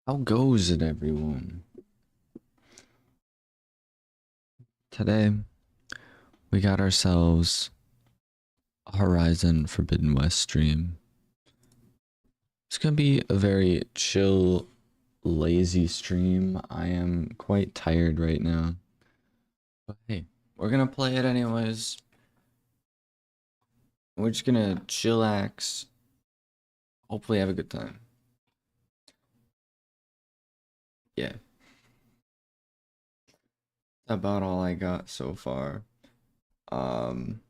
How goes it, everyone? Today, we got ourselves a Horizon Forbidden West stream. It's gonna be a very chill, lazy stream. I am quite tired right now. But hey, we're gonna play it anyways. We're just gonna chillax, hopefully have a good time. Yeah. About all I got so far. Um...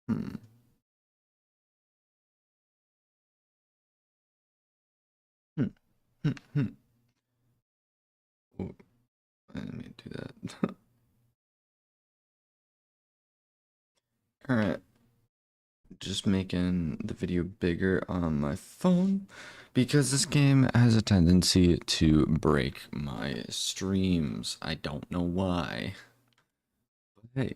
Hmm. Hmm. Hmm. Hmm. Ooh, let me do that. Alright. Just making the video bigger on my phone because this game has a tendency to break my streams. I don't know why. But hey,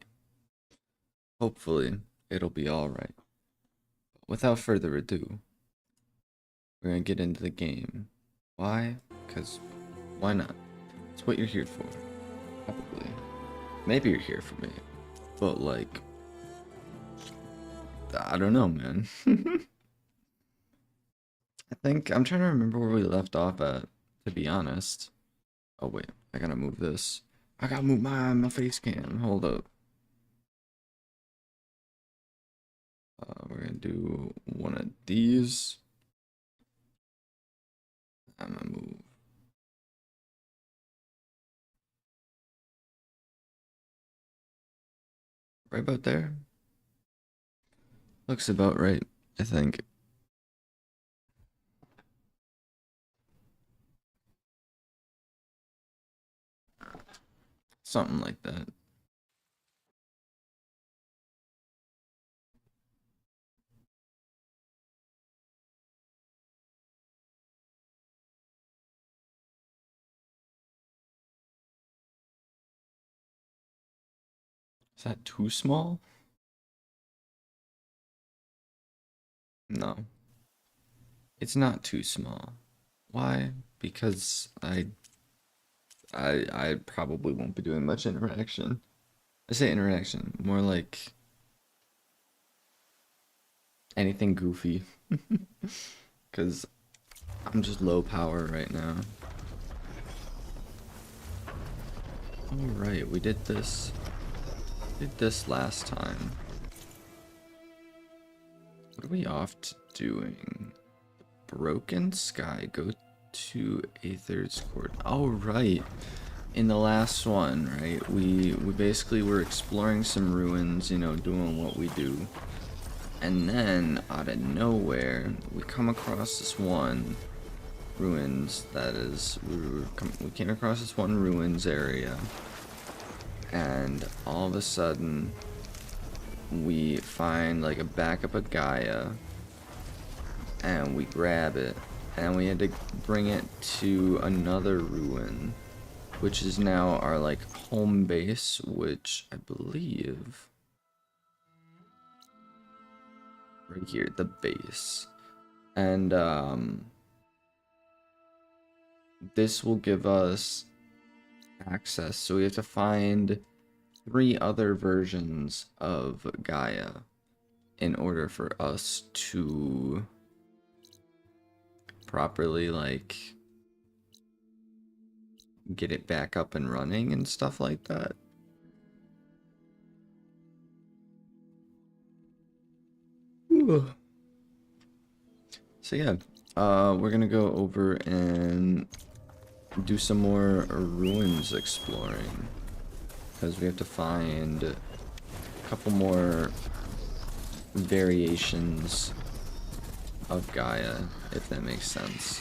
hopefully it'll be alright. Without further ado, we're gonna get into the game. Why? Because why not? It's what you're here for. Probably. Maybe you're here for me. But like, I don't know, man. I think I'm trying to remember where we left off at, to be honest. Oh wait, I gotta move this. I gotta move my face cam. Hold up. We're gonna do one of these. I'm gonna move right about there. Looks about right, I think. Something like that. Is that too small? No, it's not too small. Why? Because I probably won't be doing much interaction. I say interaction, more like anything goofy. Because I'm just low power right now. Alright, we did this. Did this last time. What are we off to doing? Broken Sky. Go to a third squad. Oh, right. In the last one, right? We basically were exploring some ruins, you know, doing what we do. And then, out of nowhere, we come across this one ruins, that is, we came across this one ruins area. And all of a sudden, we find like a backup of Gaia, and we grab it, and we had to bring it to another ruin, which is now our like home base, which I believe right here, the base. And this will give us access, so we have to find 3 other versions of Gaia in order for us to properly like get it back up and running and stuff like that. Ooh. So yeah, we're gonna go over and do some more ruins exploring, because we have to find a couple more variations of Gaia, if that makes sense,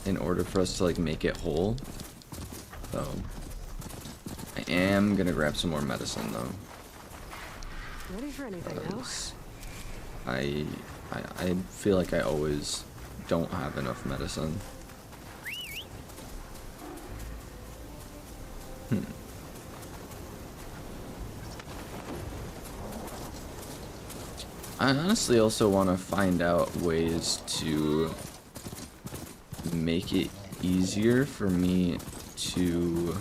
in order for us to like make it whole. So I am gonna grab some more medicine though. Ready for anything else? I feel like I always don't have enough medicine. I honestly also want to find out ways to make it easier for me to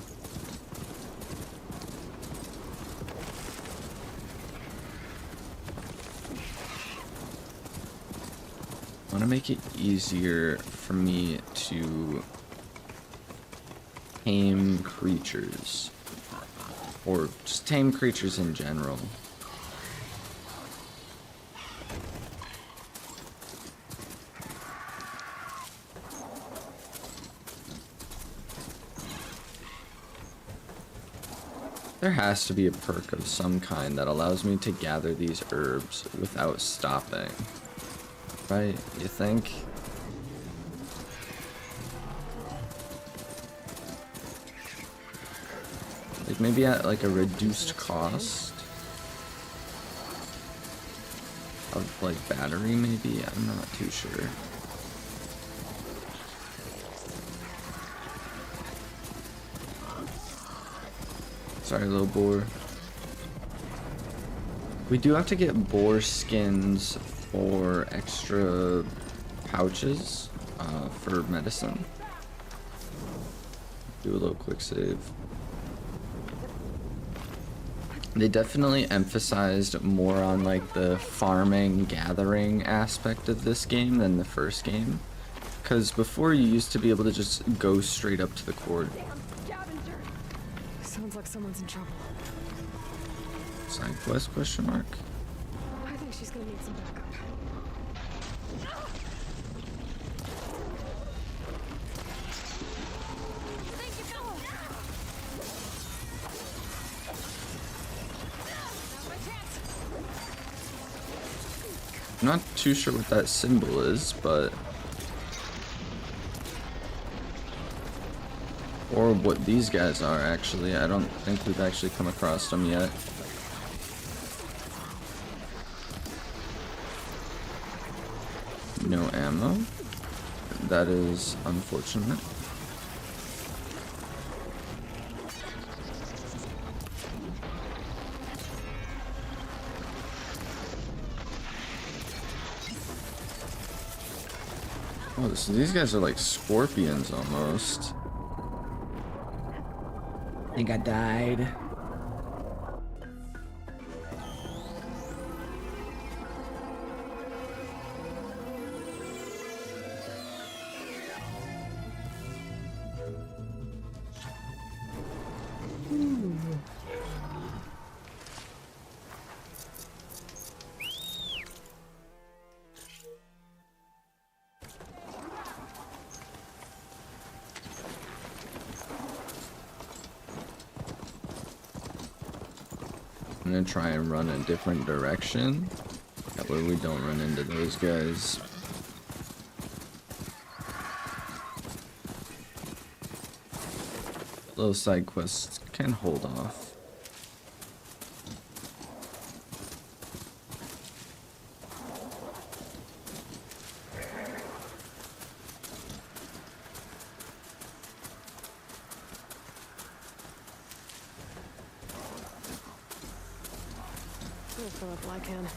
tame creatures, or just tame creatures in general. There has to be a perk of some kind that allows me to gather these herbs without stopping. Right? You think? Like maybe at like a reduced cost of like battery maybe? I'm not too sure. Sorry, little boar. We do have to get boar skins for extra pouches for medicine. Do a little quick save. They definitely emphasized more on like the farming, gathering aspect of this game than the first game. Because before you used to be able to just go straight up to the cord. Sounds like someone's in trouble. Side quest question mark? I think she's gonna need some backup. I'm not too sure what that symbol is, but... Or what these guys are, actually. I don't think we've actually come across them yet. No ammo. That is unfortunate. Oh, so these guys are like scorpions almost. I think I died. I'm gonna try and run a different direction. That way we don't run into those guys. Little side quests can hold off. I'll fill up like him.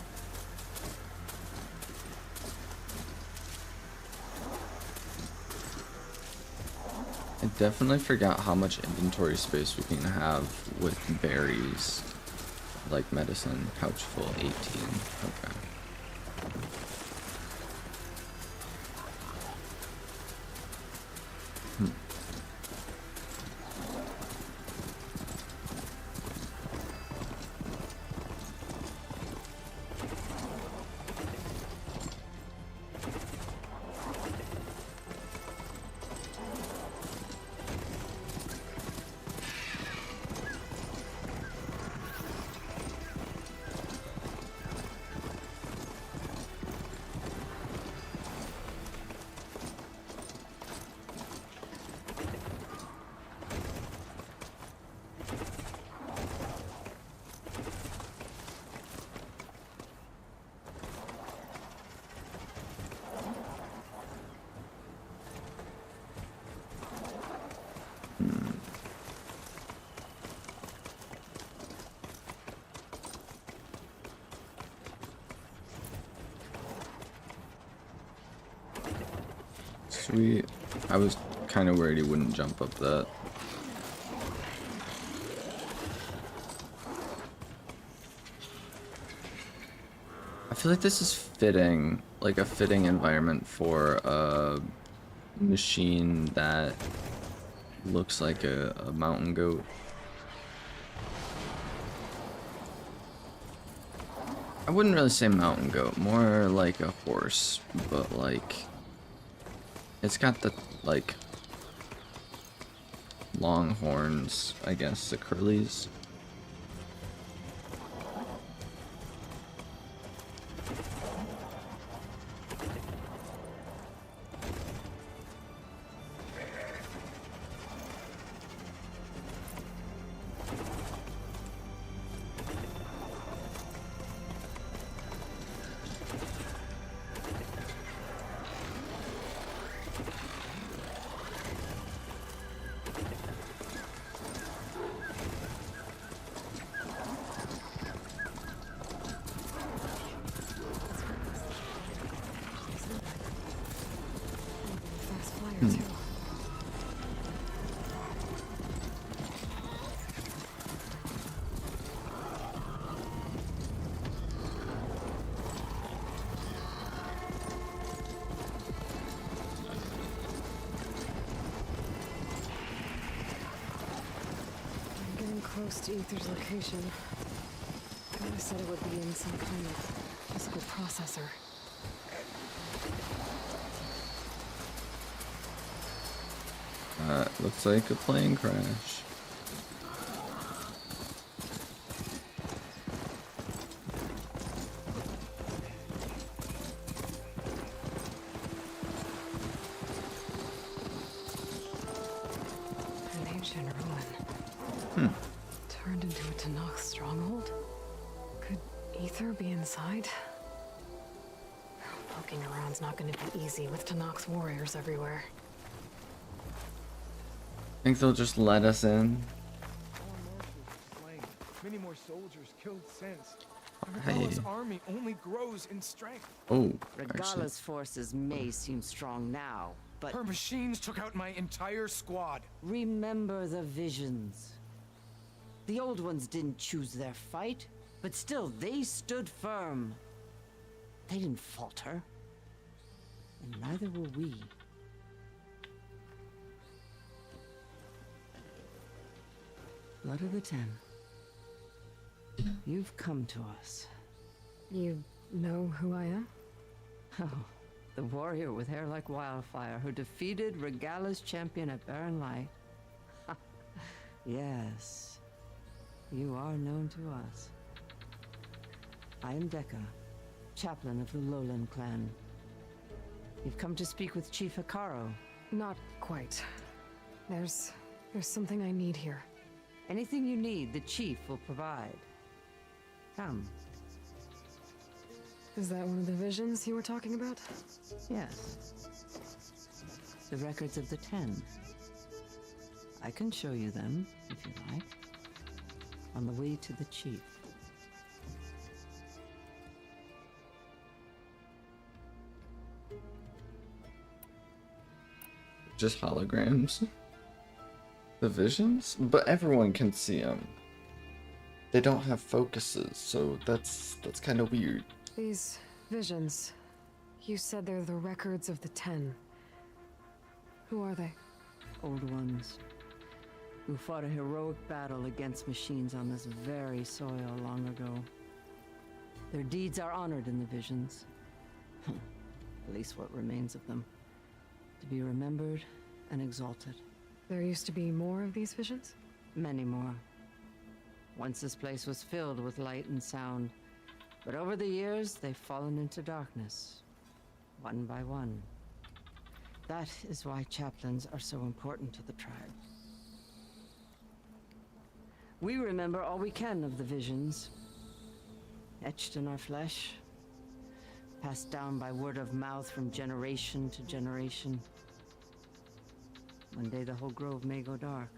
I definitely forgot how much inventory space we can have with berries. Like medicine, pouch full, 18. Okay. Sweet. I was kind of worried he wouldn't jump up that. I feel like this is fitting, like a fitting environment for a machine that looks like a mountain goat. I wouldn't really say mountain goat, more like a horse, but like it's got the like long horns, I guess, the curlies. Fast flyer, too. I'm getting close to Ether's location. I said it would be in some kind of physical processor. Looks like a plane crash. An ancient ruin. Turned into a Tanakh stronghold? Could Ether be inside? Poking around's not gonna be easy with Tanakh's warriors everywhere. Think they'll just let us in? More marshals slain, many more soldiers killed since. Hey. Regala's army only grows in strength. Oh, actually. Regala's forces may seem strong now, but Her machines took out my entire squad. remember the visions. The old ones didn't choose their fight, but still they stood firm. They didn't falter. And neither will we. Blood of the Ten. You've come to us. You know who I am? Oh, the warrior with hair like wildfire who defeated Regala's champion at Barren Light. Yes, you are known to us. I am Dekka, chaplain of the Lowland clan. You've come to speak with Chief Hikaru. Not quite. There's something I need here. Anything you need, the chief will provide. Come. Is that one of the visions you were talking about? Yes. The records of the 10. I can show you them, if you like. On the way to the chief. Just holograms? The visions? But everyone can see them. They don't have focuses, so that's kind of weird. These visions. You said they're the records of the 10. Who are they? Old ones. Who fought a heroic battle against machines on this very soil long ago. Their deeds are honored in the visions. At least what remains of them. To be remembered and exalted. There used to be more of these visions? Many more. Once this place was filled with light and sound, but over the years they've fallen into darkness, one by one. That is why chaplains are so important to the tribe. We remember all we can of the visions, etched in our flesh, passed down by word of mouth from generation to generation. One day the whole grove may go dark.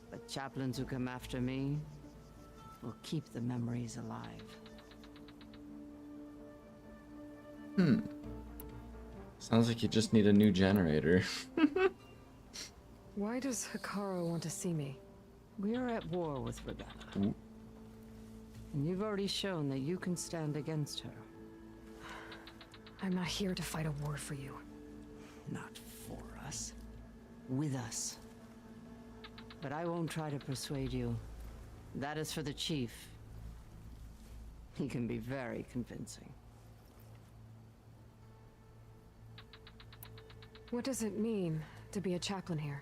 But chaplains who come after me will keep the memories alive. Sounds like you just need a new generator. Why does Hikaru want to see me? We are at war with Rebecca. Ooh. And you've already shown that you can stand against her. I'm not here to fight a war for you. Not for us. With us. But I won't try to persuade you. That is for the chief. He can be very convincing. What does it mean to be a chaplain here?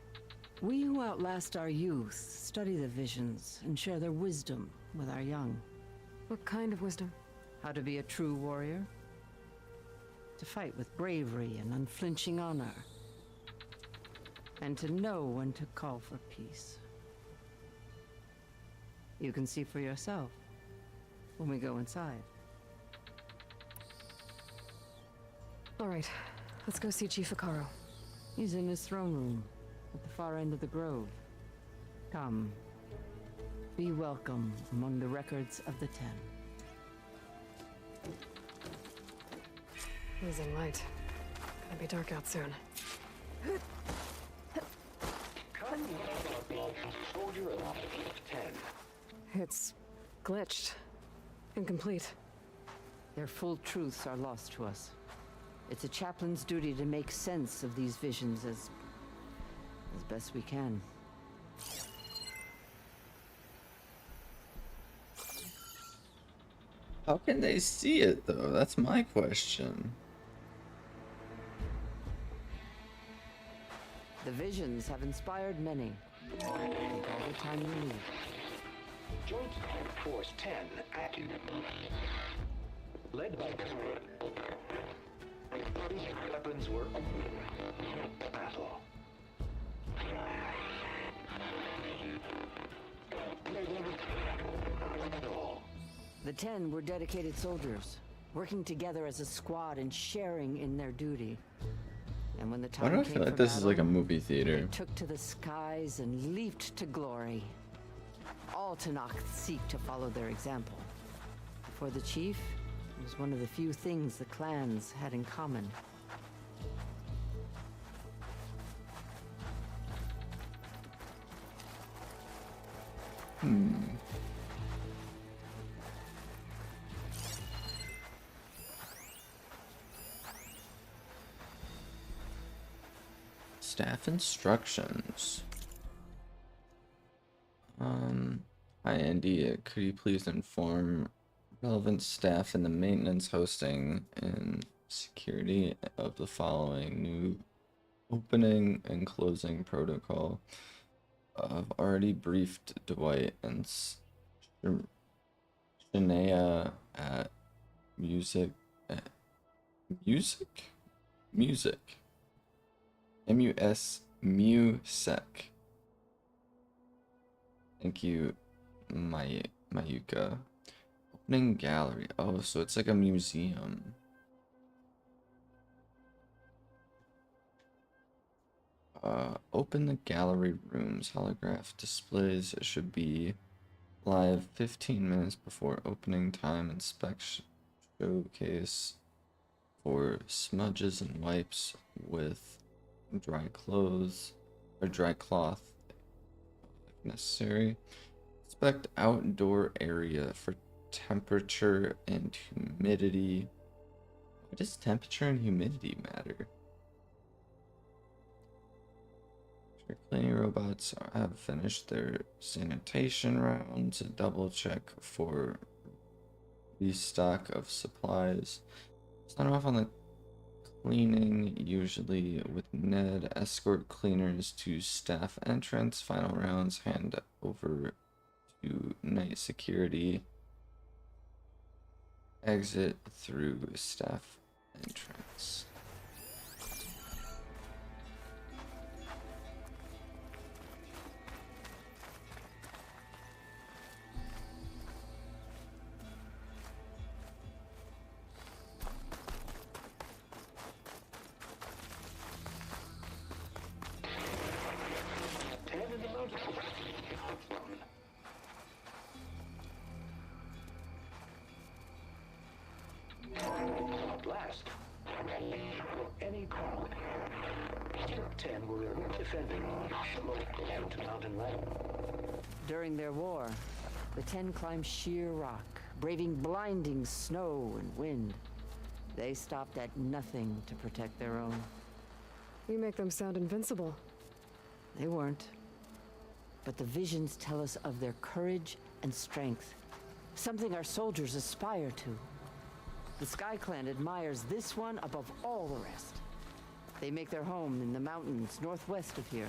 We who outlast our youth study the visions and share their wisdom with our young. What kind of wisdom? How to be a true warrior. To fight with bravery and unflinching honor. And to know when to call for peace. You can see for yourself when we go inside. All right, let's go see Chief Hikaru. He's in his throne room at the far end of the grove. Come. Be welcome among the records of the Ten. Losing light. Gonna be dark out soon. Soldier alive, 10. It's glitched. Incomplete. Their full truths are lost to us. It's a chaplain's duty to make sense of these visions as best we can. How can they see it though? That's my question. The visions have inspired many. Take all the time you need. Joint Force 10 active. Led by weapons were battle. The Ten were dedicated soldiers, working together as a squad and sharing in their duty. And when the Why time do I came feel like for this is like a battle, movie theater? they took to the skies and leaped to glory. All Tanakh seek to follow their example. For the chief, it was one of the few things the clans had in common. Staff instructions. Hi Andy, could you please inform relevant staff in the maintenance, hosting, and security of the following new opening and closing protocol? I've already briefed Dwight and Shania at music. MUSEC. Thank you, Mayuka. Opening gallery. Oh, so it's like a museum. Open the gallery rooms. Holograph displays should be live 15 minutes before opening time. Inspection showcase for smudges and wipes with dry clothes or dry cloth if necessary. Inspect outdoor area for temperature and humidity. Why does temperature and humidity matter? Cleaning robots have finished their sanitation rounds. Double check for restock of supplies. Start off on the cleaning, usually with Ned. Escort cleaners to staff entrance. Final rounds hand over to night security. Exit through staff entrance. Last. any call. 10 were defending the mountain level. During their war, the 10 climbed sheer rock, braving blinding snow and wind. They stopped at nothing to protect their own. You make them sound invincible. They weren't. But the visions tell us of their courage and strength, something our soldiers aspire to. The Sky Clan admires this one above all the rest. They make their home in the mountains northwest of here.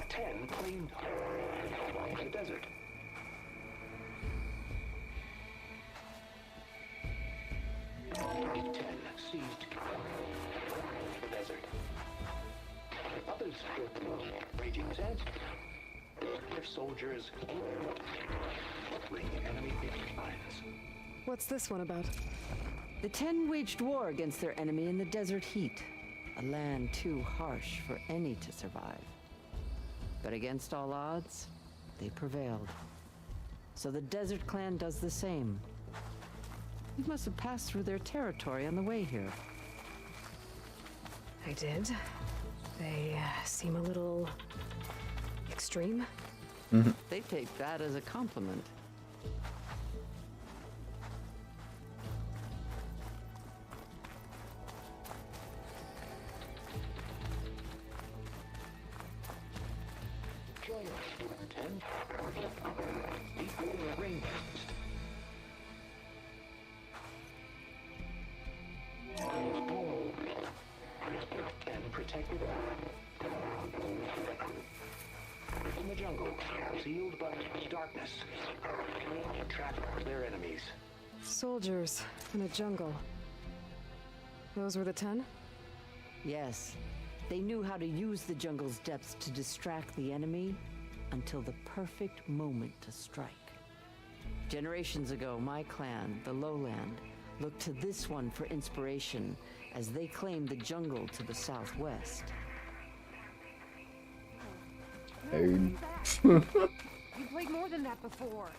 10 claimed the desert. Ten seized the desert. Others built raging sands. Their soldiers fleeing enemy lines. What's this one about? The 10 waged war against their enemy in the desert heat, a land too harsh for any to survive. But against all odds, they prevailed. So the Desert Clan does the same. You must have passed through their territory on the way here. I did. They seem a little extreme. They take that as a compliment. Join us, 10. Equal ranged. And protected in the jungle, sealed by darkness, trap their enemies. Soldiers in a jungle. Those were the 10? Yes, they knew how to use the jungle's depths to distract the enemy until the perfect moment to strike. Generations ago, my clan, the Lowland, looked to this one for inspiration as they claimed the jungle to the southwest. You played more than that before.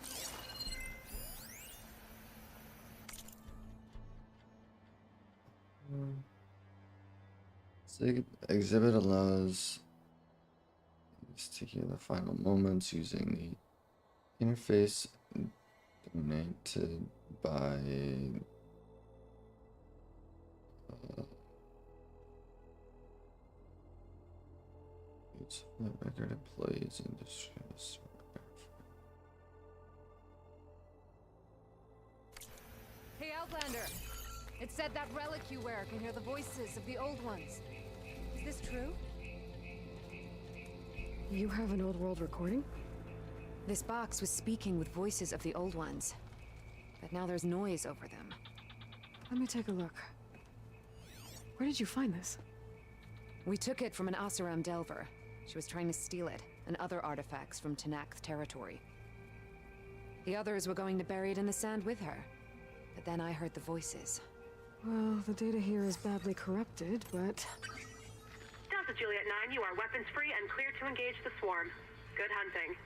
The exhibit allows taking the final moments using the interface donated by it's record employees in distress. Hey, Outlander! It said that relic you wear can hear the voices of the old ones. Is this true? You have an old world recording? This box was speaking with voices of the old ones. But now there's noise over them. Let me take a look. Where did you find this? We took it from an Oseram Delver. She was trying to steal it, and other artifacts from Tenakth territory. The others were going to bury it in the sand with her. But then I heard the voices. Well, the data here is badly corrupted, but... Delta Juliet 9, you are weapons free and clear to engage the swarm. Good hunting.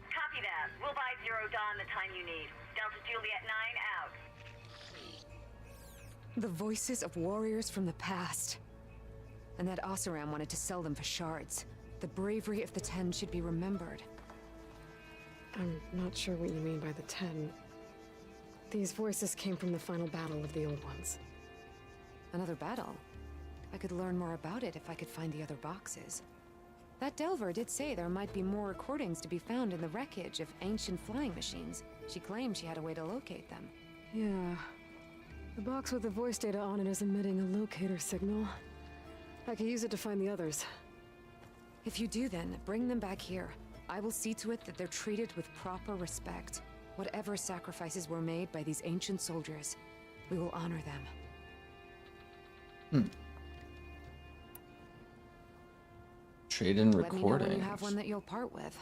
Copy that. We'll buy Zero Dawn the time you need. Delta Juliet 9 out. The voices of warriors from the past. And that Oseram wanted to sell them for shards. The bravery of the 10 should be remembered. I'm not sure what you mean by the 10. These voices came from the final battle of the Old Ones. Another battle? I could learn more about it if I could find the other boxes. That Delver did say there might be more recordings to be found in the wreckage of ancient flying machines. She claimed she had a way to locate them. Yeah. The box with the voice data on it is emitting a locator signal. I could use it to find the others. If you do then, bring them back here. I will see to it that they're treated with proper respect. Whatever sacrifices were made by these ancient soldiers, we will honor them. Trade in Let me know recordings. when you have one that you'll part with.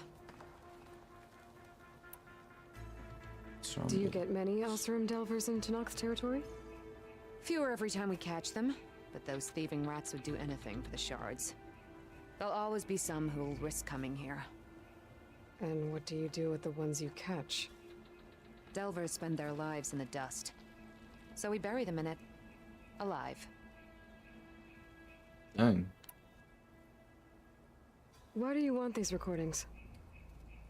What's wrong Do you with- get many Oseram Delvers in Tenakth territory? Fewer every time we catch them, but those thieving rats would do anything for the shards. There'll always be some who'll risk coming here. And what do you do with the ones you catch? Delvers spend their lives in the dust, So we bury them in it. Alive. Dang. Why do you want these recordings?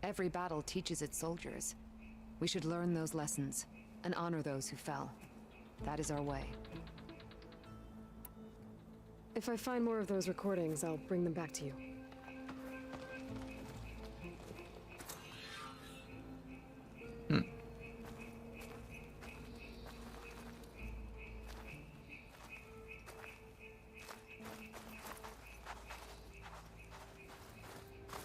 Every battle teaches its soldiers. We should learn those lessons and honor those who fell. That is our way. If I find more of those recordings, I'll bring them back to you.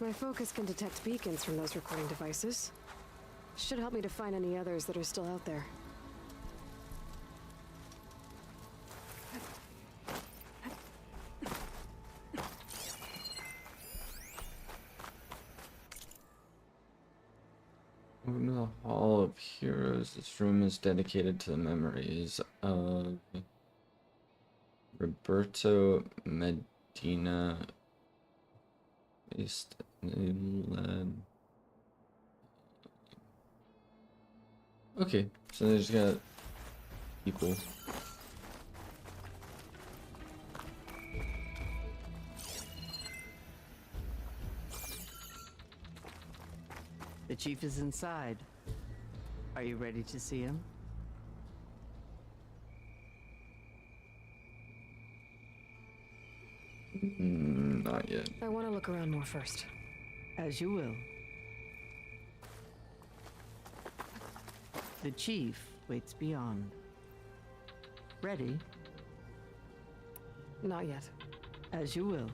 My focus can detect beacons from those recording devices. Should help me to find any others that are still out there. Welcome to the Hall of Heroes. This room is dedicated to the memories of Roberto Medina. Based in Okay, so they just got people. The chief is inside. Are you ready to see him? Not yet. I want to look around more first. As you will. The chief waits beyond. Ready? Not yet. As you will.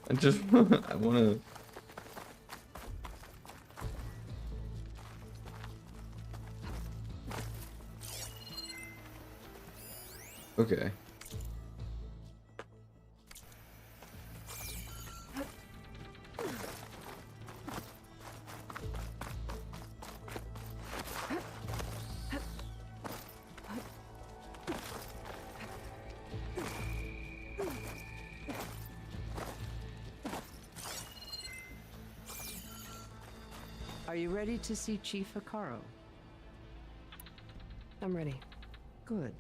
I wanna. Okay. Are you ready to see Chief Hikaru? I'm ready. Good.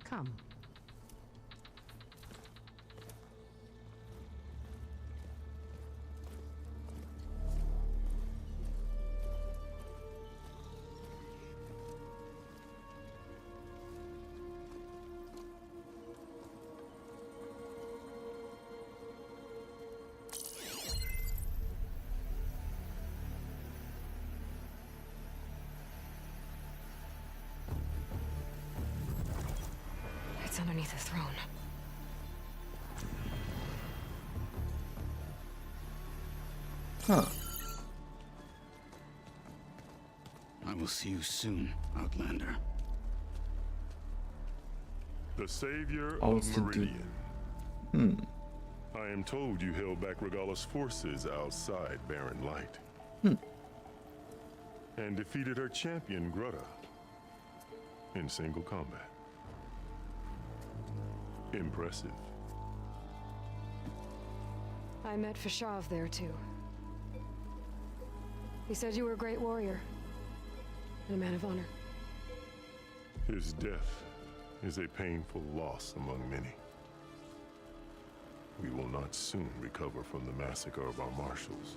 Come. It's underneath the throne. Huh. I will see you soon, Outlander. The savior All of to do- Meridian. I am told you held back Regala's forces outside Barren Light. And defeated her champion, Grutta, in single combat. Impressive. I met Fashav there too. He said you were a great warrior. And a man of honor. His death is a painful loss among many. We will not soon recover from the massacre of our marshals.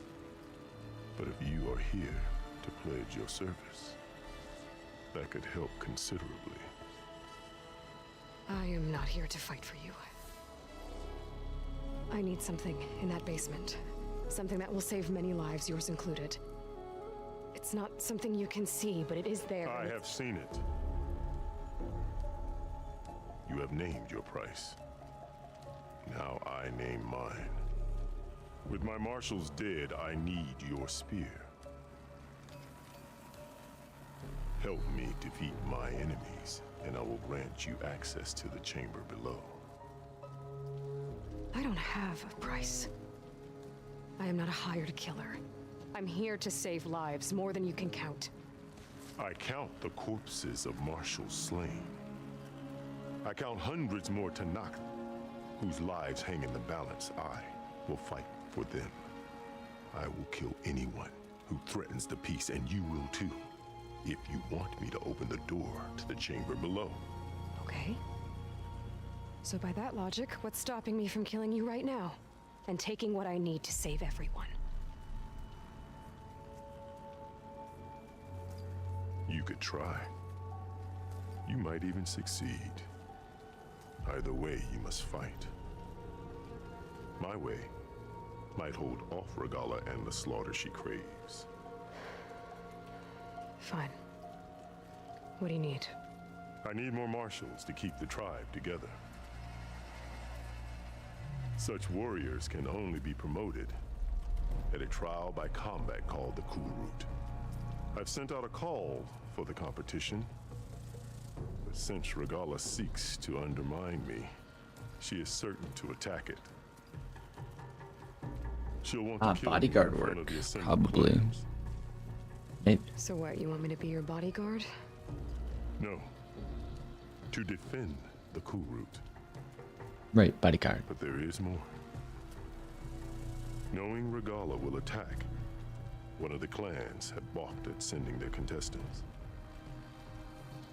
But if you are here to pledge your service, that could help considerably. I am not here to fight for you. I need something in that basement. Something that will save many lives, yours included. It's not something you can see, but it is there. I have seen it. You have named your price. Now I name mine. With my marshals dead, I need your spear. Help me defeat my enemies, and I will grant you access to the chamber below. I don't have a price. I am not a hired killer. I'm here to save lives, more than you can count. I count the corpses of marshals slain. I count hundreds more Tanakh, whose lives hang in the balance. I will fight for them. I will kill anyone who threatens the peace, and you will too. if you want me to open the door to the chamber below. Okay. So by that logic, what's stopping me from killing you right now? And taking what I need to save everyone? You could try. You might even succeed. Either way, you must fight. My way might hold off Regala and the slaughter she craves. Fine. What do you need? I need more marshals to keep the tribe together. Such warriors can only be promoted at a trial by combat called the Cool Route. I've sent out a call for the competition, but since Regala seeks to undermine me, she is certain to attack it. She'll want to kill bodyguard me in front work, of the assembled probably. clans. Maybe. So what, you want me to be your bodyguard? No, to defend the Cool Route. Right, bodyguard. But there is more. Knowing Regala will attack, one of the clans had balked at sending their contestants.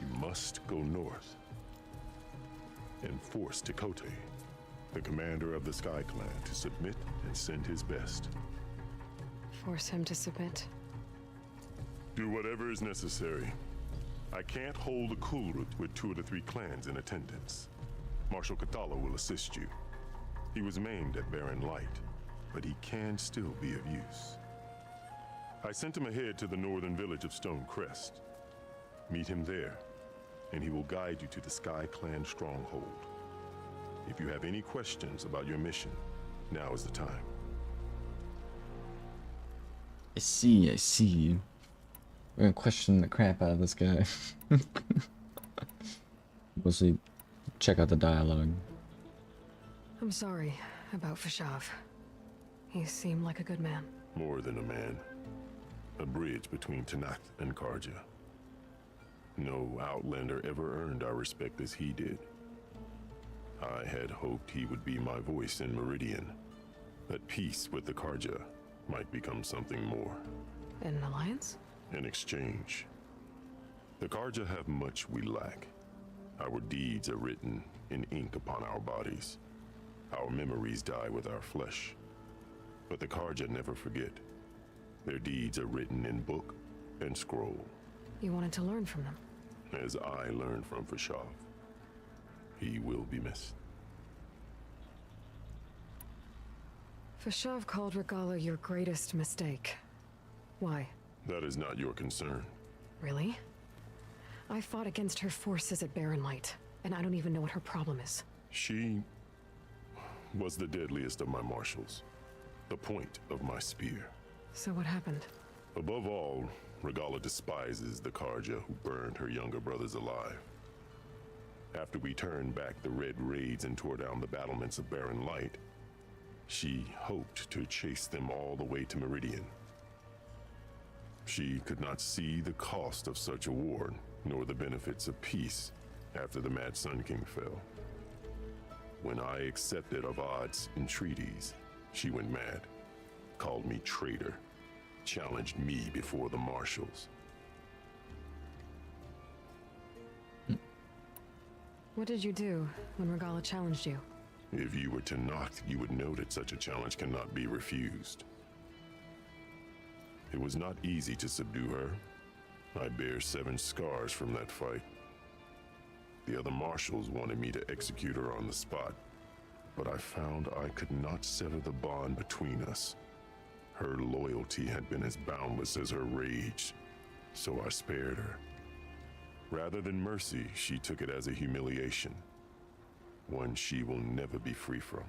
You must go north and force Tekote, the commander of the Sky Clan, to submit and send his best. Force him to submit? Do whatever is necessary. I can't hold the Cool Route with 2 of the 3 clans in attendance. Marshal Katala will assist you. He was maimed at Barren Light, but he can still be of use. I sent him ahead to the northern village of Stone Crest. Meet him there, and he will guide you to the Sky Clan stronghold. If you have any questions about your mission, now is the time. I see. We're gonna question the crap out of this guy. Mostly check out the dialogue. I'm sorry about Fashav. He seemed like a good man. More than a man. A bridge between Tanakh and Karja. No Outlander ever earned our respect as he did. I had hoped he would be my voice in Meridian. That peace with the Karja might become something more. An alliance? In exchange, the Karja have much we lack. Our deeds are written in ink upon our bodies. Our memories die with our flesh. But the Karja never forget. Their deeds are written in book and scroll. You wanted to learn from them? As I learned from Fashav. He will be missed. Fashav called Regala your greatest mistake. Why? That is not your concern. Really? I fought against her forces at Barren Light, and I don't even know what her problem is. She was the deadliest of my marshals. The point of my spear. So what happened? Above all, Regala despises the Karja who burned her younger brothers alive. After we turned back the Red Raids and tore down the battlements of Barren Light, she hoped to chase them all the way to Meridian. She could not see the cost of such a war, nor the benefits of peace after the Mad Sun King fell. When I accepted Avad's entreaties, she went mad, called me traitor, challenged me before the marshals. What did you do when Regala challenged you? If you were to knock, you would know that such a challenge cannot be refused. It was not easy to subdue her. I bear 7 scars from that fight. The other marshals wanted me to execute her on the spot, but I found I could not sever the bond between us. Her loyalty had been as boundless as her rage, so I spared her. Rather than mercy, she took it as a humiliation, one she will never be free from.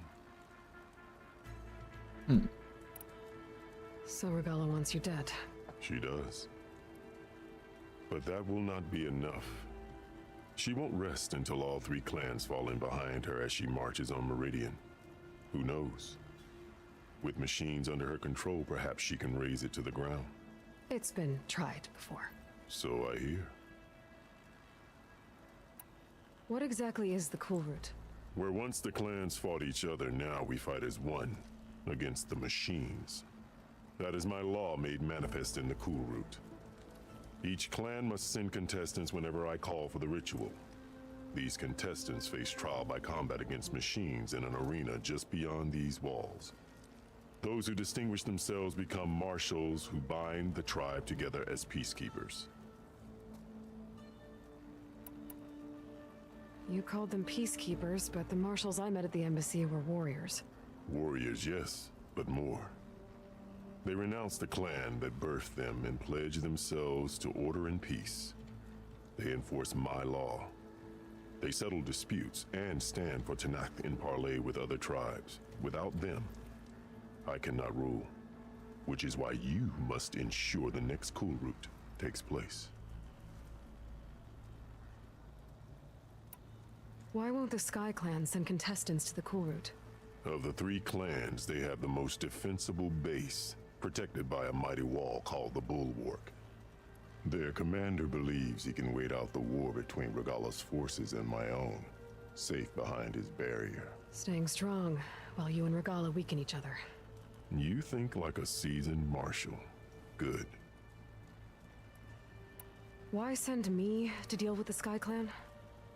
So Regala wants you dead. She does. But that will not be enough. She won't rest until all 3 clans fall in behind her as she marches on Meridian. Who knows? With machines under her control, perhaps she can raise it to the ground. It's been tried before. So I hear. What exactly is the Cool Route? Where once the clans fought each other, now we fight as one, against the machines. That is my law made manifest in the Cool Route. Each clan must send contestants whenever I call for the ritual. These contestants face trial by combat against machines in an arena just beyond these walls. Those who distinguish themselves become marshals who bind the tribe together as peacekeepers. You called them peacekeepers, but the marshals I met at the embassy were warriors. Warriors, yes, but more. They renounce the clan that birthed them and pledge themselves to order and peace. They enforce my law. They settle disputes and stand for Tanakh in parley with other tribes. Without them, I cannot rule, which is why you must ensure the next Kulrut takes place. Why won't the Sky Clan send contestants to the Kulrut? Of the three clans, they have the most defensible base, protected by a mighty wall called the Bulwark. Their commander believes he can wait out the war between Regala's forces and my own, safe behind his barrier. Staying strong, while you and Regala weaken each other. You think like a seasoned marshal. Good. Why send me to deal with the Sky Clan?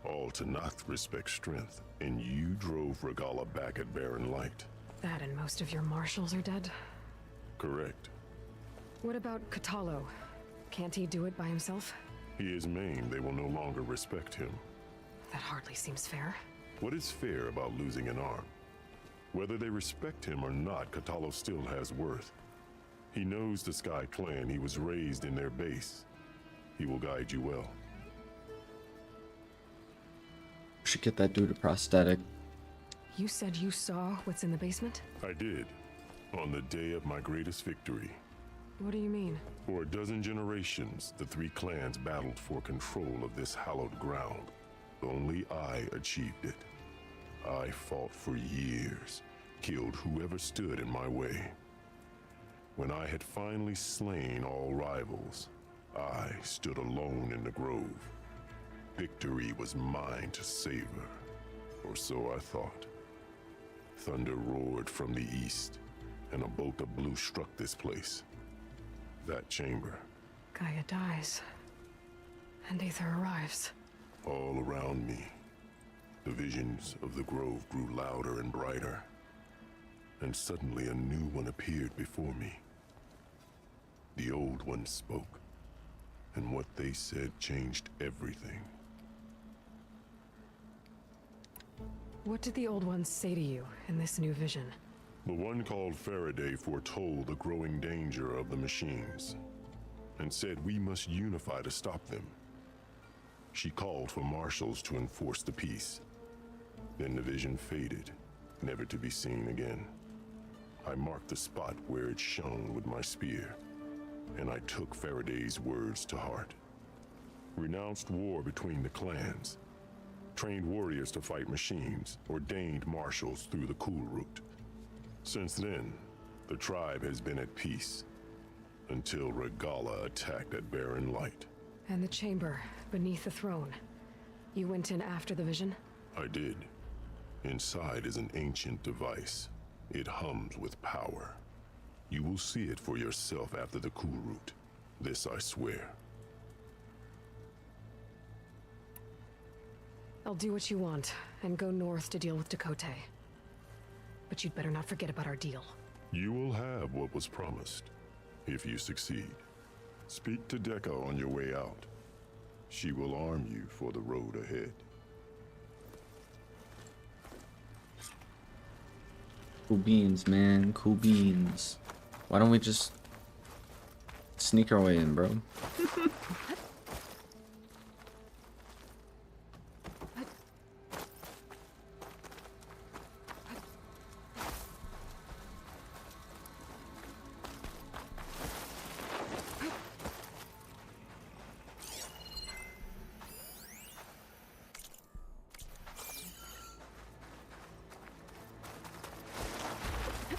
All Tanakh respect strength, and you drove Regala back at Barren Light. That and most of your marshals are dead? Correct. What about Katalo? Can't he do it by himself? He is maimed. They will no longer respect him. That hardly seems fair. What is fair about losing an arm? Whether they respect him or not, Katalo still has worth. He knows the Sky Clan. He was raised in their base. He will guide you well. Should get that dude a prosthetic. You said you saw what's in the basement? I did. On the day of my greatest victory. What do you mean? For a dozen generations, the three clans battled for control of this hallowed ground. Only I achieved it. I fought for years, killed whoever stood in my way. When I had finally slain all rivals, I stood alone in the grove. Victory was mine to savor, or so I thought. Thunder roared from the east, and a bolt of blue struck this place. That chamber. Gaia dies, and Aether arrives. All around me, the visions of the grove grew louder and brighter, and suddenly a new one appeared before me. The old one spoke, and what they said changed everything. What did the old ones say to you in this new vision? The one called Faraday foretold the growing danger of the machines, and said we must unify to stop them. She called for marshals to enforce the peace. Then the vision faded, never to be seen again. I marked the spot where it shone with my spear, and I took Faraday's words to heart. Renounced war between the clans, trained warriors to fight machines, ordained marshals through the Kulrut. Since then, the tribe has been at peace, until Regala attacked at Barren Light. And the chamber, beneath the throne. You went in after the vision? I did. Inside is an ancient device. It hums with power. You will see it for yourself after the Kulrut. This I swear. I'll do what you want, and go north to deal with Dakota. But you'd better not forget about our deal. You will have what was promised, if you succeed. Speak to Dekka on your way out. She will arm you for the road ahead. Cool beans, man. Cool beans. Why don't we just sneak our way in, bro?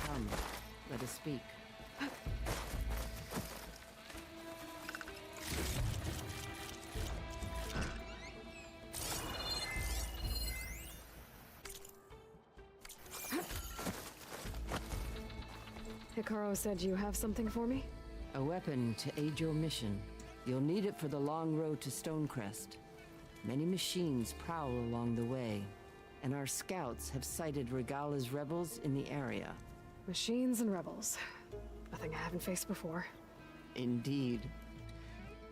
Come, let us speak. Hikaru said you have something for me? A weapon to aid your mission. You'll need it for the long road to Stonecrest. Many machines prowl along the way, and our scouts have sighted Regala's rebels in the area. Machines and rebels. Nothing I haven't faced before. Indeed.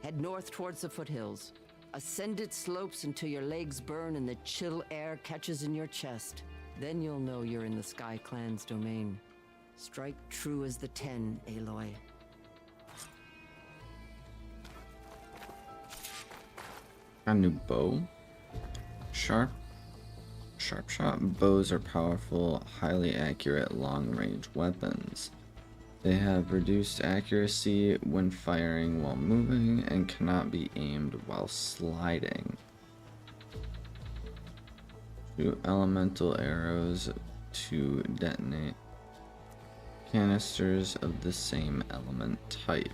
Head north towards the foothills. Ascend its slopes until your legs burn and the chill air catches in your chest. Then you'll know you're in the Sky Clan's domain. Strike true as the 10, Aloy. Got a new bow. Sharpshot bows are powerful, highly accurate long-range weapons. They have reduced accuracy when firing while moving and cannot be aimed while sliding. Shoot elemental arrows to detonate canisters of the same element type.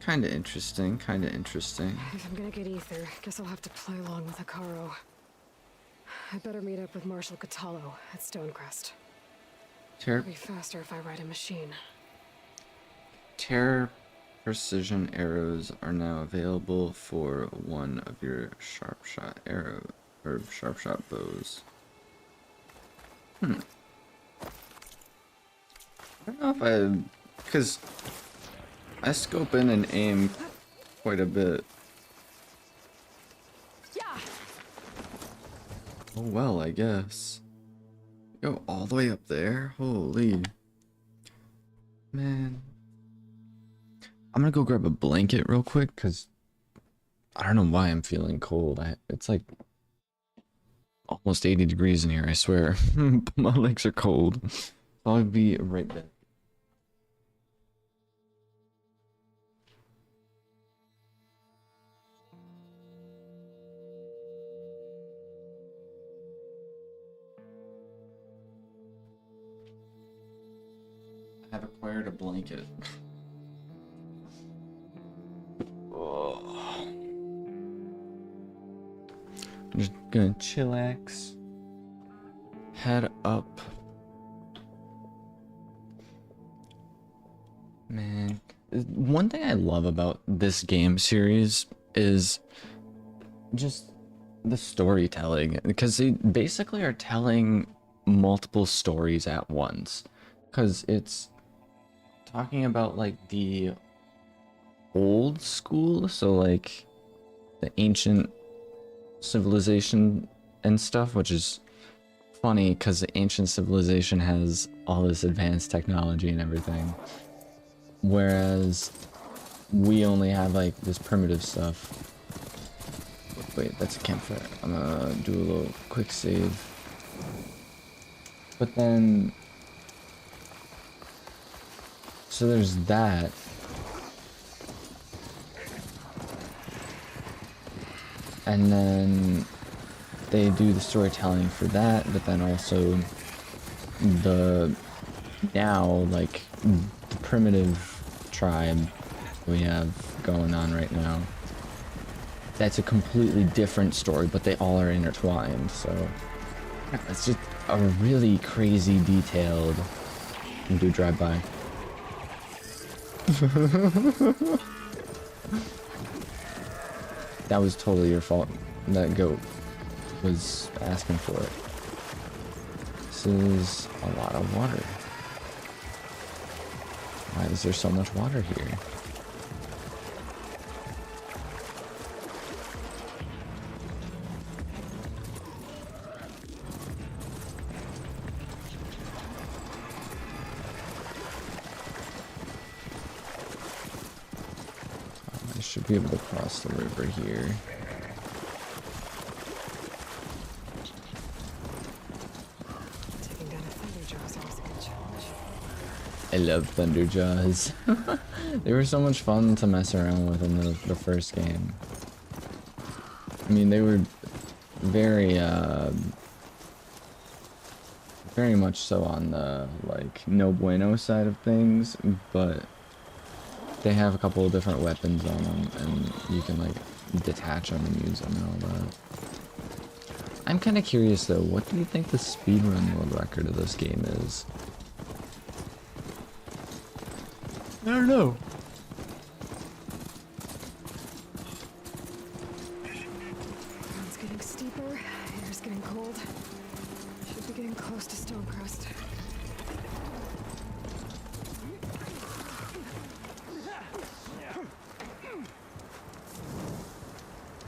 Kinda interesting, If I'm gonna get ether, guess I'll have to play along with Hikaru. I'd better meet up with Marshal Catallo at Stonecrest. It'll be faster if I ride a machine. Terror precision arrows are now available for one of your sharpshot bows. I don't know if because I scope in and aim quite a bit. Yeah. Oh well, I guess. Go all the way up there? Holy. Man. I'm gonna go grab a blanket real quick, because I don't know why I'm feeling cold. It's like almost 80 degrees in here, I swear. My legs are cold. I'll be right back. I have acquired a blanket. Oh. I'm just gonna chillax. Head up. Man, one thing I love about this game series is just the storytelling, because they basically are telling multiple stories at once, because it's talking about like the old school, so like the ancient civilization and stuff, which is funny because the ancient civilization has all this advanced technology and everything, whereas we only have like this primitive stuff. Wait, that's a campfire. I'm gonna do a little quick save. But then, so there's that. And then they do the storytelling for that, but then also the now, like, the primitive tribe we have going on right now. That's a completely different story, but they all are intertwined, so it's just a really crazy detailed. Do drive-by. That was totally your fault. That goat was asking for it. This is a lot of water. Why is there so much water here? I should be able to cross the river here. Taking down a Thunderjaw is always a good challenge. I love Thunderjaws. They were so much fun to mess around with in the first game. I mean, they were very much so on the, like, no bueno side of things, but they have a couple of different weapons on them, and you can, like, detach them and use them and all that. I'm kind of curious, though, what do you think the speedrun world record of this game is? I don't know. It's getting steeper, air's getting cold. Should be getting close to Stonecrest.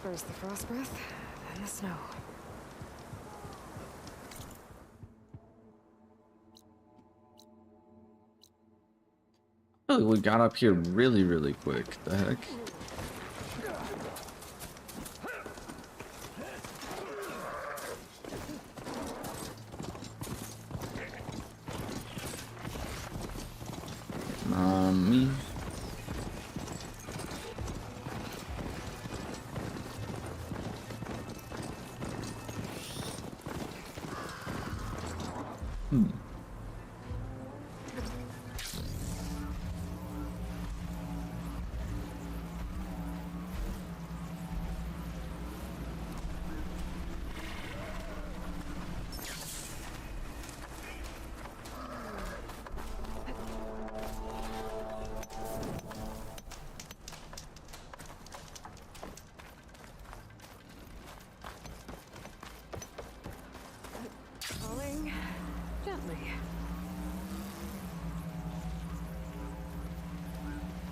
First the frost breath, then the snow. I feel like we got up here really, really quick. The heck? Me. Falling gently.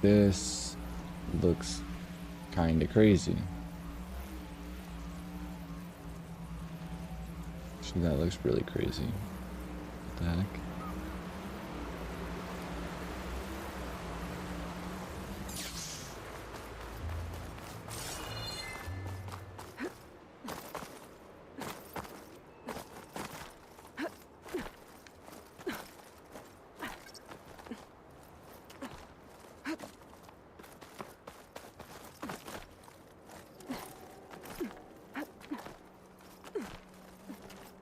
This looks kinda crazy. Actually, that looks really crazy. What the heck?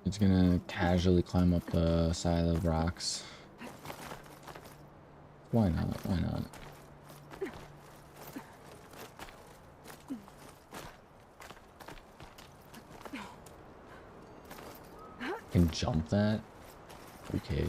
It's gonna casually climb up the side of the rocks. Why not? Why not? Can jump that? Okay.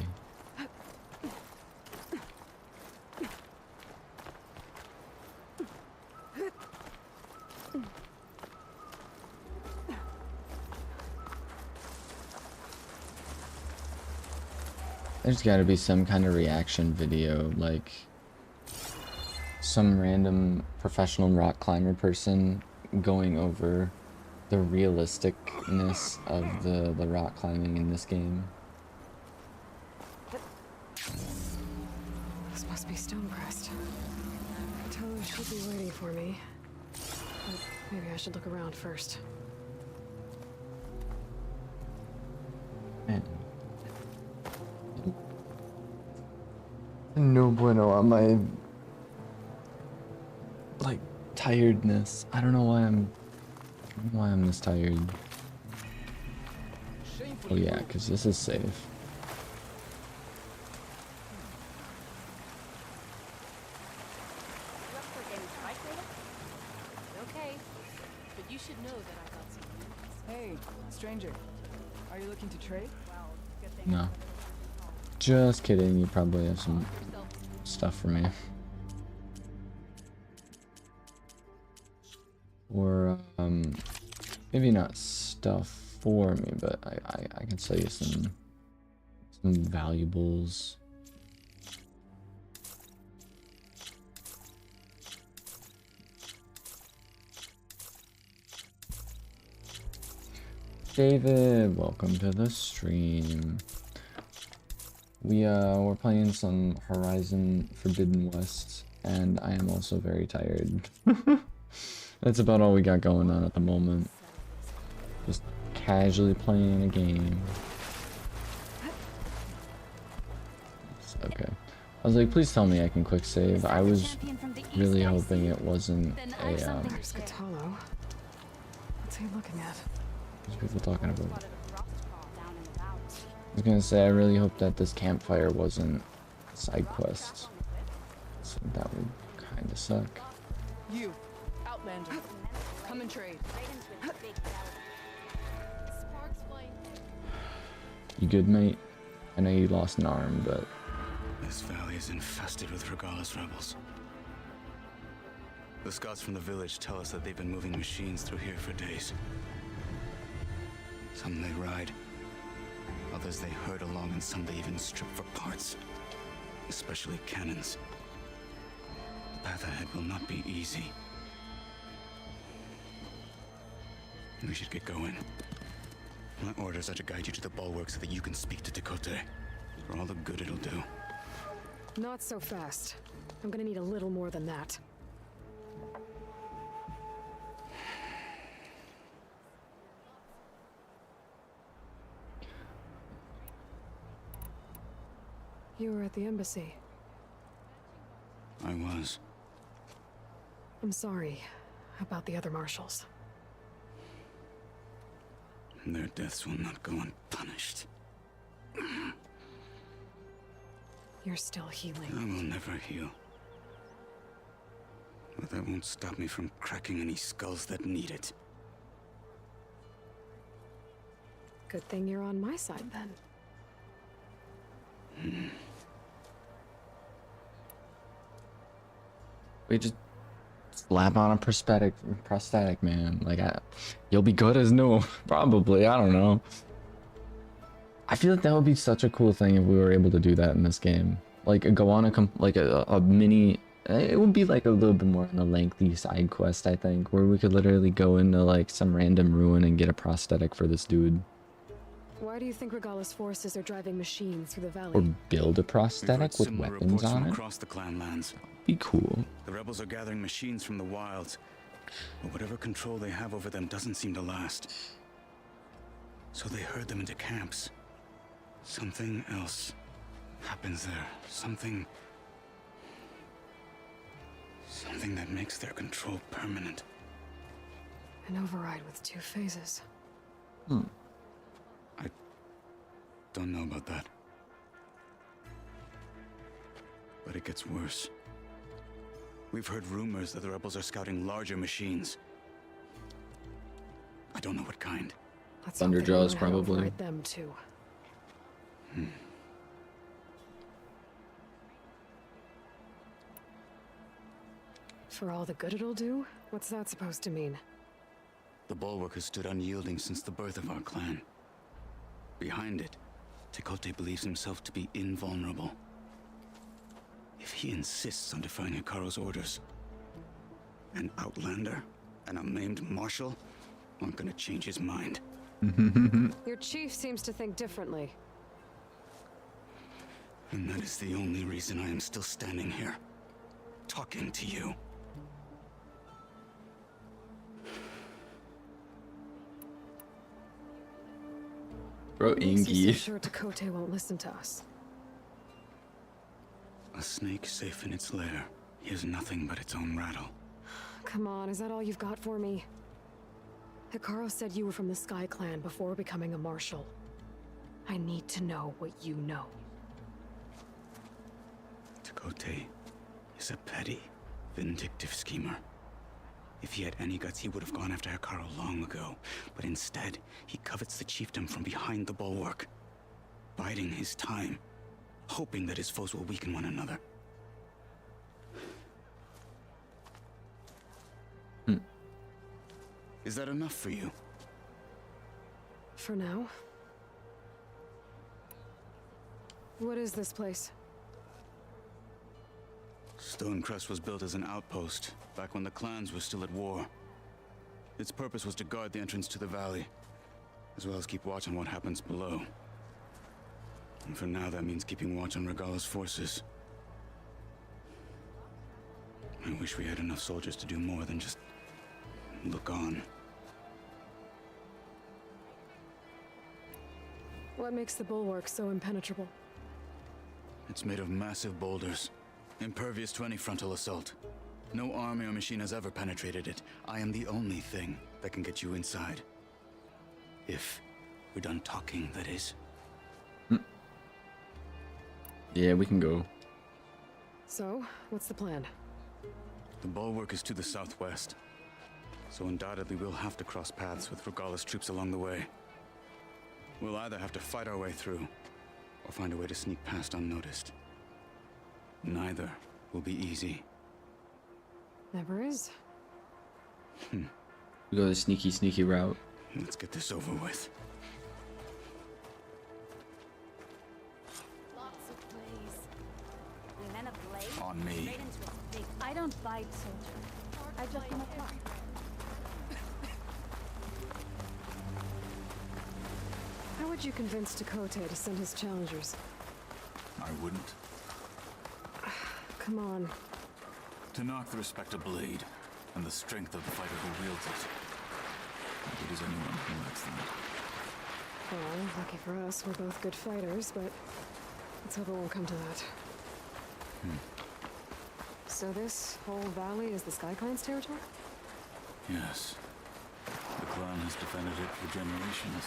There's gotta be some kind of reaction video, like some random professional rock climber person going over the realisticness of the rock climbing in this game. This must be Stonecrest. Tyler should be waiting for me. But maybe I should look around first. Man. No bueno on my like tiredness. I don't know why I'm this tired. Oh yeah, because this is safe. Okay, but you should know that I got some news. Hey, stranger. Are you looking to trade? Well, good thing. No. Just kidding, you probably have some stuff for me. Or maybe not stuff for me, but I can sell you some valuables. David, welcome to the stream. We're playing some Horizon Forbidden West, and I am also very tired. That's about all we got going on at the moment. Just casually playing a game. Okay. I was like, please tell me I can quick save. I was really hoping it wasn't a There's Catalo. What's he looking at? There's people talking about it. I was gonna say, I really hope that this campfire wasn't a side quest. So that would kinda suck. You, Outlander, come and trade. You good, mate? I know you lost an arm, but This valley is infested with Regalis rebels. The scouts from the village tell us that they've been moving machines through here for days. Some they ride, others they herd along, and some they even strip for parts. Especially cannons. The path ahead will not be easy. We should get going. My orders are to guide you to the bulwark so that you can speak to Tekote. For all the good it'll do. Not so fast. I'm gonna need a little more than that. You were at the embassy. I was. I'm sorry about the other marshals. Their deaths will not go unpunished. You're still healing. I will never heal. But that won't stop me from cracking any skulls that need it. Good thing you're on my side, then. We just slap on a prosthetic, man. Like, you'll be good as new. Probably, I don't know. I feel like that would be such a cool thing if we were able to do that in this game. Like, go on a mini... It would be like a little bit more on a lengthy side quest, I think, where we could literally go into like some random ruin and get a prosthetic for this dude. Why do you think Regalis forces are driving machines through the valley? Or build a prosthetic with similar weapons reports on from it. across the clan lands. Be cool. The rebels are gathering machines from the wilds, but whatever control they have over them doesn't seem to last. So they herd them into camps. Something else happens there. Something that makes their control permanent. An override with 2 phases. I don't know about that. But it gets worse. We've heard rumors that the rebels are scouting larger machines. I don't know what kind. Let's hope they Thunderjaws, learn how to probably. override them too. For all the good it'll do? What's that supposed to mean? The bulwark has stood unyielding since the birth of our clan. Behind it, Tekote believes himself to be invulnerable. If he insists on defying Hikaru's orders, an outlander and a maimed marshal aren't gonna change his mind. Your chief seems to think differently. And that is the only reason I am still standing here, talking to you. Bro, Makes you Ingy. so sure Tekote won't listen to us. A snake safe in its lair hears nothing but its own rattle. Come on, is that all you've got for me? Hikaru said you were from the Sky Clan before becoming a marshal. I need to know what you know. Tekote is a petty, vindictive schemer. If he had any guts, he would have gone after Hikaru long ago. But instead, he covets the chiefdom from behind the bulwark, biding his time, hoping that his foes will weaken one another. Is that enough for you? For now. What is this place? Stonecrest was built as an outpost, back when the clans were still at war. Its purpose was to guard the entrance to the valley, as well as keep watch on what happens below. And for now, that means keeping watch on Regalis forces. I wish we had enough soldiers to do more than just look on. What makes the bulwark so impenetrable? It's made of massive boulders, impervious to any frontal assault. No army or machine has ever penetrated it. I am the only thing that can get you inside. If we're done talking, that is. Yeah, we can go. So, what's the plan? The bulwark is to the southwest, so undoubtedly we'll have to cross paths with Regalis troops along the way. We'll either have to fight our way through, or find a way to sneak past unnoticed. Neither will be easy. Never is. We go the sneaky route. Let's get this over with. Lots of plays. The men of Blade? On me. Straight into a big... I don't fight, soldier. I just come apply. How would you convince Dakota to send his challengers? I wouldn't. Come on. To knock the respect of Blade and the strength of the fighter who wields it. How good is anyone who lacks that? Well, lucky for us, we're both good fighters, but let's hope it won't come to that. So this whole valley is the Sky Clan's territory? Yes. The clan has defended it for generations.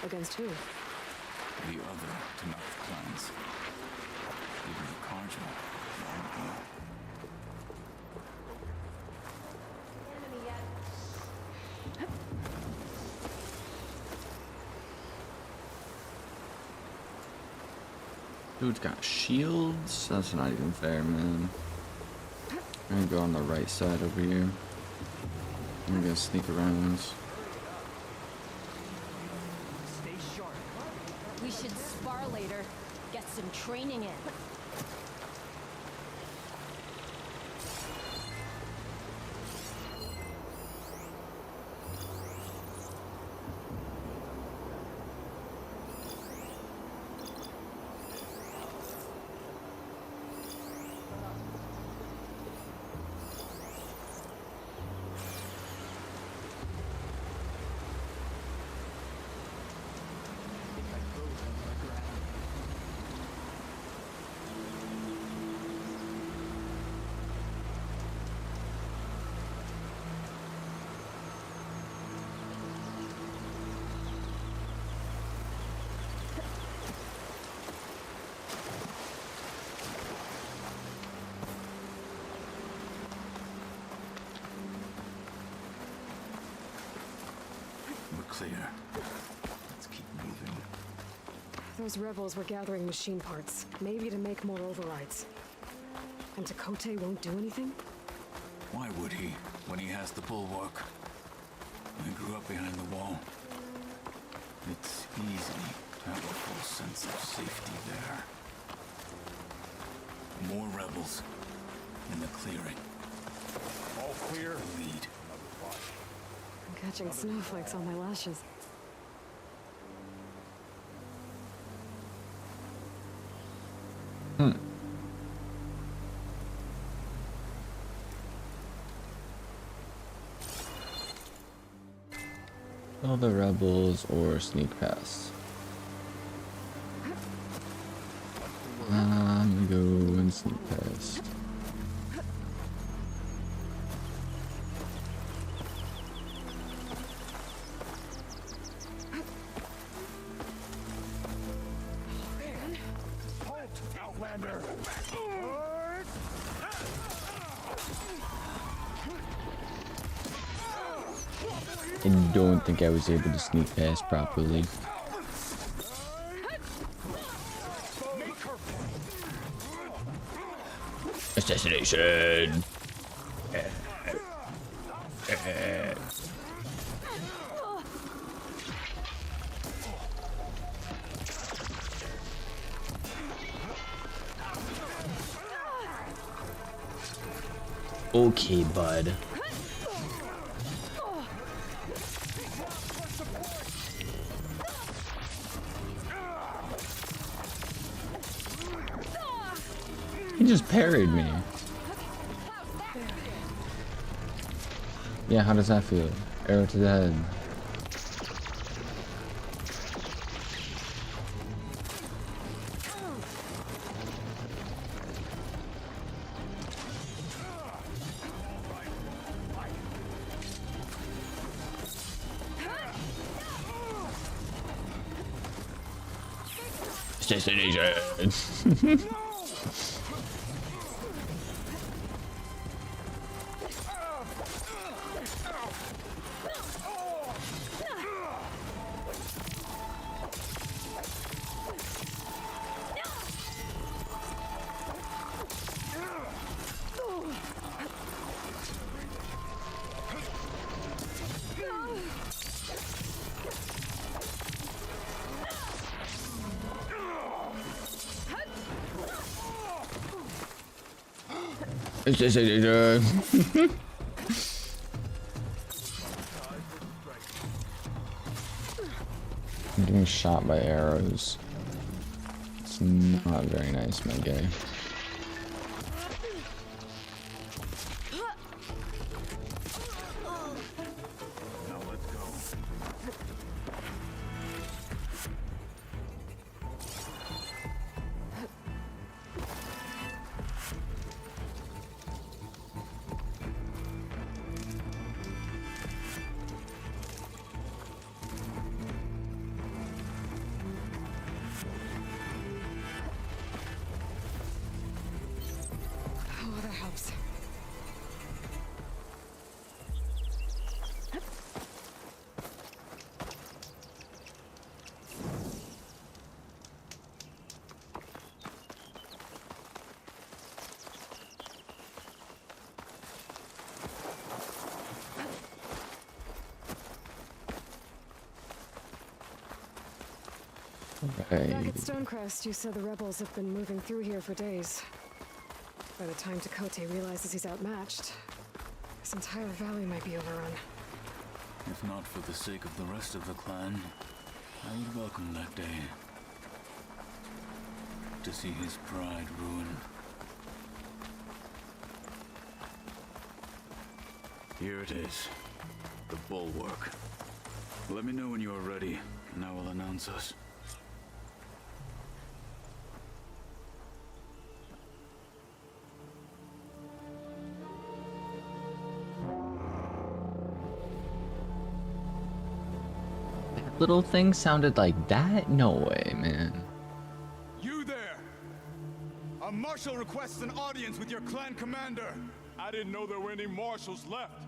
Against who? The other Tanakh clans. Even the Karja. long ago. Dude's got shields? That's not even fair, man. I'm gonna go on the right side over here. I'm gonna sneak around. Stay sharp. We should spar later. Get some training in. We're clear. Let's keep moving. Those rebels were gathering machine parts, maybe to make more overrides. And Takote won't do anything? Why would he, when he has the bulwark? I grew up behind the wall. It's easy to have a full sense of safety there. More rebels in the clearing. All clear. Lead. I'm catching snowflakes on my lashes. All the rebels or sneak past. I'm gonna go and sneak past. Halt, Outlander. I don't think I was able to sneak past properly. Assassination! Okay, bud. He just parried me. Yeah, how does that feel? Arrow to the head. Assassination. I'm getting shot by arrows. It's not very nice, my guy. Now let's go. Oh, that helps. Back at Stonecrest, you said the rebels have been moving through here for days. By the time Tekote realizes he's outmatched, this entire valley might be overrun. If not for the sake of the rest of the clan, I would welcome that day. To see his pride ruined. Here it is. The bulwark. Let me know when you are ready, and I will announce us. Little thing sounded like that? No way, man. You there! A marshal requests an audience with your clan commander. I didn't know there were any marshals left.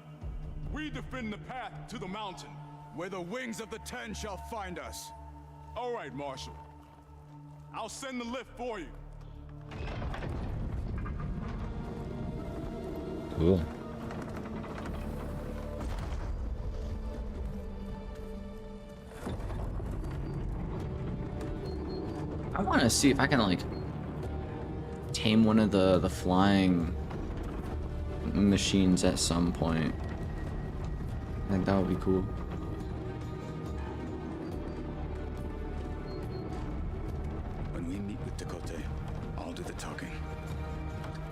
We defend the path to the mountain. Where the wings of the Ten shall find us. All right, Marshal. I'll send the lift for you. Cool. I want to see if I can like tame one of the flying machines at some point. I think that would be cool. When we meet with Tekote, I'll do the talking.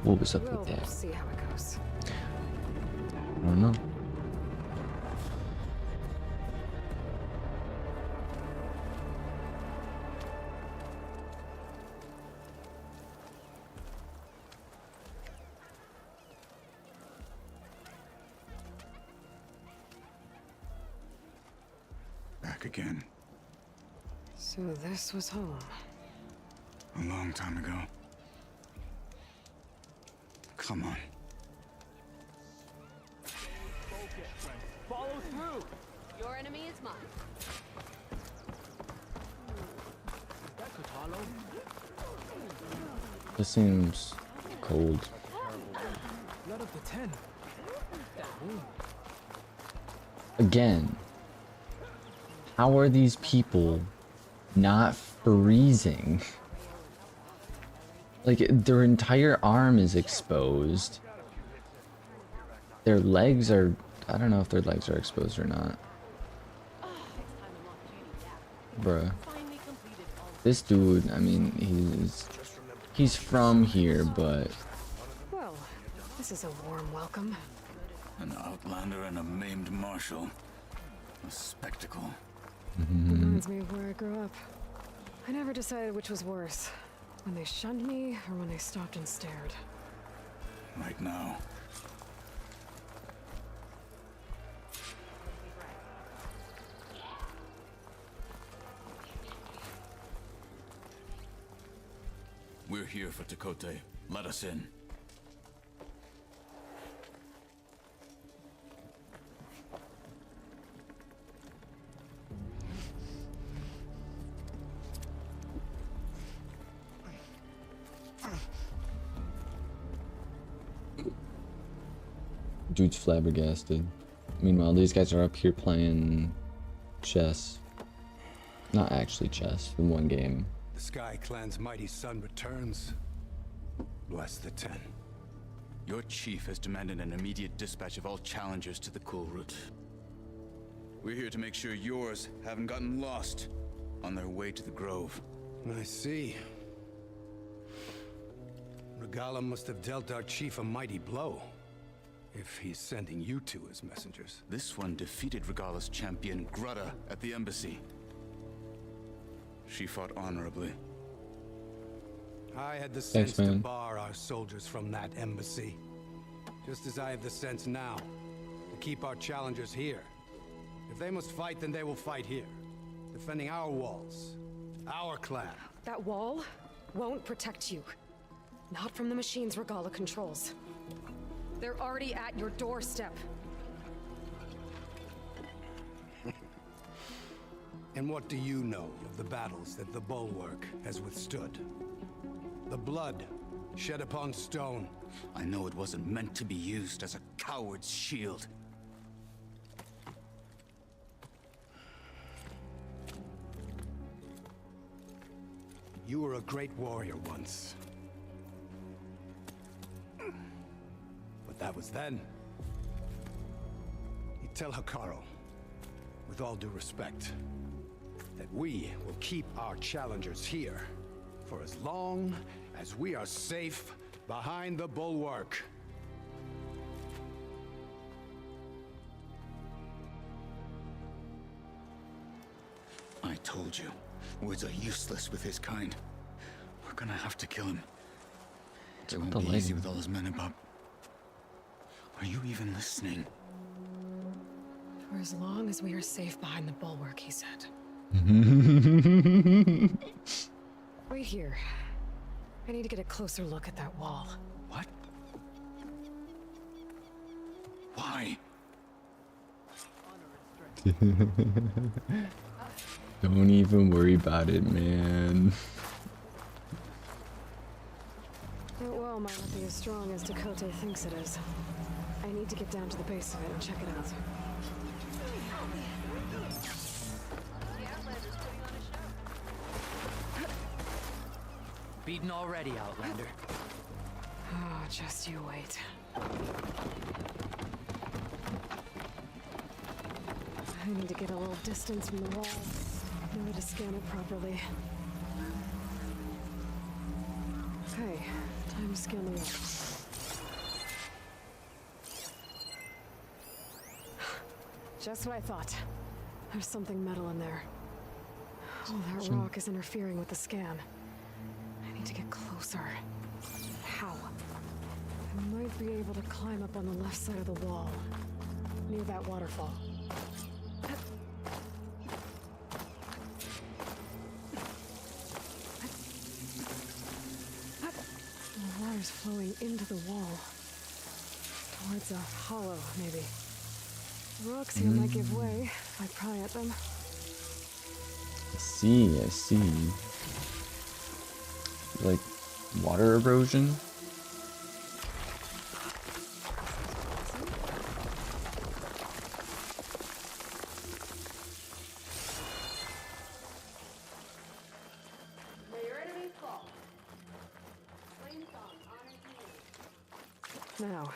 What was up We'll with that? see how it goes. I don't know. Back again. So this was home. A long time ago. Come on. Follow through. Your enemy is mine. This seems cold. Blood of the Ten. Again, how are these people not freezing? Like, their entire arm is exposed. Their legs are... I don't know if their legs are exposed or not. Bruh. This dude, I mean, he's from here, but... Well, this is a warm welcome. An outlander and a maimed marshal. A spectacle. Reminds me of where I grew up. I never decided which was worse. When they shunned me, or when they stopped and stared. Right now. We're here for Tekote. Let us in. Dude's flabbergasted. Meanwhile, these guys are up here playing chess. Not actually chess, in one game. The Sky Clan's mighty son returns. Bless the Ten. Your chief has demanded an immediate dispatch of all challengers to the cool route. We're here to make sure yours haven't gotten lost on their way to the Grove. I see. Regala must have dealt our chief a mighty blow, if he's sending you two as messengers. This one defeated Regala's champion, Grutta, at the embassy. She fought honorably. I had the sense to man. bar our soldiers from that embassy. Just as I have the sense now to keep our challengers here. If they must fight, then they will fight here. Defending our walls. Our clan. That wall won't protect you. Not from the machines Regala controls. They're already at your doorstep. And what do you know of the battles that the Bulwark has withstood? The blood shed upon stone. I know it wasn't meant to be used as a coward's shield. You were a great warrior once. But that was then. You tell Hikaru, with all due respect, that we will keep our challengers here for as long as we are safe behind the Bulwark. I told you, words are useless with his kind. We're gonna have to kill him. It won't be easy with all his men about. Are you even listening? For as long as we are safe behind the Bulwark, he said. Wait here. I need to get a closer look at that wall. What? Why? Don't even worry about it, man. That wall might not be as strong as Dakota thinks it is. I need to get down to the base of it and check it out. Beaten already, Outlander. Oh, just you wait. I need to get a little distance from the wall in order to scan it properly. Okay, time to scan the wall. Just what I thought. There's something metal in there. Oh, that rock is interfering with the scan. I need to get closer. How? I might be able to climb up on the left side of the wall, near that waterfall. The water's flowing into the wall. Towards a hollow, maybe. The rocks here might give way if I pry at them. I see. Like water erosion? May your enemies fall. Flame song, honor you. Now,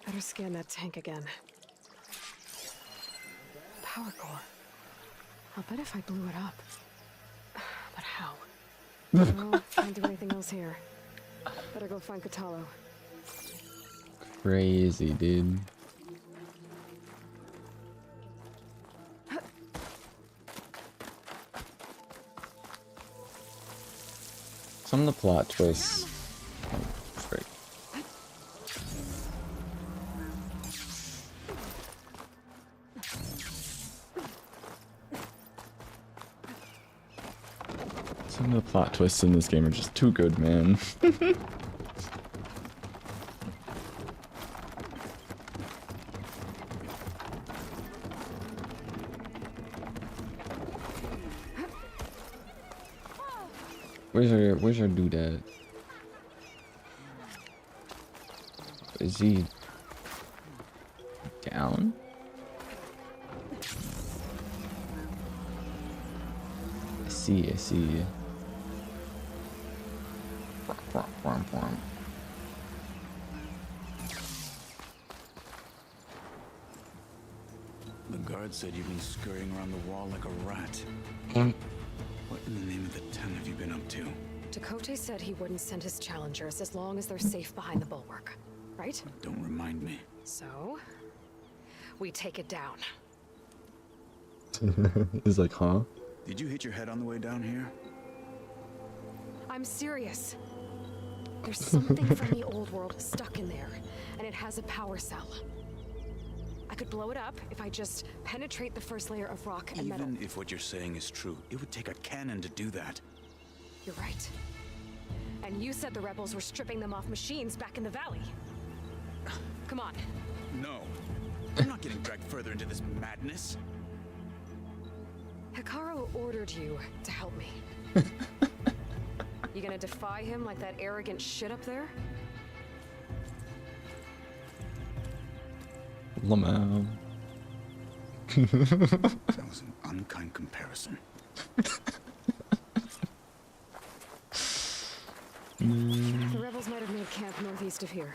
better scan that tank again. Power core. I'll bet if I blew it up. But how? No, can't do anything else here. Better go find Katalo. Crazy, dude. Some of the plot twists. Oh, frick. Some of the plot twists in this game are just too good, man. Where's our doodad? Is he down? I see. guard said you've been scurrying around the wall like a rat. What in the name of the Ten have you been up to? Dakota said he wouldn't send his challengers as long as they're safe behind the bulwark, right? Don't remind me. So, we take it down. He's like, huh? Did you hit your head on the way down here? I'm serious. There's something from the old world stuck in there, and it has a power cell. I could blow it up if I just penetrate the first layer of rock and metal. Even if what you're saying is true, it would take a cannon to do that. You're right. And you said the rebels were stripping them off machines back in the valley. Come on. No. I'm not getting dragged further into this madness. Hikaru ordered you to help me. You gonna defy him like that arrogant shit up there? Lamau. That was an unkind comparison. The rebels might have made camp northeast of here.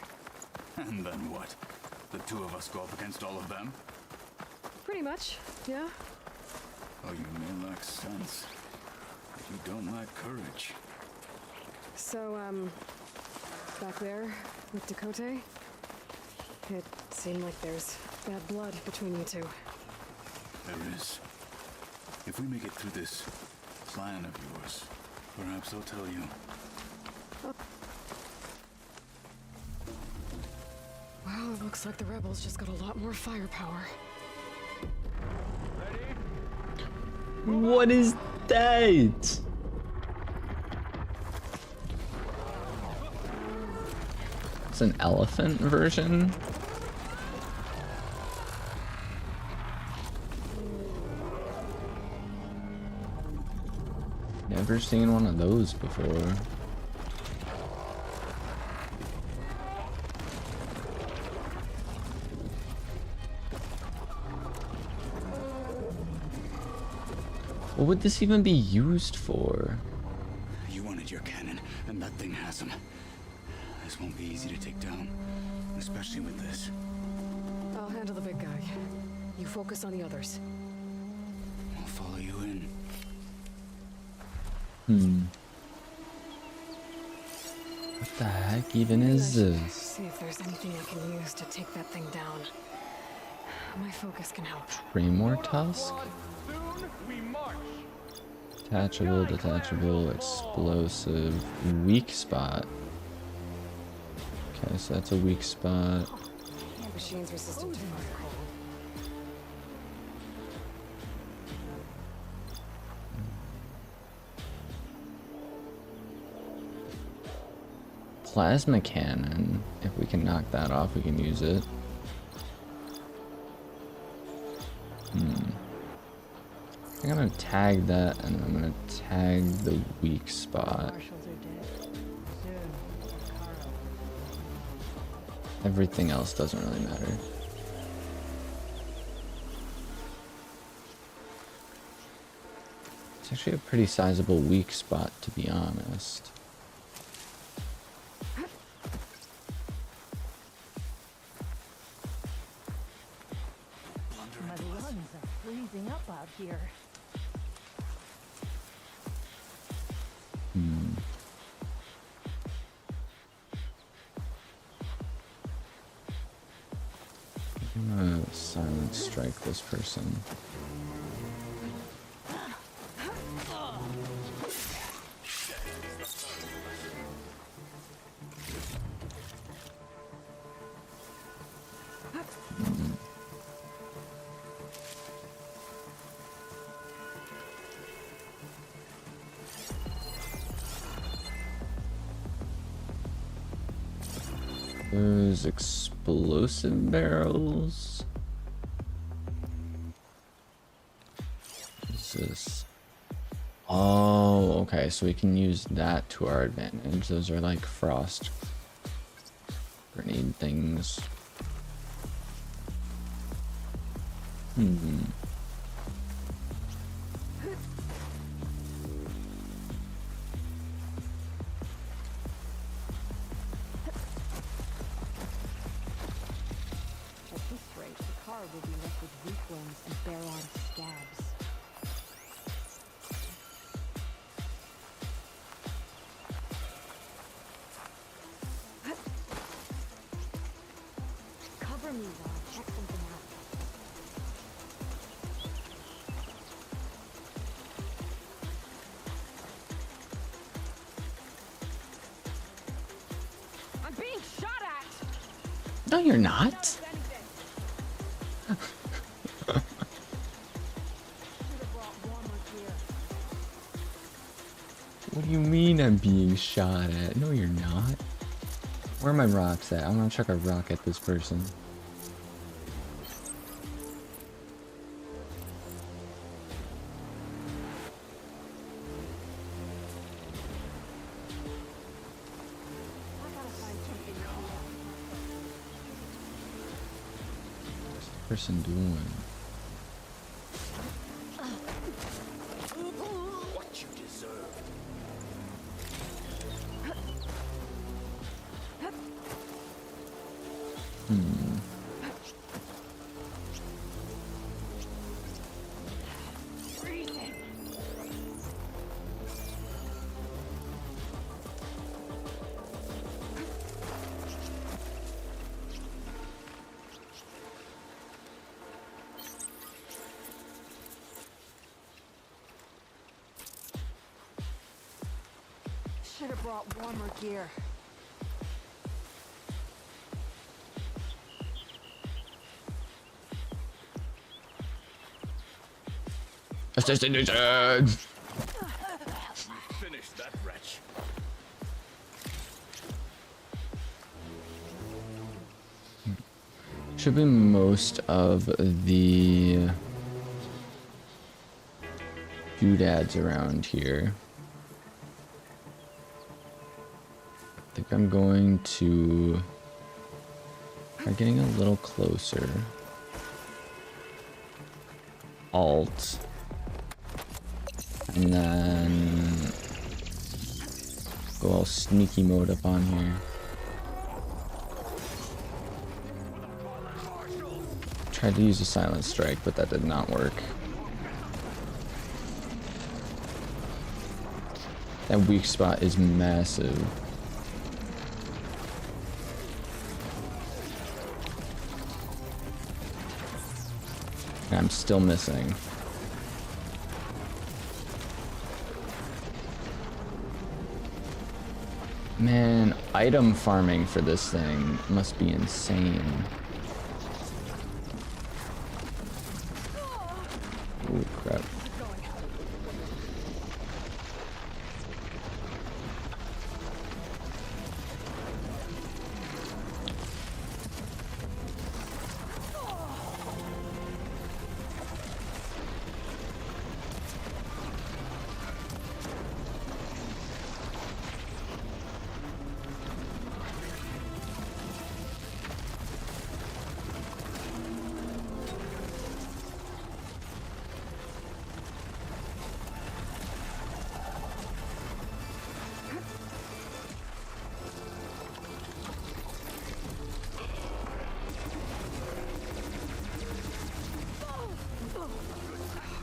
And then what? The two of us go up against all of them? Pretty much, yeah. Oh, you may lack sense, but you don't lack courage. So, back there with Dakota, it seemed like there's bad blood between you two. There is. If we make it through this plan of yours, perhaps I'll tell you. Well, it looks like the rebels just got a lot more firepower. What is that? It's an elephant version. Never seen one of those before. What would this even be used for? You wanted your cannon, and that thing has him. This won't be easy to take down, especially with this. I'll handle the big guy. You focus on the others. I'll follow you in. What the heck even is this? See if there's anything I can use to take that thing down. My focus can help. Tremor tusk? Detachable, detachable, explosive, weak spot. Okay, so that's a weak spot. Machines resistant to fire. Plasma cannon. If we can knock that off, we can use it. I'm gonna tag that, and I'm gonna tag the weak spot. Everything else doesn't really matter. It's actually a pretty sizable weak spot, to be honest. My lungs are freezing up out here. I'm gonna silent strike this person. There's explosive barrels. What's this? Oh, okay, so we can use that to our advantage. Those are like frost grenade things. At this rate, the car guard will be left with weak limbs and bare arm scabs. Cover me while I check something out. I'm being shot at! No, you're not. What do you mean I'm being shot at? No, you're not. Where are my rocks at? I want to chuck a rock at this person. What's the person doing? What you deserve. Should have brought warmer gear. Assassination! Finish that wretch. Should be most of the doodads around here. I think I'm going to try getting a little closer. Alt. And then go all sneaky mode up on here. Tried to use a silent strike, but that did not work. That weak spot is massive. And I'm still missing. Man, item farming for this thing must be insane. Oh crap.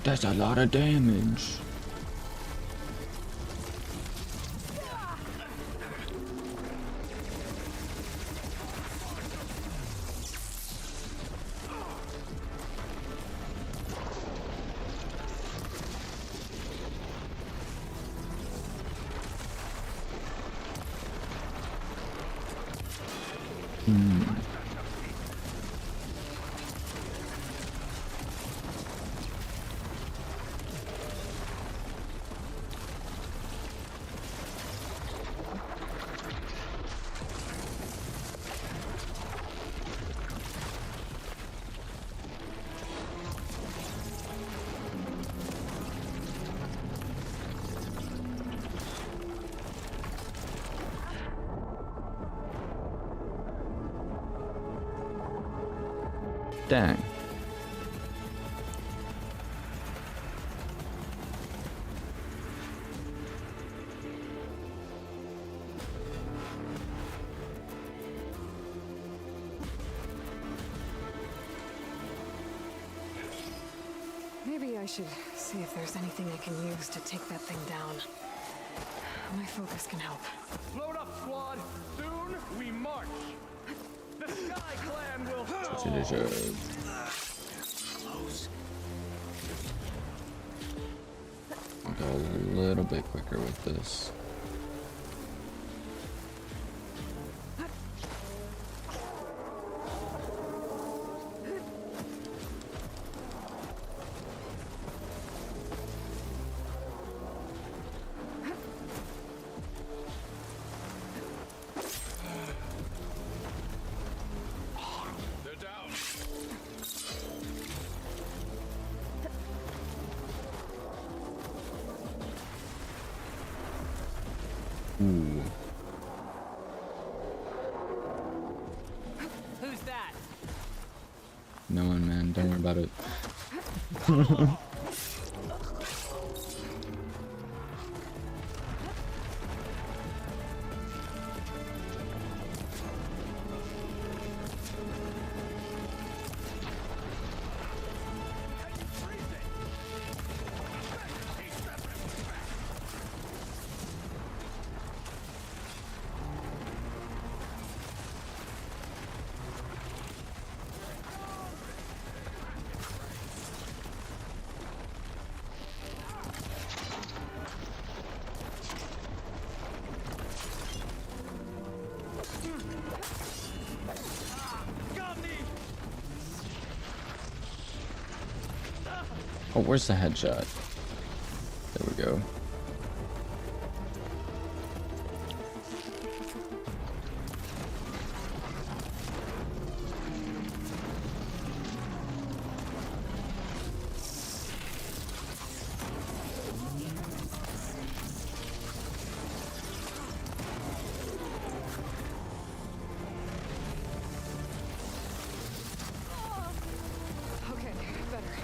That's a lot of damage. Dang. should see if there's anything I can use to take that thing down. My focus can help. Load up, squad. Soon we march. The Sky Clan will fall. I'll go a little bit quicker with this. They're down. Ooh. Who's that? No one, man. Don't worry about it. Oh, where's the headshot? There we go. Okay, better.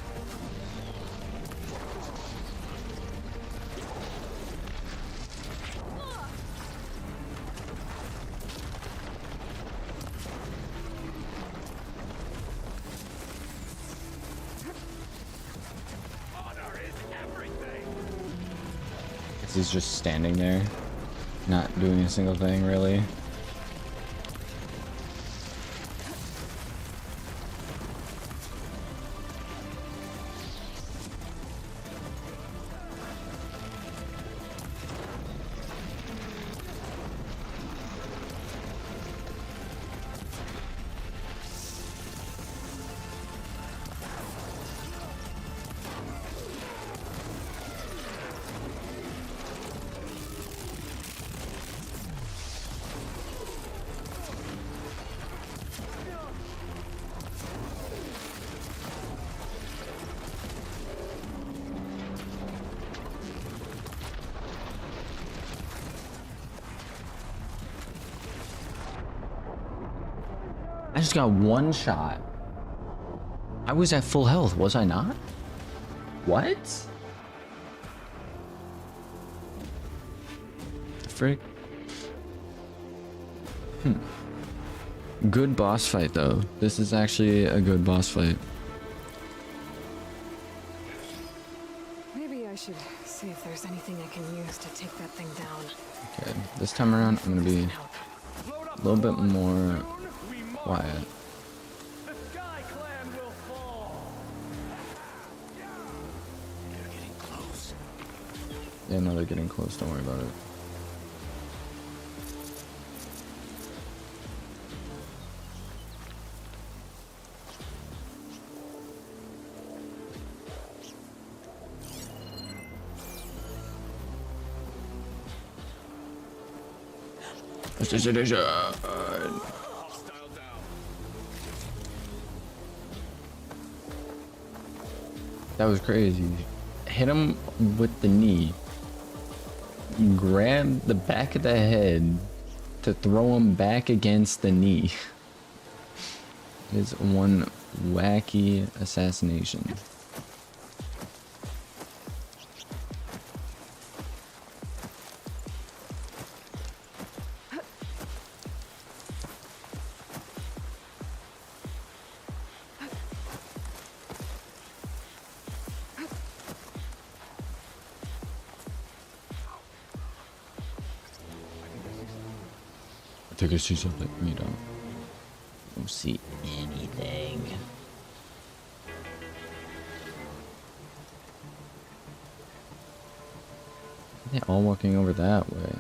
Honor is everything. Guess he's just standing there, not doing a single thing, really. I just got one shot. I was at full health, was I not? What? The frick? Good boss fight though. This is actually a good boss fight. Maybe I should see if there's anything I can use to take that thing down. Okay, this time around I'm gonna be a little bit more quiet. The Sky Clan will fall. They're getting close. Yeah, no, they're getting close, don't worry about it. Hostile down. That was crazy. Hit him with the knee. Grab the back of the head to throw him back against the knee. It's one wacky assassination. take us see something. We don't see anything. They're all walking over that way.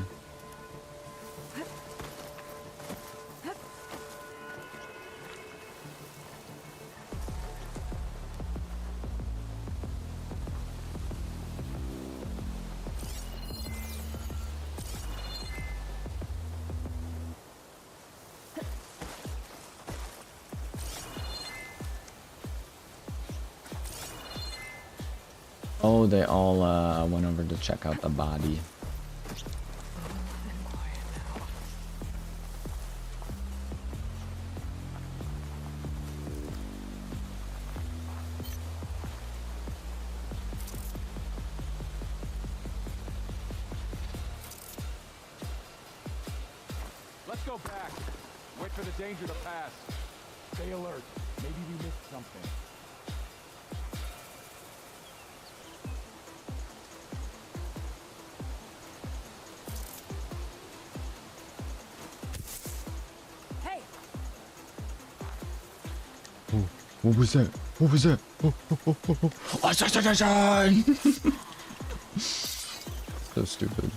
Oh, they all went over to check out the body. Let's go back. Wait for the danger to pass. Stay alert. Maybe we missed something. Hey! Oh, what was that? What was that? Oh, oh, oh, oh, oh. Oh, so stupid.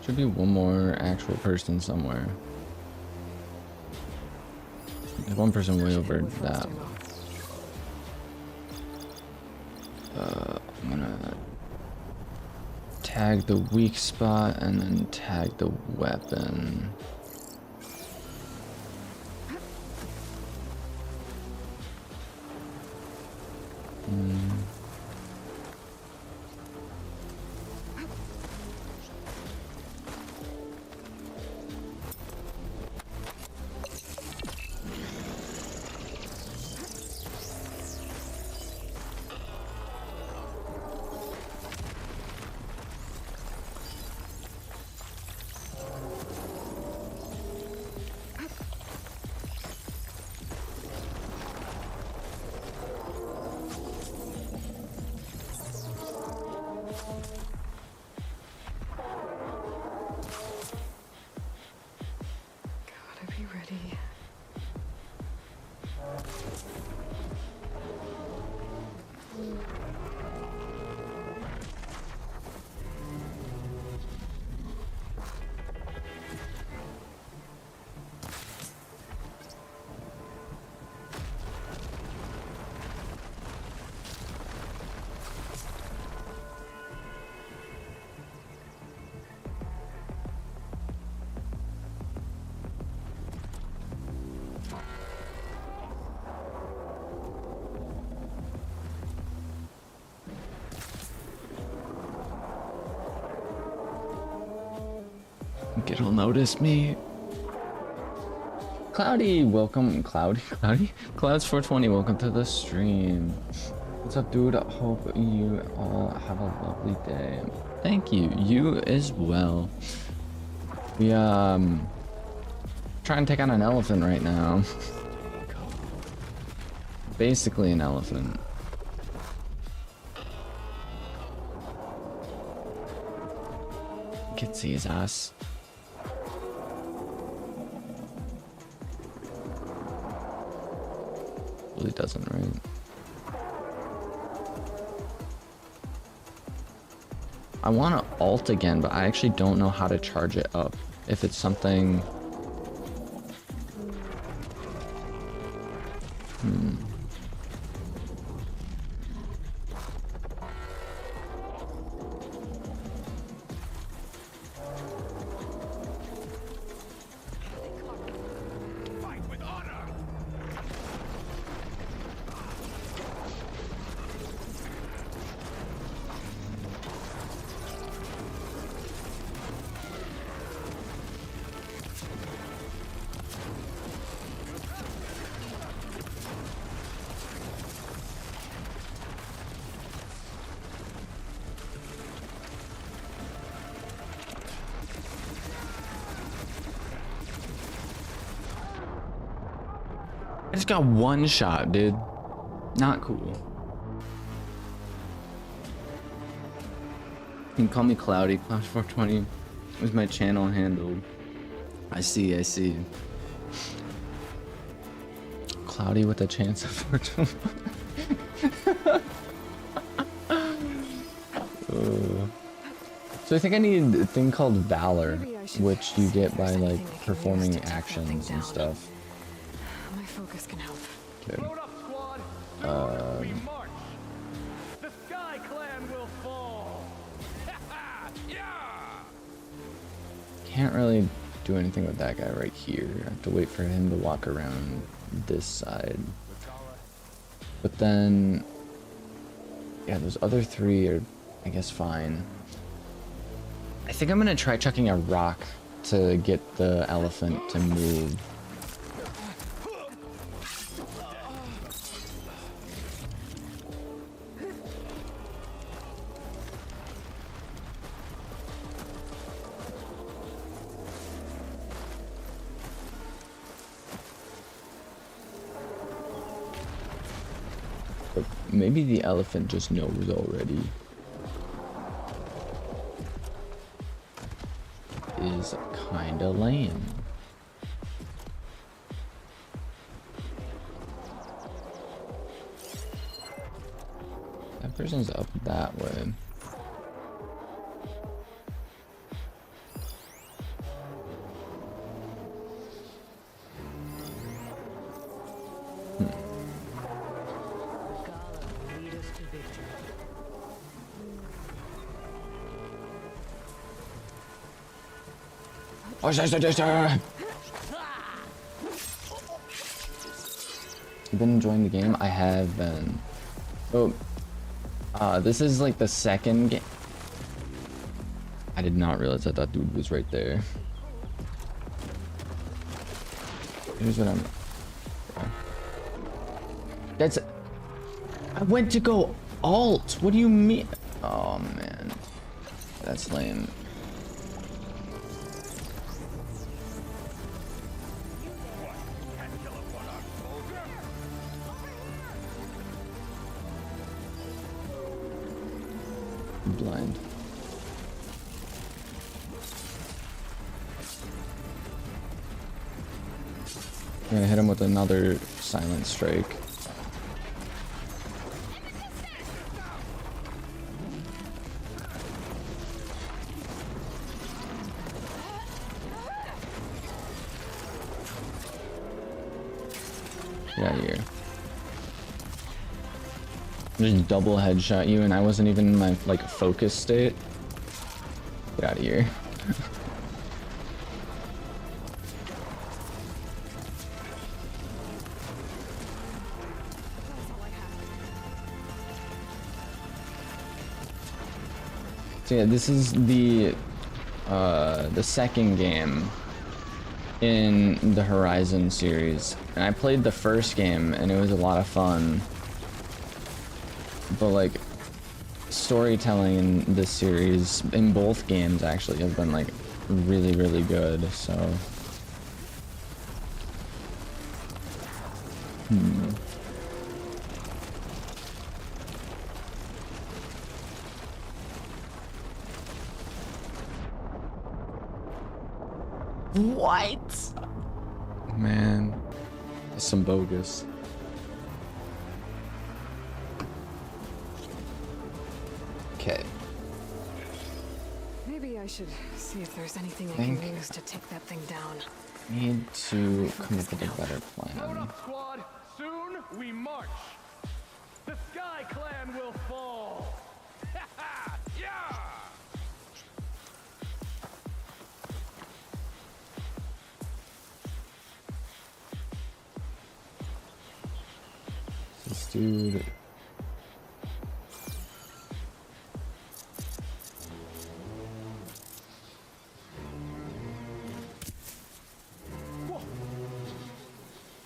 Should be one more actual person somewhere. There's one person way over that. I'm gonna tag the weak spot and then tag the weapon. Gotta be ready. It'll notice me. Cloudy, welcome. Cloudy? Clouds 420, welcome to the stream. What's up, dude? Hope you all have a lovely day. Thank you. You as well. We trying to take on an elephant right now. Basically an elephant. You can see his ass. Really doesn't, right? I want to alt again, but I actually don't know how to charge it up. If it's something... I just got one shot, dude. Not cool. You can call me Cloudy. Cloud420 is my channel handle. I see, I see. Cloudy with a chance of fortune. So I think I need a thing called Valor, which you get by like performing actions and stuff. My focus can help. Okay. Load up, squad. Soon we march. The Sky Clan will fall. Yeah! Can't really do anything with that guy right here. I have to wait for him to walk around this side. But then, yeah, those other three are, I guess, fine. I think I'm gonna try chucking a rock to get the elephant to move. But maybe the elephant just knows already. Is kinda lame. That person's up that way. You've been enjoying the game? I have been. Oh, this is like the second game. I did not realize that that dude was right there. Here's what I'm. That's. I went to go alt. What do you mean? Oh man, that's lame. Blind. I'm gonna hit him with another silent strike. Get out of here. Just double headshot you and I wasn't even in my like focus state. Get out of here. So yeah, this is the second game in the Horizon series. And I played the first game and it was a lot of fun. But like storytelling in this series, in both games actually, have been like really, really good, so. What? Man, that's some bogus. Okay. Maybe I should see if there's anything I can use to take that thing down. Need to come up with a better Load plan. up, squad. Soon we march. The Sky Clan will fall. Yeah! This dude.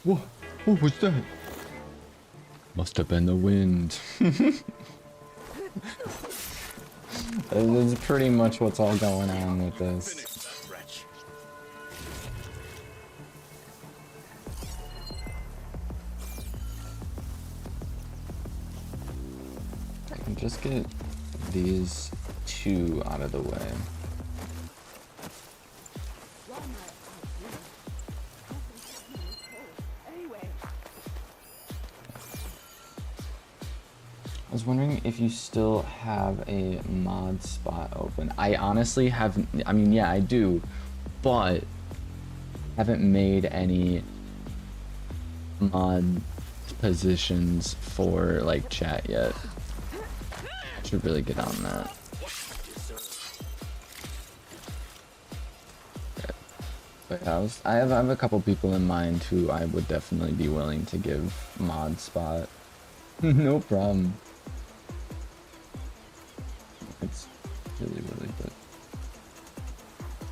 Whoa, what was that? Must have been the wind. That's pretty much what's all going on with this. just get these two out of the way. I was wondering if you still have a mod spot open. I honestly have, I mean, yeah, I do, but haven't made any mod positions for like chat yet. Should really get on that. Okay. But yeah, I have a couple people in mind who I would definitely be willing to give mod spot. No problem. It's chilly willy, but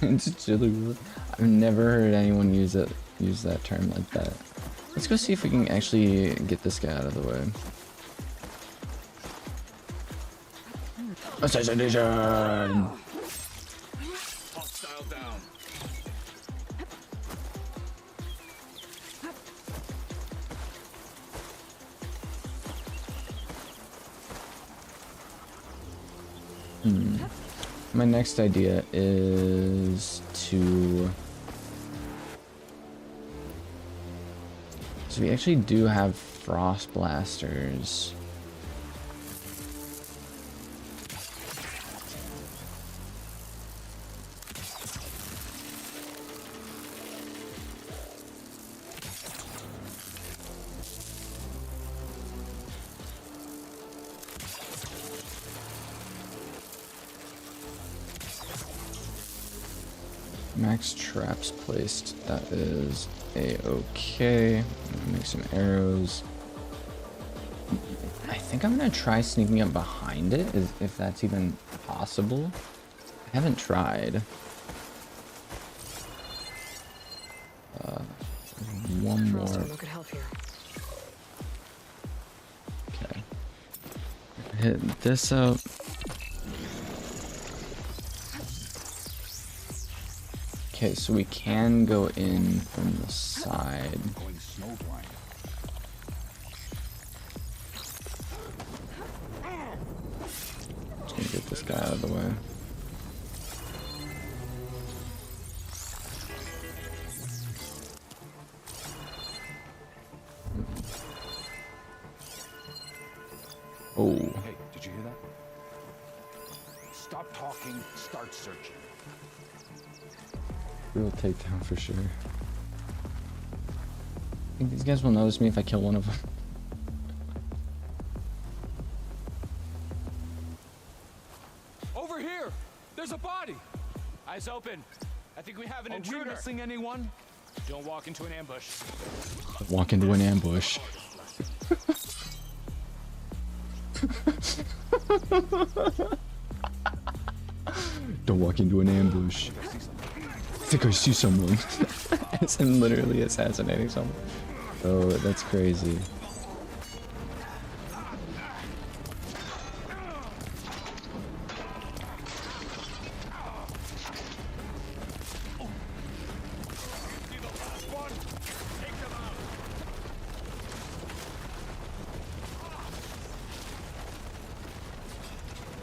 it's chilly willy. I've never heard anyone use that term like that. Let's go see if we can actually get this guy out of the way. Assassination! Hostile down. My next idea is to... So we actually do have frost blasters. Max traps placed. That is a-okay. Make some arrows. I think I'm gonna try sneaking up behind it, if that's even possible. I haven't tried. One more. Look at health here. Okay. Hit this up. Okay, so we can go in from the side. Just gonna get this guy out of the way. Oh. Hey, did you hear that? Stop talking, start searching. Real takedown for sure. I think these guys will notice me if I kill one of them. Over here! There's a body! Eyes open. I think we have an intruder. Are we missing anyone? Don't walk into an ambush. Walk into an ambush. Don't walk into an ambush. I think I see someone. As in literally assassinating someone. Oh, that's crazy.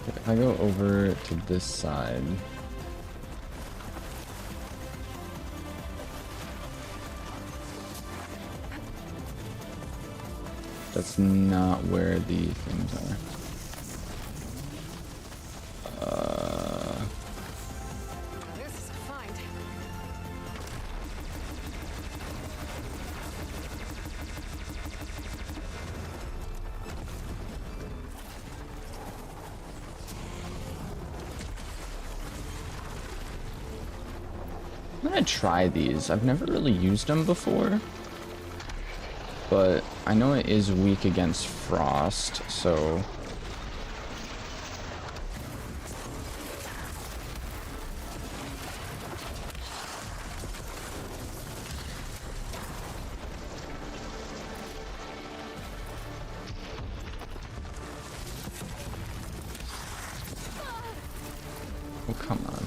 If I go over to this side. That's not where the things are. This is a find. I'm gonna try these. I've never really used them before. But I know it is weak against frost, so... Oh, come on.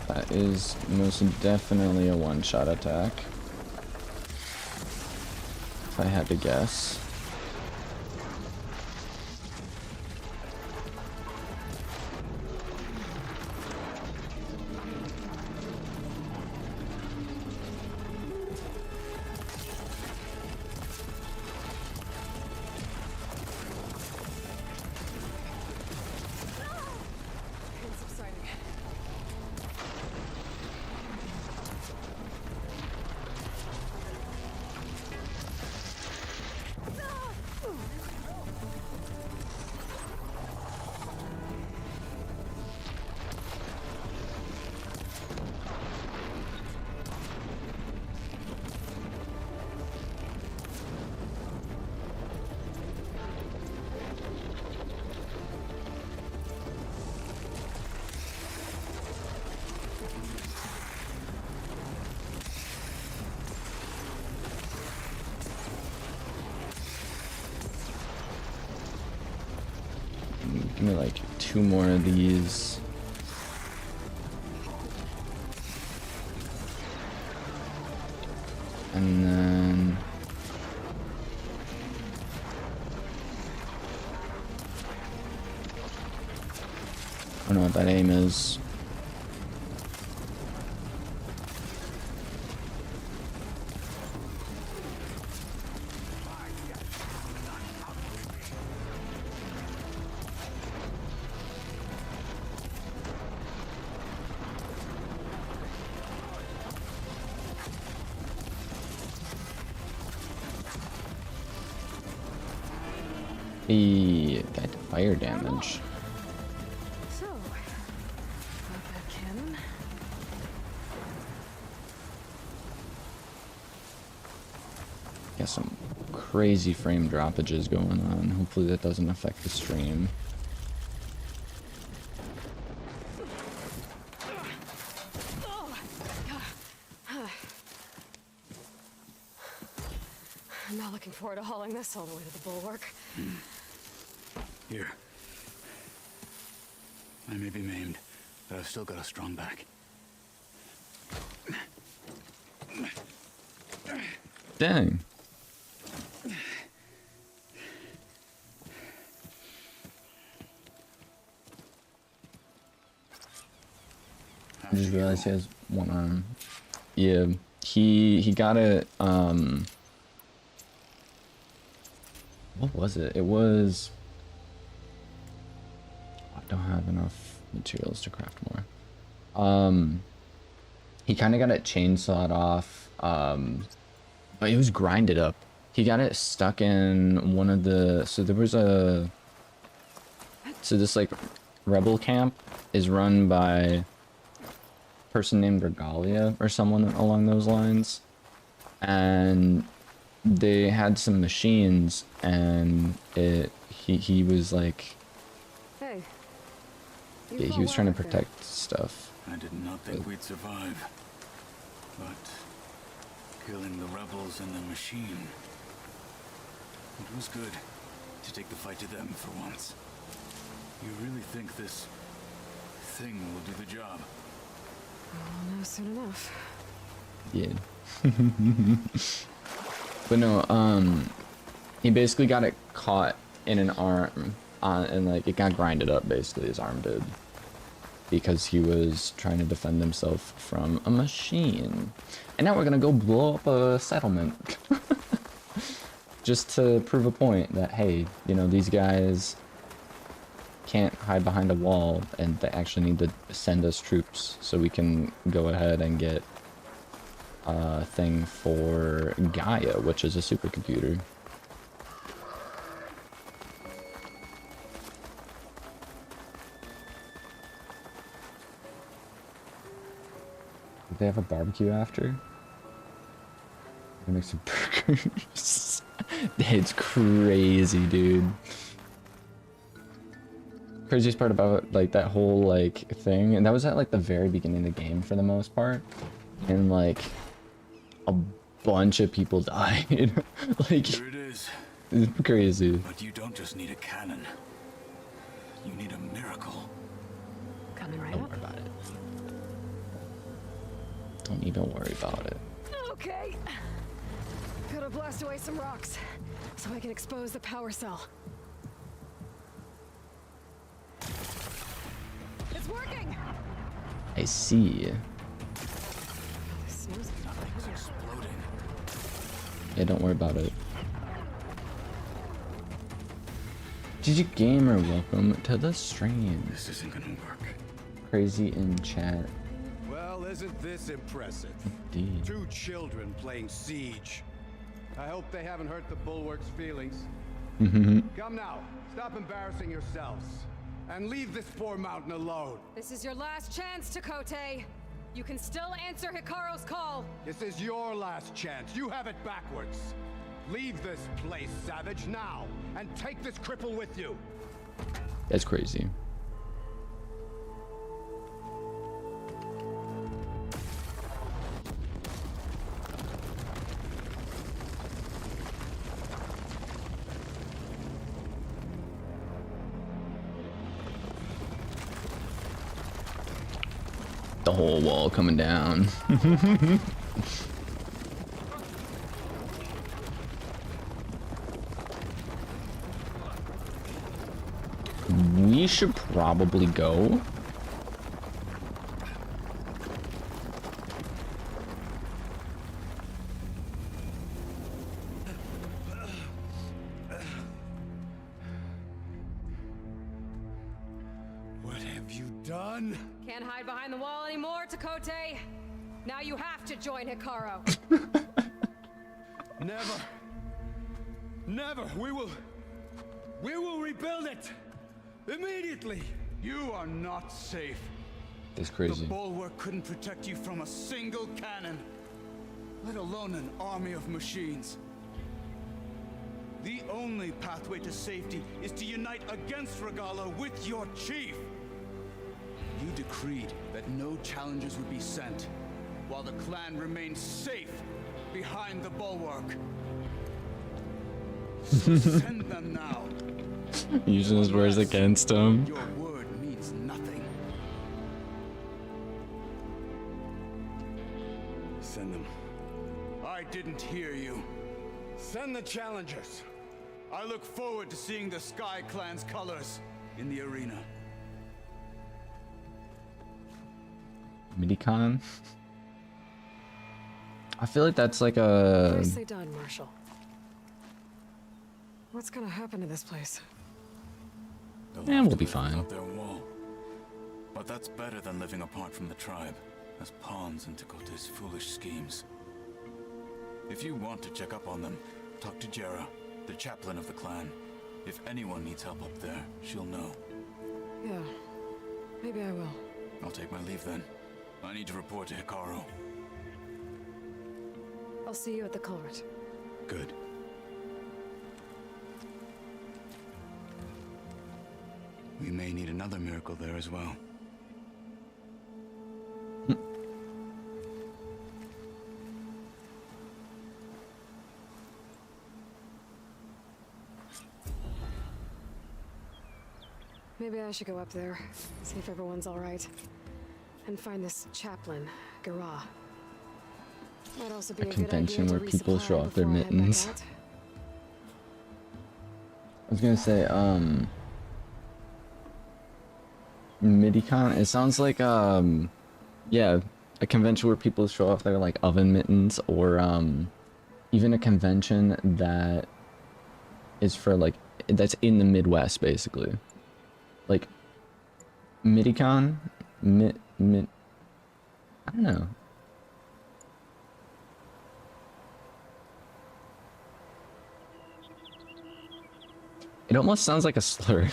That is most definitely a one-shot attack. If I had to guess. Give me like 2 more of these. And then I don't know what that aim is. That fire damage. So, got that cannon. Got some crazy frame droppages going on. Hopefully that doesn't affect the stream. I'm not looking forward to hauling this all the way to the bulwark. Here. I may be maimed, but I've still got a strong back. Dang. I just realized he has one arm. Yeah, he got it, what was it? It was... I don't have enough materials to craft more. He kind of got it chainsawed off, but it was grinded up. He got it stuck in one of the... So there was a... So this, like, rebel camp is run by a person named Regalia or someone along those lines. And they had some machines, and he was like... Hey. Yeah, he was trying to protect stuff. I did not think we'd survive. But killing the rebels and the machine, it was good to take the fight to them for once. You really think this thing will do the job? I'll know soon enough. Yeah. But no, he basically got it caught in an arm, and like it got grinded up, basically, his arm did. Because he was trying to defend himself from a machine. And now we're gonna go blow up a settlement. Just to prove a point that, hey, you know, these guys can't hide behind a wall, and they actually need to send us troops so we can go ahead and get a thing for Gaia, which is a supercomputer. Did they have a barbecue after? They make some burgers. It's crazy, dude. Craziest part about like that whole like thing, and that was at like the very beginning of the game for the most part, and like a bunch of people died. Like, Here it is. it's crazy. But you don't just need a cannon. You need a miracle. Coming right Don't up. worry about it. Don't even worry about it. Okay. Gotta blast away some rocks so I can expose the power cell. It's working. I see. Nothing's exploding. Yeah, don't worry about it. GG Gamer, welcome to the stream. This isn't gonna work. Crazy in chat. Well, isn't this impressive? Indeed. 2 children playing Siege. I hope they haven't hurt the Bulwark's feelings. Come now, stop embarrassing yourselves. And leave this poor mountain alone. This is your last chance, Chakotay. You can still answer Hikaru's call. This is your last chance. You have it backwards. Leave this place, Savage, now. And take this cripple with you. That's crazy. The whole wall coming down. We should probably go. What have you done? Can't hide behind the wall anymore, Chakotay. Now you have to join Hikaru. Never. Never. We will rebuild it. Immediately. You are not safe. That's The crazy. bulwark couldn't protect you from a single cannon, let alone an army of machines. The only pathway to safety is to unite against Regala with your chief. You decreed that no challengers would be sent, while the clan remained safe behind the bulwark. So send them now. Using his words against him. Your word means nothing. Send them. I didn't hear you. Send the challengers. I look forward to seeing the Sky Clan's colors in the arena. Midicon? I feel like that's like a... Nicely done, Marshal. What's gonna happen to this place? Yeah, we'll be fine. Their wall. But that's better than living apart from the tribe, as pawns in Tekote's foolish schemes. If you want to check up on them, talk to Jera, the chaplain of the clan. If anyone needs help up there, she'll know. Yeah, maybe I will. I'll take my leave then. I need to report to Hikaru. I'll see you at the culvert. Good. We may need another miracle there as well. Maybe I should go up there, see if everyone's all right, and find this chaplain, Garah. Might also be A a good convention idea to where people resupply show off their before I head back mittens. out. I was gonna say, Midicon, it sounds like, yeah, a convention where people show off their, like, oven mittens, or, even a convention that is for, like, that's in the Midwest, basically. Like, Midicon? I don't know. It almost sounds like a slur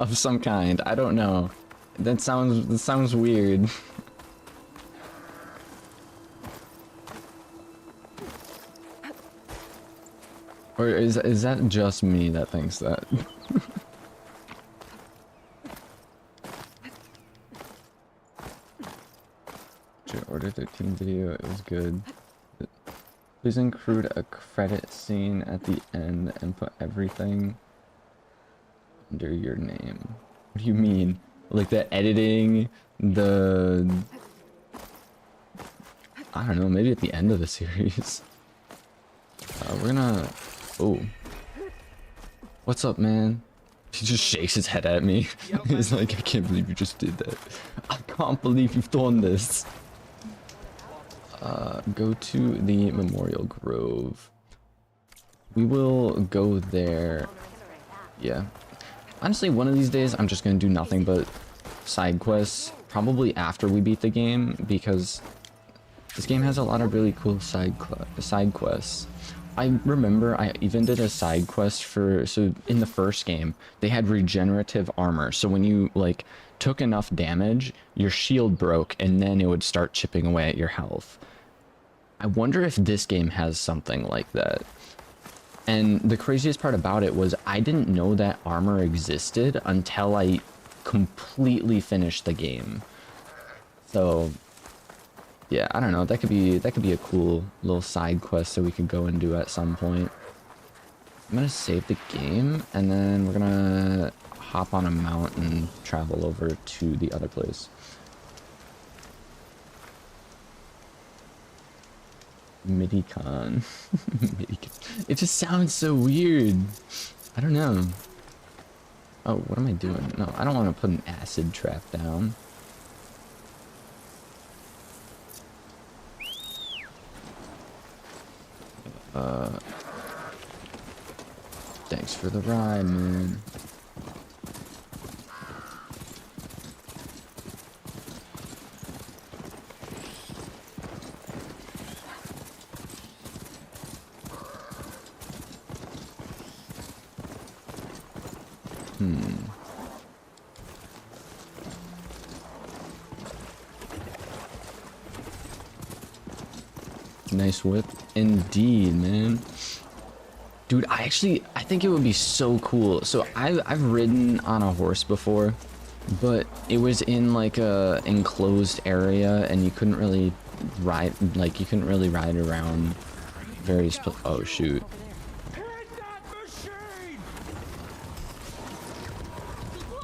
of some kind. I don't know. That sounds weird. Or is that just me that thinks that? Order 13 video, it was good. Please include a credit scene at the end and put everything under your name. What do you mean? Like the editing, the I don't know, maybe at the end of the series. We're gonna... Oh. What's up, man? He just shakes his head at me. He's like, I can't believe you just did that. I can't believe you've done this. Go to the Memorial Grove. We will go there. Yeah. Honestly, one of these days, I'm just gonna do nothing but side quests. Probably after we beat the game, because this game has a lot of really cool side quests. I remember I even did a side quest for, so in the first game, they had regenerative armor. So when you like took enough damage, your shield broke and then it would start chipping away at your health. I wonder if this game has something like that. And the craziest part about it was I didn't know that armor existed until I completely finished the game. So yeah, I don't know. That could be a cool little side quest that we could go and do at some point. I'm gonna save the game and then we're gonna hop on a mount and travel over to the other place. Midicon. It just sounds so weird. I don't know. Oh, what am I doing? No, I don't want to put an acid trap down. Thanks for the ride, man. Nice whip. Indeed, man. Dude, I think it would be so cool. So I've ridden on a horse before, but it was in like a enclosed area and you couldn't really ride, like you couldn't really ride around various oh shoot.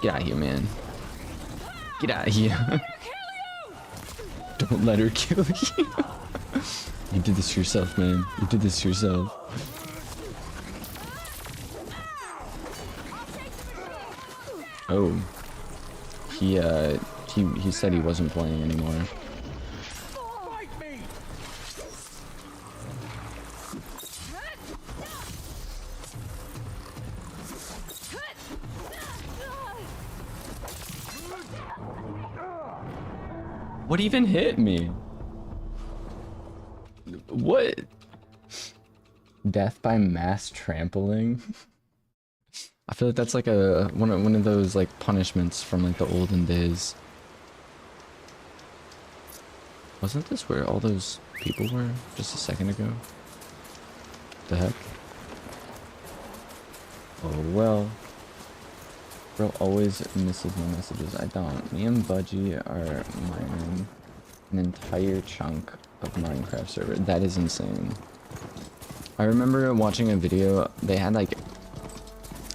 Get out of here, man. Get out of here. Don't let her kill you. You did this to yourself, man. You did this to yourself. Oh. He said he wasn't playing anymore. What even hit me? What? Death by mass trampling? I feel like that's like one of those like punishments from like the olden days. Wasn't this where all those people were just a second ago? The heck? Oh well. Bro always misses my messages. I don't. Me and Budgie are mining an entire chunk of Minecraft server. That is insane. I remember watching a video. They had like,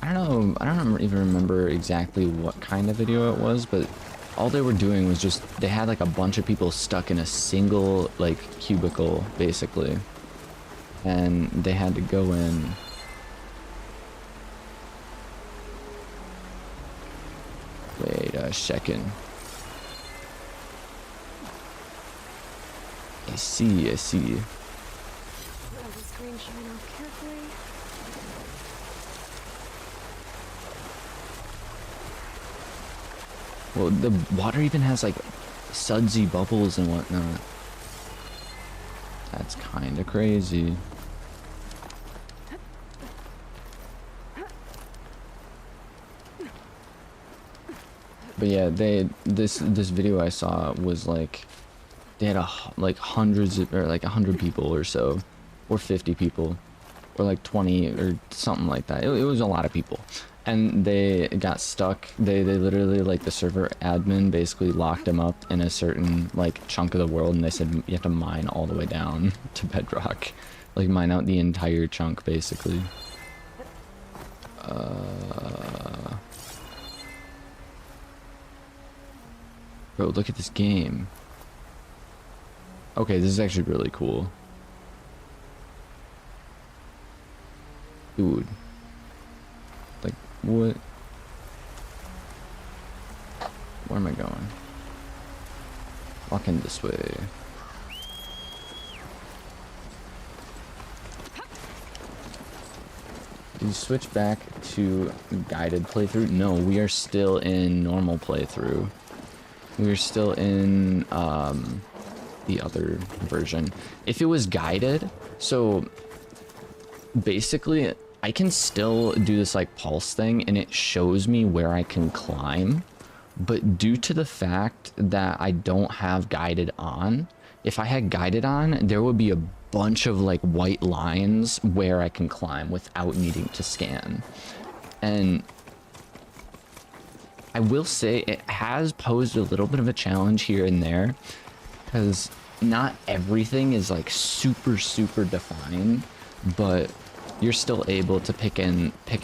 I don't even remember exactly what kind of video it was, but all they were doing was just, they had like a bunch of people stuck in a single like cubicle basically, and they had to go in. Wait a second. I see. Let the screen shine off carefully. Well, the water even has like sudsy bubbles and whatnot. That's kind of crazy. But yeah, this video I saw was like, they had like hundreds of, or like 100 people or so, or 50 people, or like 20 or something like that. It was a lot of people, and they got stuck. They literally, like, the server admin basically locked them up in a certain like chunk of the world, and they said you have to mine all the way down to bedrock, like mine out the entire chunk basically. Bro, look at this game. Okay, this is actually really cool. Dude. Like, what? Where am I going? Walking this way. Do you switch back to guided playthrough? No, we are still in normal playthrough. We are still in the other version. If it was guided, so basically I can still do this like pulse thing and it shows me where I can climb, but due to the fact that I don't have guided on, if I had guided on, there would be a bunch of like white lines where I can climb without needing to scan. And I will say it has posed a little bit of a challenge here and there, because not everything is like super defined, but you're still able to pick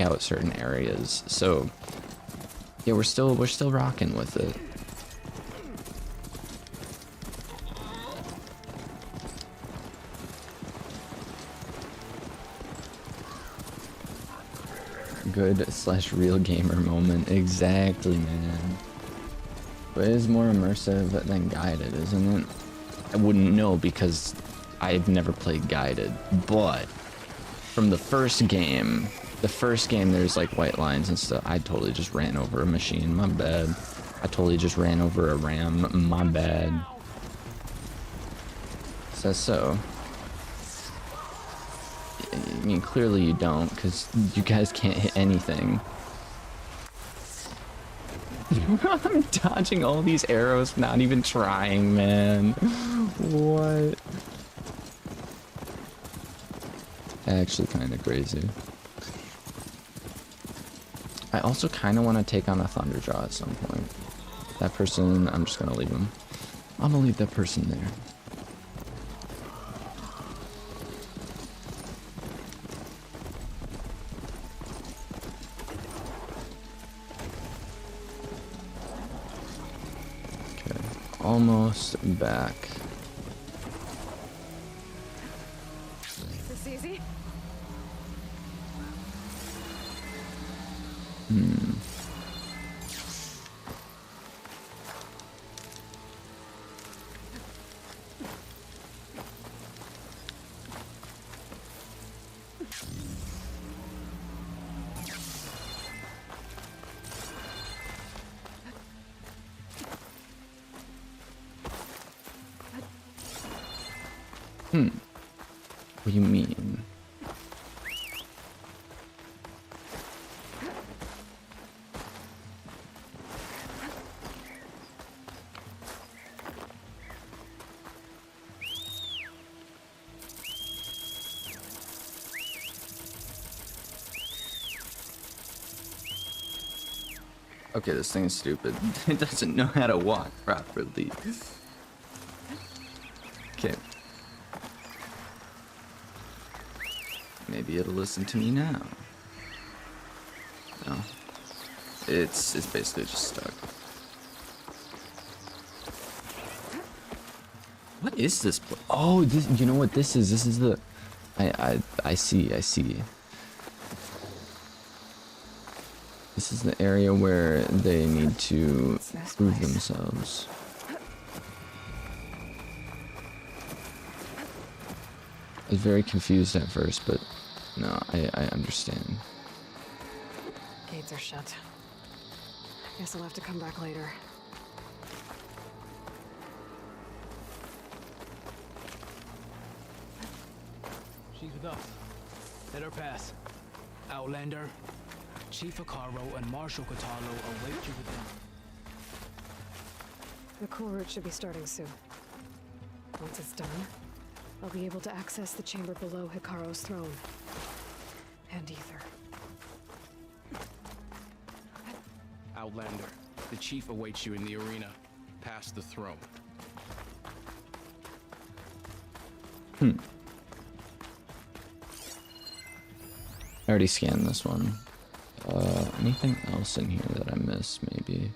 out certain areas. So yeah, we're still rocking with it. Good/real gamer moment. Exactly, man. But it is more immersive than guided, isn't it? I wouldn't know because I've never played guided, but from the first game there's like white lines and stuff. I totally just ran over a machine, my bad. I totally just ran over a ram, my bad. Says so. I mean, clearly you don't, because you guys can't hit anything. I'm dodging all these arrows, not even trying, man. What? Actually kind of crazy. I also kind of want to take on a Thunderjaw at some point. That person, I'm just going to leave him. I'm going to leave that person there. Almost back. Is this easy? What do you mean? Okay, this thing is stupid. It doesn't know how to walk properly. Okay. Maybe it'll listen to me now. No. It's basically just stuck. What is this place? Oh, this, you know what this is? This is the... I see. This is the area where they need to prove themselves. I was very confused at first, but no, I understand. Gates are shut. Guess I'll have to come back later. She's with us. Let her pass. Outlander, Chief Hikaru and Marshal Katalo await you within. The cool route should be starting soon. Once it's done, I'll be able to access the chamber below Hikaru's throne. And Ether. Outlander, the chief awaits you in the arena, past the throne. I already scanned this one. Anything else in here that I missed, maybe?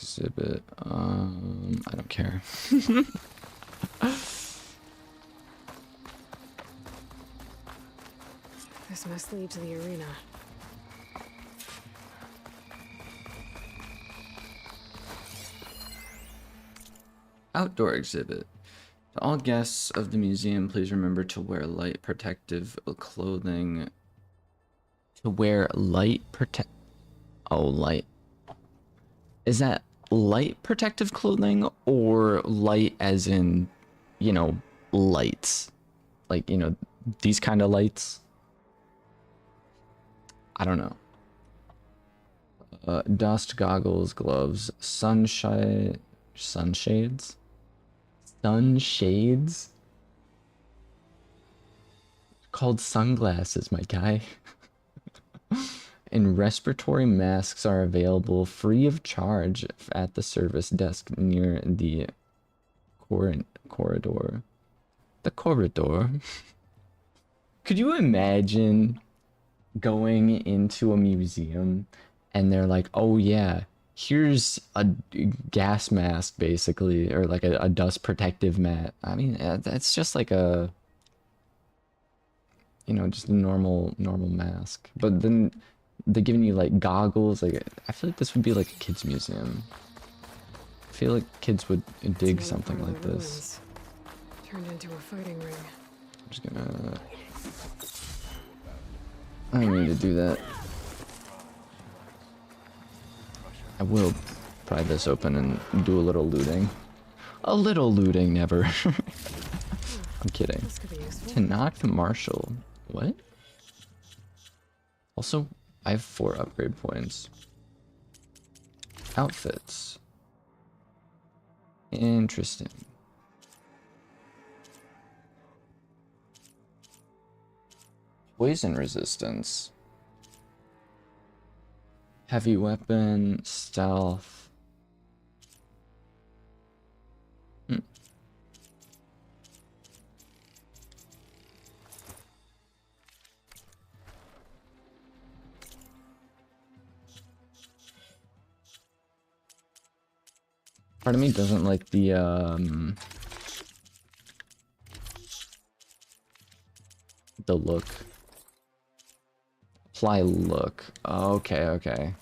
exhibit. I don't care. This must lead to the arena. Outdoor exhibit. To all guests of the museum, please remember to wear light protective clothing. To wear light protect. Oh, light. Is that light protective clothing or light as in, you know, lights? Like, you know, these kind of lights? I don't know. Dust goggles, gloves, sunshades? Sunshades? Called sunglasses, my guy. And respiratory masks are available free of charge at the service desk near the corridor. The corridor. Could you imagine going into a museum and they're like, oh yeah, here's a gas mask basically, or like a dust protective mat. I mean, that's just like a, you know, just a normal mask. But then they're giving you like goggles. Like, I feel like this would be like a kids museum. I feel like kids would dig something like this. Turned into a fighting ring. I'm just gonna. I don't need to do that. I will pry this open and do a little looting. A little looting, never. I'm kidding. To knock the marshal. What? Also, I have 4 upgrade points. Outfits. Interesting. Poison resistance. Heavy weapon, stealth. Part of me doesn't like the look. Apply look. Okay.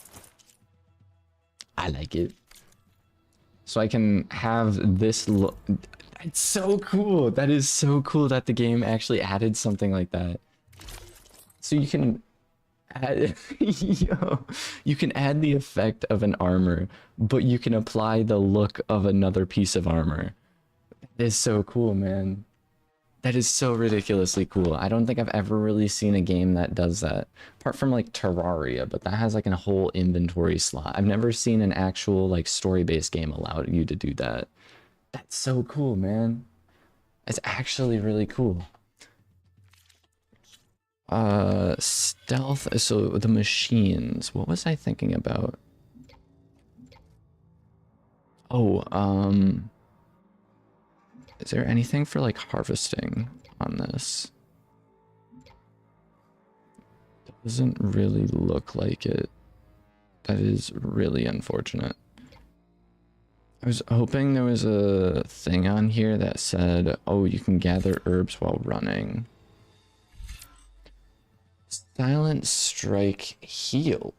I like it. So I can have this look. It's so cool. That is so cool that the game actually added something like that. So you can add, yo, you can add the effect of an armor, but you can apply the look of another piece of armor. That is so cool, man. That is so ridiculously cool. I don't think I've ever really seen a game that does that. Apart from like Terraria, but that has like a whole inventory slot. I've never seen an actual like story-based game allow you to do that. That's so cool, man. It's actually really cool. Stealth, so the machines. What was I thinking about? Oh, is there anything for like harvesting on this? Doesn't really look like it. That is really unfortunate. I was hoping there was a thing on here that said, oh, you can gather herbs while running. Silent strike heal.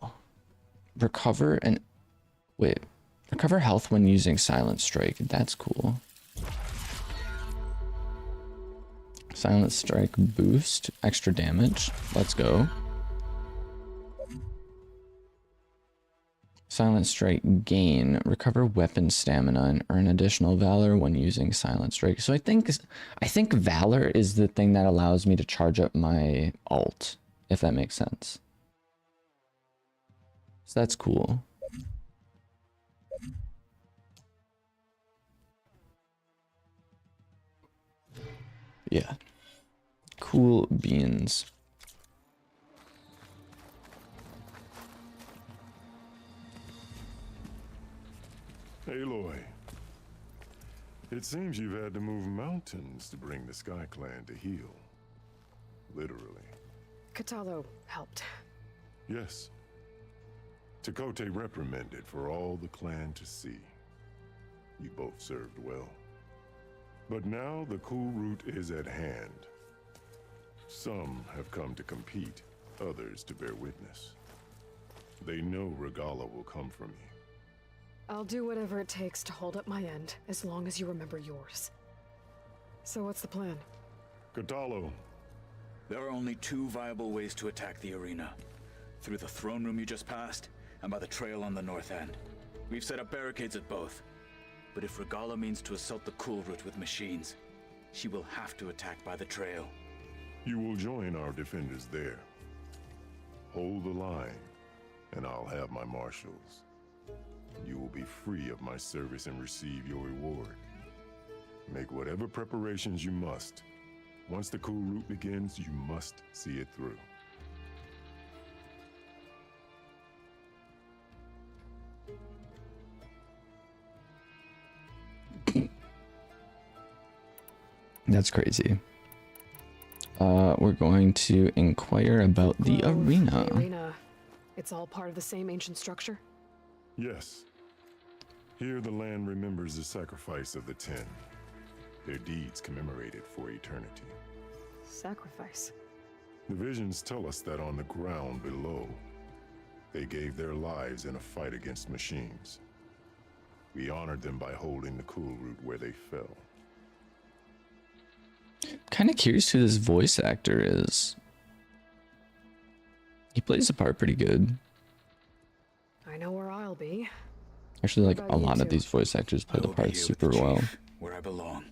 Recover and wait, recover health when using silent strike. That's cool. Silent strike boost, extra damage. Let's go. Silent strike gain, recover weapon stamina and earn additional valor when using silent strike. So I think valor is the thing that allows me to charge up my ult, if that makes sense. So that's cool. Yeah. Cool beans. Aloy, it seems you've had to move mountains to bring the Sky Clan to heal. Literally. Catalo helped. Yes. Tekote reprimanded for all the clan to see. You both served well. But now the cool route is at hand. Some have come to compete, others to bear witness. They know Regala will come for me. I'll do whatever it takes to hold up my end, as long as you remember yours. So what's the plan? Katalo. There are only two viable ways to attack the arena. Through the throne room you just passed, and by the trail on the north end. We've set up barricades at both. But if Regala means to assault the cool route with machines, she will have to attack by the trail. You will join our defenders there. Hold the line, and I'll have my marshals. You will be free of my service and receive your reward. Make whatever preparations you must. Once the cool route begins, you must see it through. That's crazy. We're going to inquire about the arena. The arena. It's all part of the same ancient structure? Yes. Here the land remembers the sacrifice of the 10. Their deeds commemorated for eternity. Sacrifice? The visions tell us that on the ground below, they gave their lives in a fight against machines. We honored them by holding the cool route where they fell. Kind of curious who this voice actor is. He plays the part pretty good. I know where I'll be. Actually, like What a about you lot of two? these voice actors play I the will be parts here with super the well. chief, where I belong.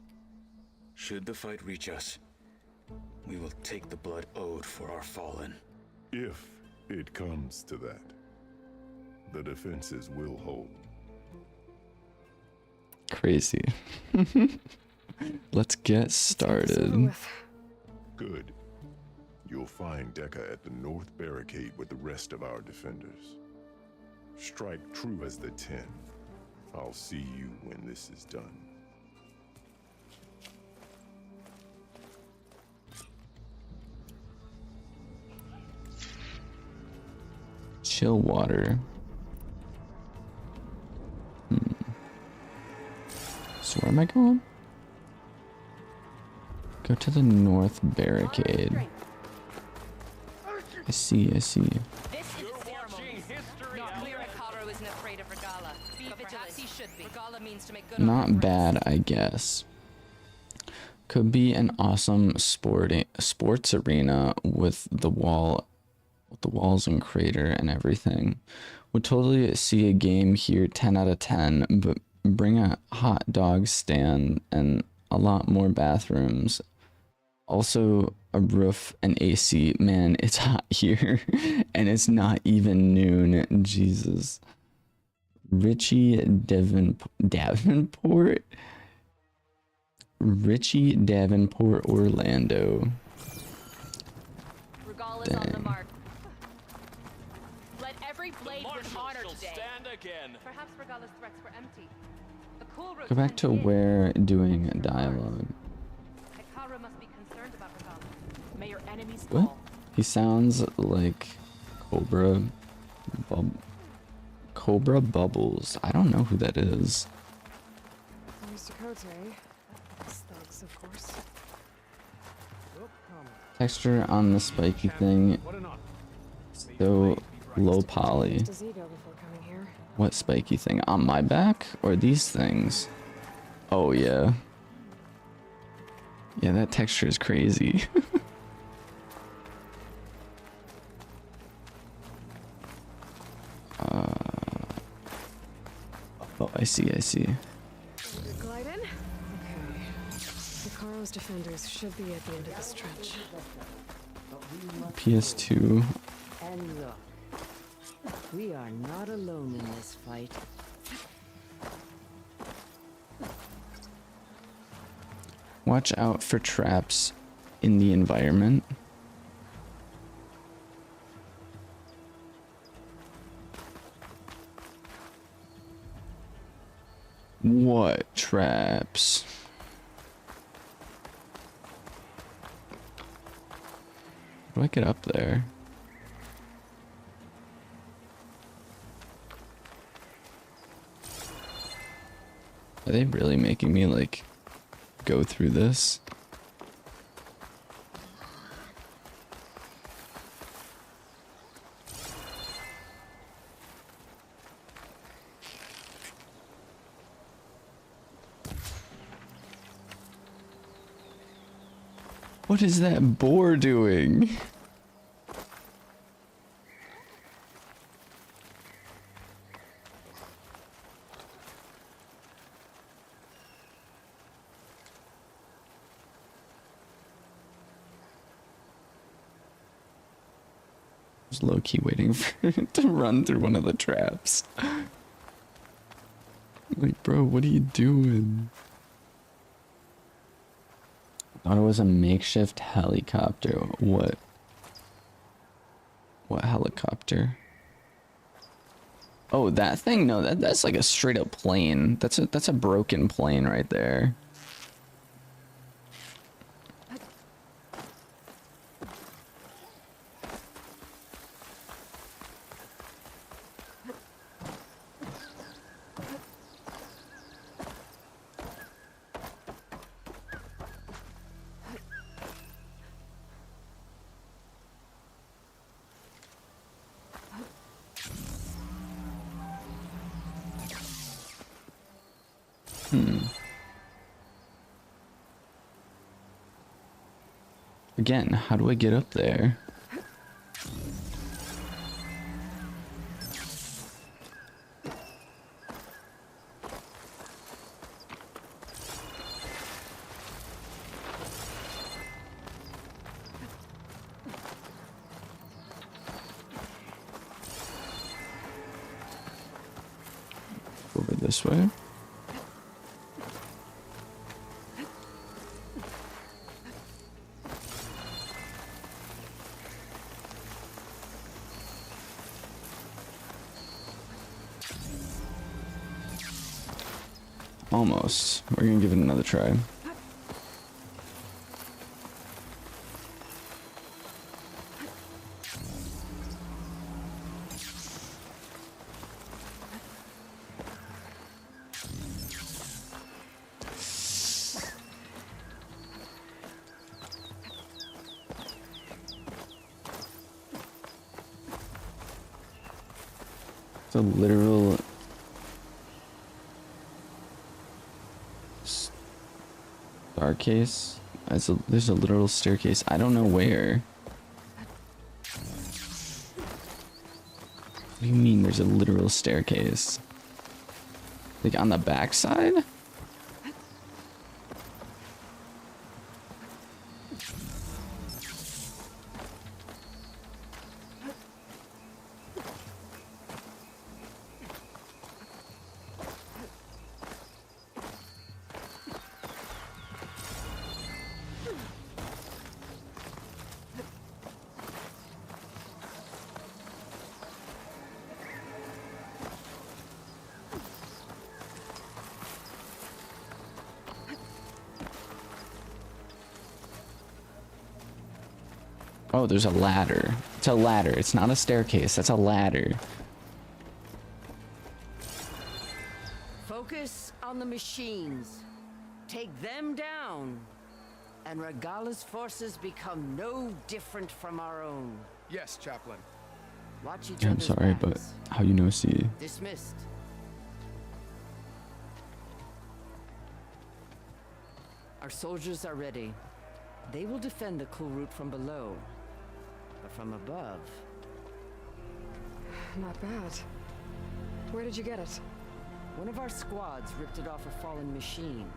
Should the fight reach us, we will take the blood owed for our fallen. If it comes to that, the defenses will hold. Crazy. Let's get It's over started. with. Good. You'll find Dekka at the north barricade with the rest of our defenders. Strike true as the 10. I'll see you when this is done. Chill water. So where am I going? Go to the north barricade. I see, I see. This is a ceremony. Not clear Hikaru isn't afraid of Regala. But perhaps he should be. Regala means to make good on Not her bad, I guess. Could be an awesome sports arena with the walls and crater and everything. Would totally see a game here 10 out of 10, but bring a hot dog stand and a lot more bathrooms. Also a roof and AC. Man, it's hot here and it's not even noon. Jesus. Richie Davenport? Richie Davenport, Orlando. Regala's on the mark. Let every blade with honor today. Stand again. Perhaps Regala's threats were empty. The cool route Go back to where doing dialogue. Hikaru must be concerned about Regala. May your enemies What? fall. He sounds like Cobra Bubbles. I don't know who that is. Mr. Kote. Thugs, of course. Texture on the spiky thing. So low poly. Does he go before coming here? What spiky thing? On my back? Or these things? Oh yeah. Yeah, that texture is crazy. Oh, I see, I see. Glide in? Okay. Hikaru's defenders should be at the end of this trench. PS2. And look, we are not alone in this fight. Watch out for traps in the environment. What traps? How do I get up there? Are they really making me, like, go through this? What is that boar doing? I was low-key waiting for it to run through one of the traps. Like, bro, what are you doing? Thought it was a makeshift helicopter. What? What helicopter? Oh, that thing? No, that's like a straight up plane. That's a broken plane right there. Again, how do I get up there? Over this way. Almost. We're gonna give it another try. It's a literal staircase. There's a literal staircase. I don't know where. What do you mean there's a literal staircase? Like on the backside? Oh, there's a ladder. It's a ladder. It's not a staircase. That's a ladder. Focus on the machines. Take them down. And Regala's forces become no different from our own. Yes, Chaplain. Watch each Yeah, I'm other's sorry, backs. but how you know C? Dismissed. Our soldiers are ready. They will defend the cool route from below. But from above... Not bad. Where did you get it? One of our squads ripped it off a fallen machine.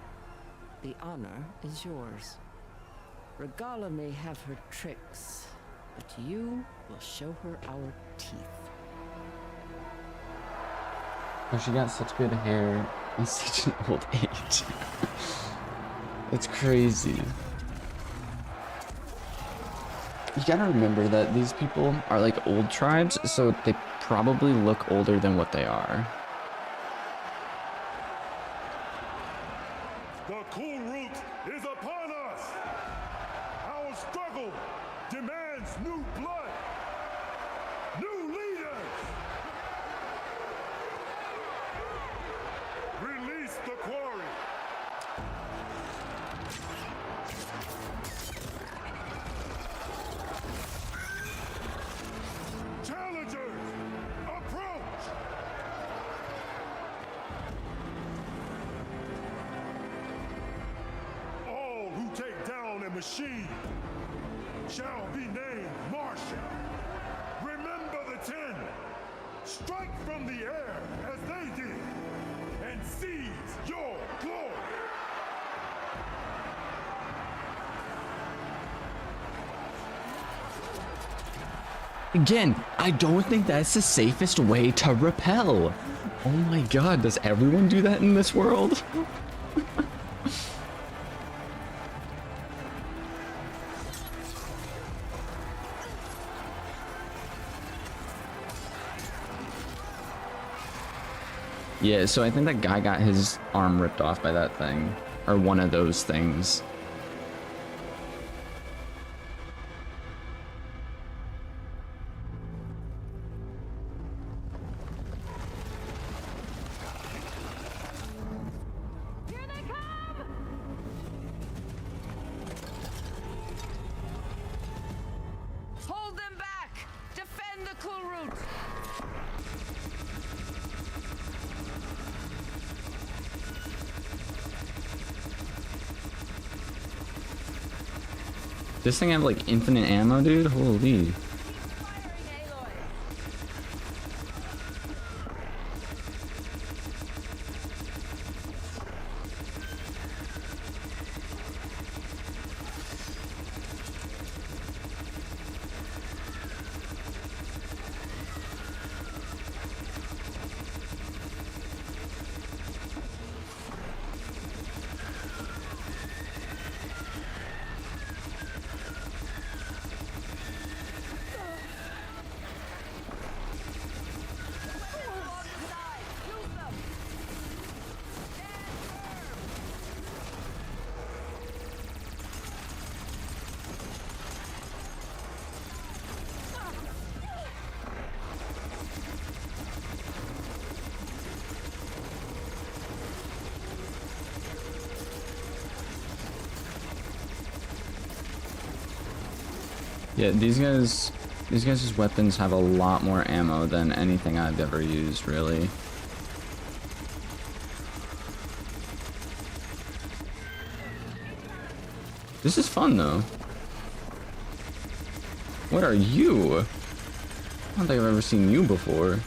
The honor is yours. Regala may have her tricks, but you will show her our teeth. Oh, she got such good hair at such an old age. It's crazy. You gotta remember that these people are like old tribes, so they probably look older than what they are. The cool route is upon us! Our struggle demands new blood! New leaders! Release the quarry! machine shall be named Martian. Remember the 10. Strike from the air as they did and seize your glory. Again, I don't think that's the safest way to repel. Oh my god, does everyone do that in this world? Yeah, so I think that guy got his arm ripped off by that thing. Or one of those things. Hold them back! Defend the cool route! This thing have like infinite ammo, dude? Holy. Yeah, these guys' weapons have a lot more ammo than anything I've ever used, really. This is fun, though. What are you? I don't think I've ever seen you before.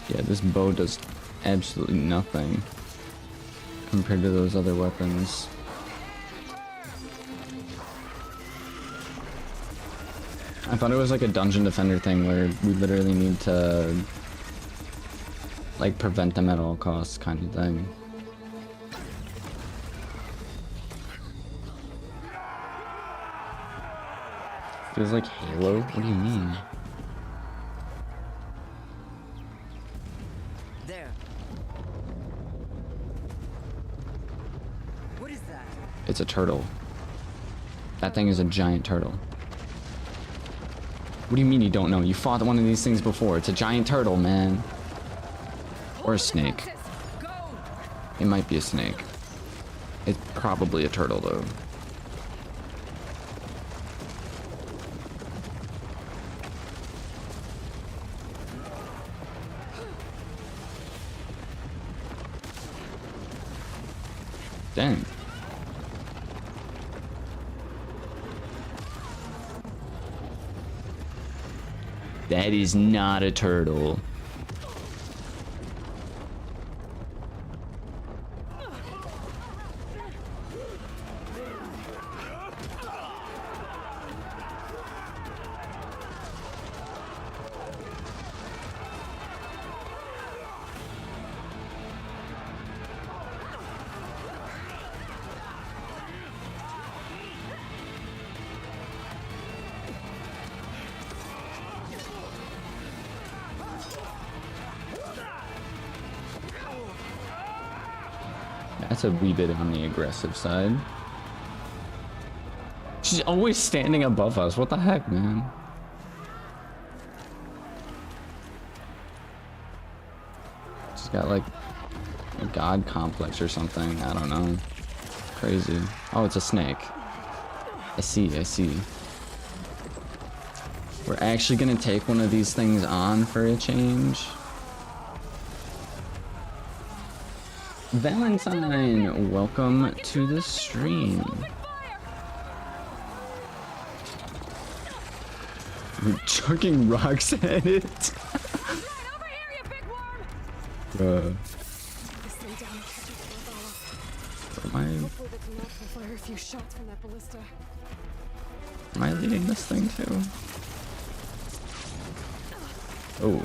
Yeah, this bow does absolutely nothing compared to those other weapons. I thought it was like a dungeon defender thing where we literally need to like prevent them at all costs kind of thing. Feels like Halo? What do you mean? There. What is that? It's a turtle. That thing is a giant turtle. What do you mean you don't know? You fought one of these things before. It's a giant turtle, man. Or a snake. It might be a snake. It's probably a turtle, though. Dang. That is not a turtle. That's a wee bit on the aggressive side. She's always standing above us. What the heck, man? She's got like a god complex or something. I don't know. Crazy. Oh, it's a snake. I see, I see. We're actually gonna take one of these things on for a change. Valentine, welcome to the stream. We're chucking rocks at it. Bruh. Am I leading this thing too? Oh.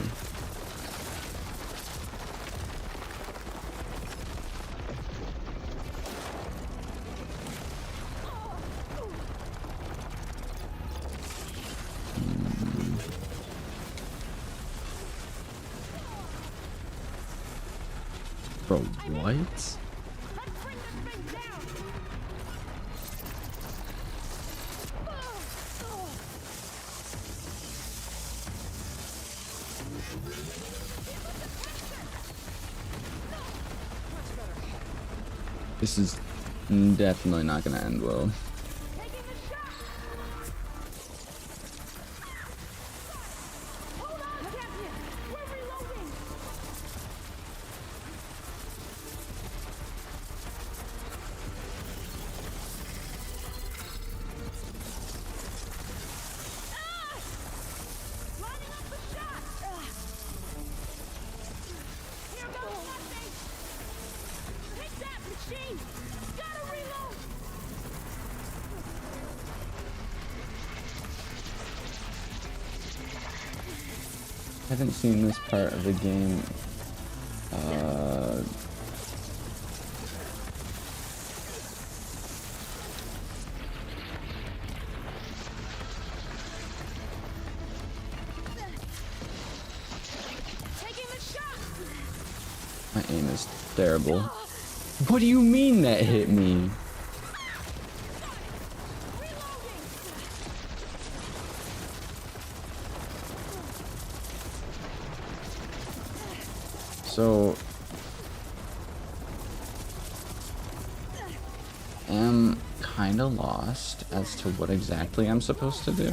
Bro, what? This is definitely not gonna end well. I haven't seen this part of the game. My aim is terrible. What do you mean that hit me? So, am kind of lost as to what exactly I'm supposed to do.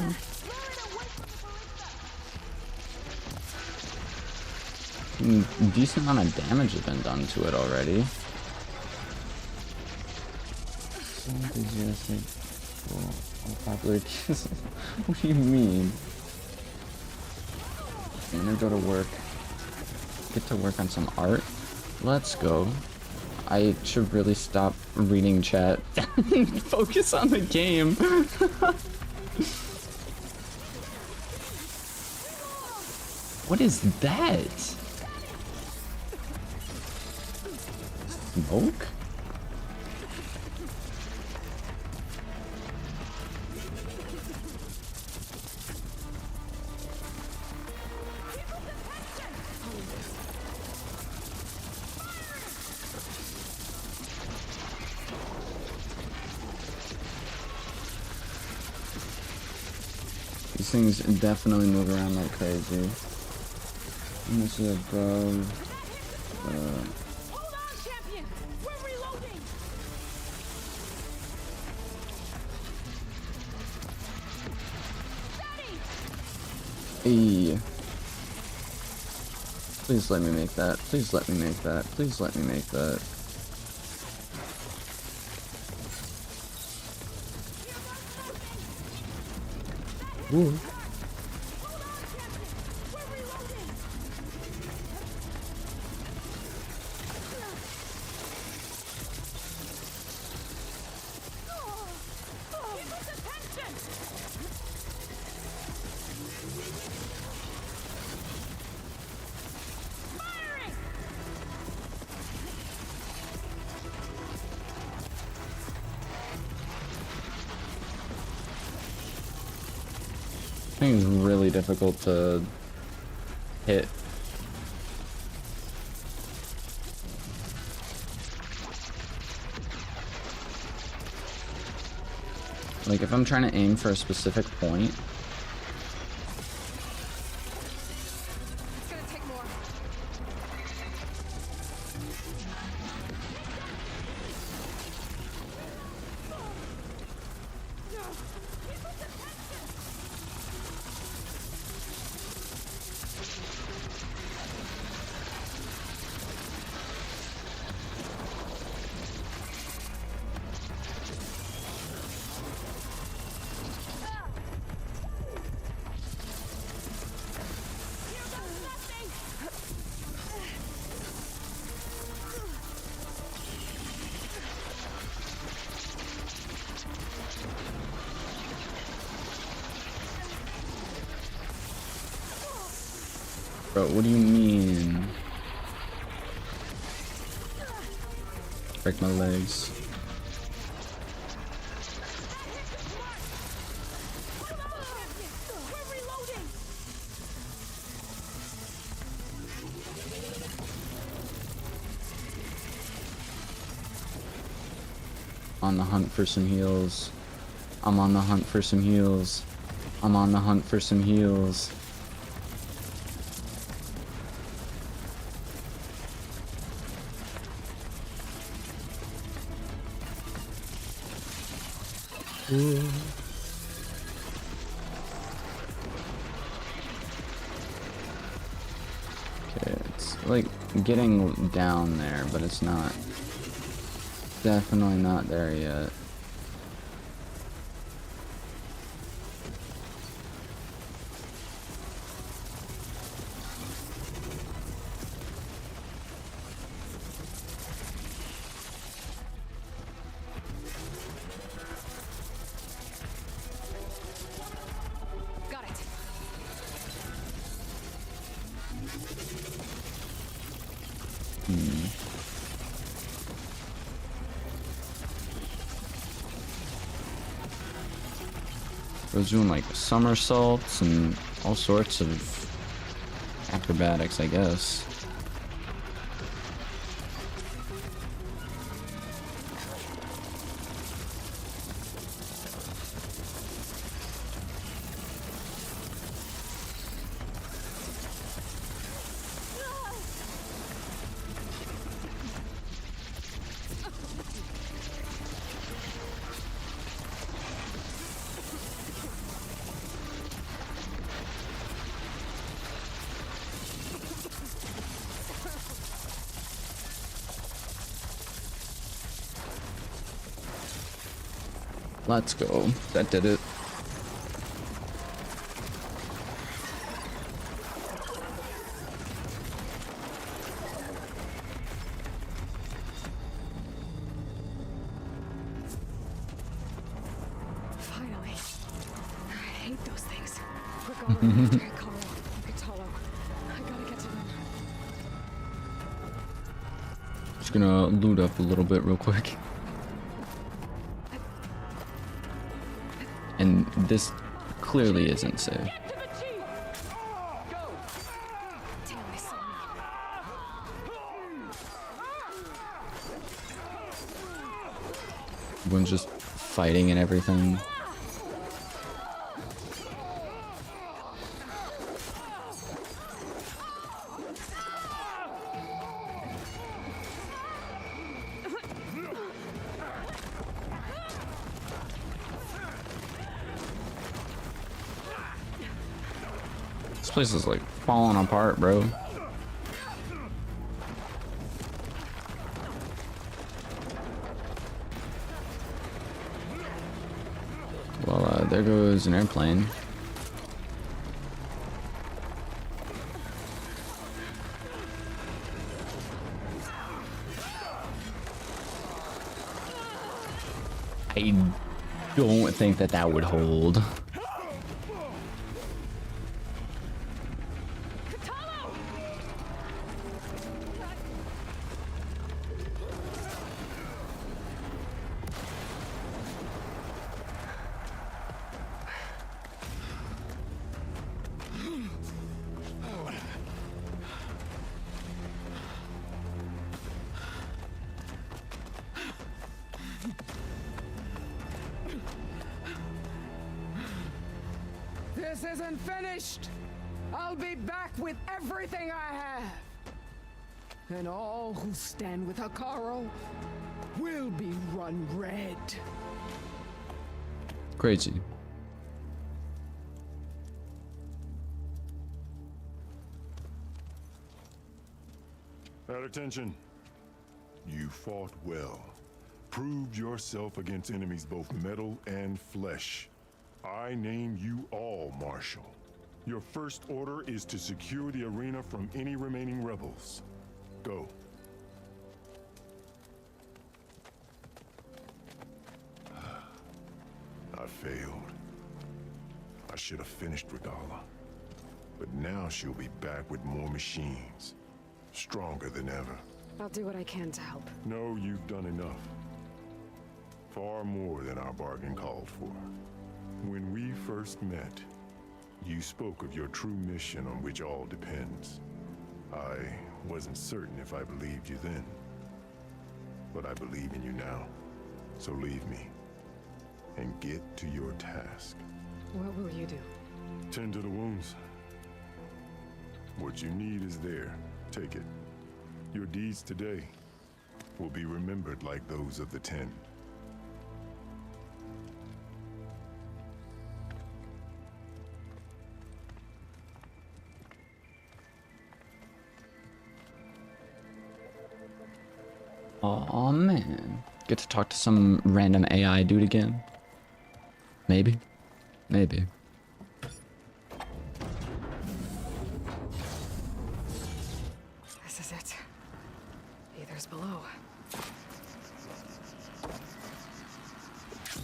Decent amount of damage has been done to it already. So enthusiastic. Well, popular kids. What do you mean? I'm gonna go to work. Get to work on some art. Let's go. I should really stop reading chat. Focus on the game. What is that? Smoke? These things definitely move around like crazy. And this is above. Hold on, champion. We're reloading. Hey. Please let me make that. Please let me make that. Please let me make that. Ooh. I think it's really difficult to hit. Like, if I'm trying to aim for a specific point, It's gonna take more. bro, what do you mean? Break my legs. On the hunt for some heals. I'm on the hunt for some heals. I'm on the hunt for some heals. Okay, it's like getting down there, but it's not. Definitely not there yet. Got it. I was doing like somersaults and all sorts of acrobatics, I guess. Let's go. That did it. Finally. I hate those things. Regardless, I gotta get to them. Just gonna loot up a little bit real quick. And this clearly isn't safe. Everyone's just fighting and everything. This place is like falling apart, bro. Well, there goes an airplane. I don't think that that would hold. This isn't finished! I'll be back with everything I have! And all who stand with Hikaru will be run red. Crazy. At attention. You fought well. Proved yourself against enemies both metal and flesh. I name you all Marshal. Your first order is to secure the arena from any remaining rebels. Go. I failed. I should have finished Regala. But now she'll be back with more machines. Stronger than ever. I'll do what I can to help. No, you've done enough. Far more than our bargain called for. When we first met, you spoke of your true mission on which all depends. I wasn't certain if I believed you then. But I believe in you now. So leave me. And get to your task. What will you do? Tend to the wounds. What you need is there. Take it. Your deeds today will be remembered like those of the 10. Oh man. Get to talk to some random AI dude again. Maybe. Maybe. This is it. Ether's below.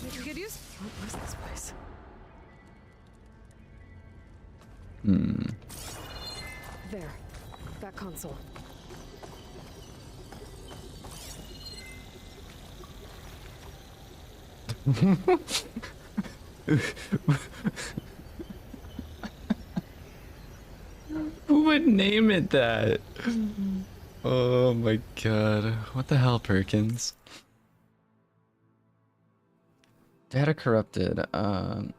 You can get used. You won't lose this place. There. That console. Who would name it that? Oh my god. What the hell, Perkins? Data corrupted. Ever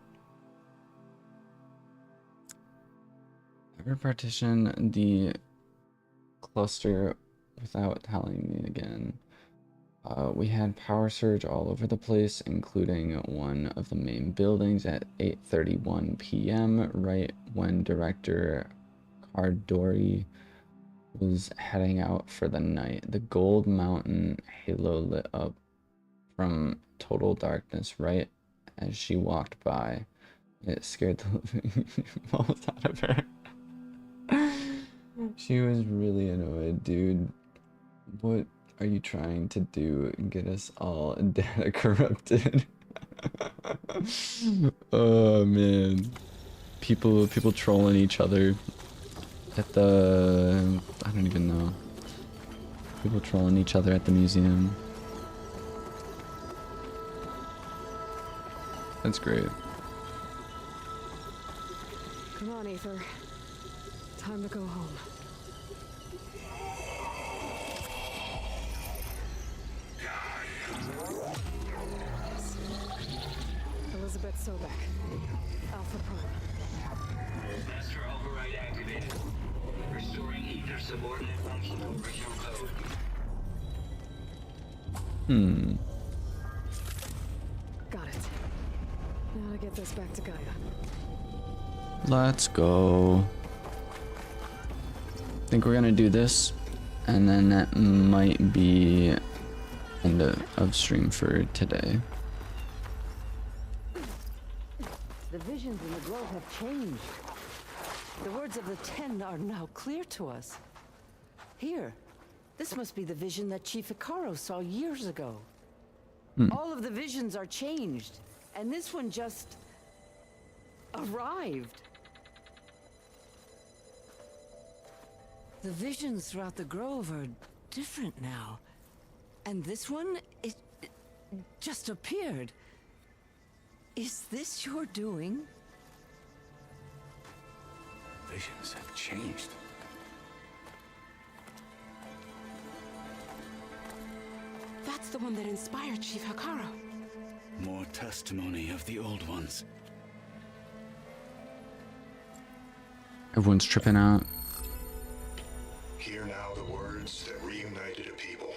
partition the cluster without telling me again. We had power surge all over the place, including one of the main buildings at 8:31 p.m. right when Director Cardori was heading out for the night. The Gold Mountain halo lit up from total darkness right as she walked by. It scared the living balls out of her. She was really annoyed, dude. What are you trying to do? Get us all data corrupted? Oh man, people trolling each other at the, I don't even know. People trolling each other at the museum. That's great. Come on, Ether. Time to go home. Elizabeth Sobek. Alpha Prime. Master override activated. Restoring ether subordinate function to original code. Got it. Now to get this back to Gaia. Let's go. I think we're gonna do this, and then that might be end of stream for today. The visions in the grove have changed. The words of the 10 are now clear to us. Here, this must be the vision that Chief Hikaru saw years ago. All of the visions are changed, and this one just arrived. The visions throughout the grove are different now. And this one, it just appeared. Is this your doing? Visions have changed. That's the one that inspired Chief Hikaru. More testimony of the old ones. Everyone's tripping out. Hear now the words that reunited a people.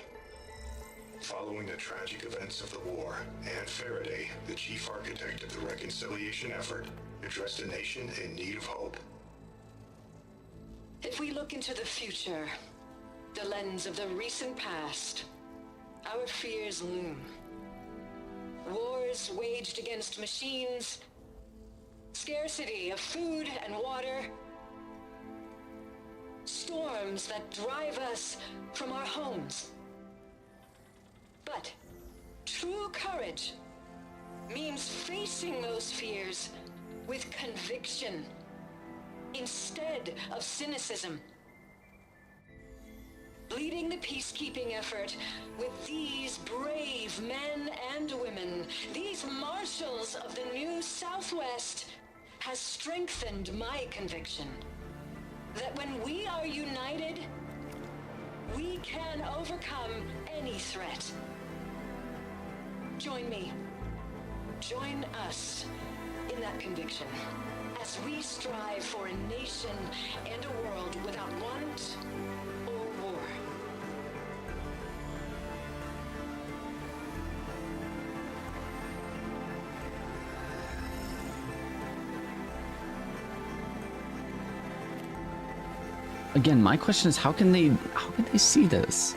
Following the tragic events of the war, Anne Faraday, the chief architect of the reconciliation effort, addressed a nation in need of hope. If we look into the future, the lens of the recent past, our fears loom. Wars waged against machines, scarcity of food and water, storms that drive us from our homes. But true courage means facing those fears with conviction instead of cynicism. Leading the peacekeeping effort with these brave men and women, these marshals of the new Southwest, has strengthened my conviction that when we are united, we can overcome any threat. Join me. Join us in that conviction as we strive for a nation and a world without want or war. Again, my question is how can they see this?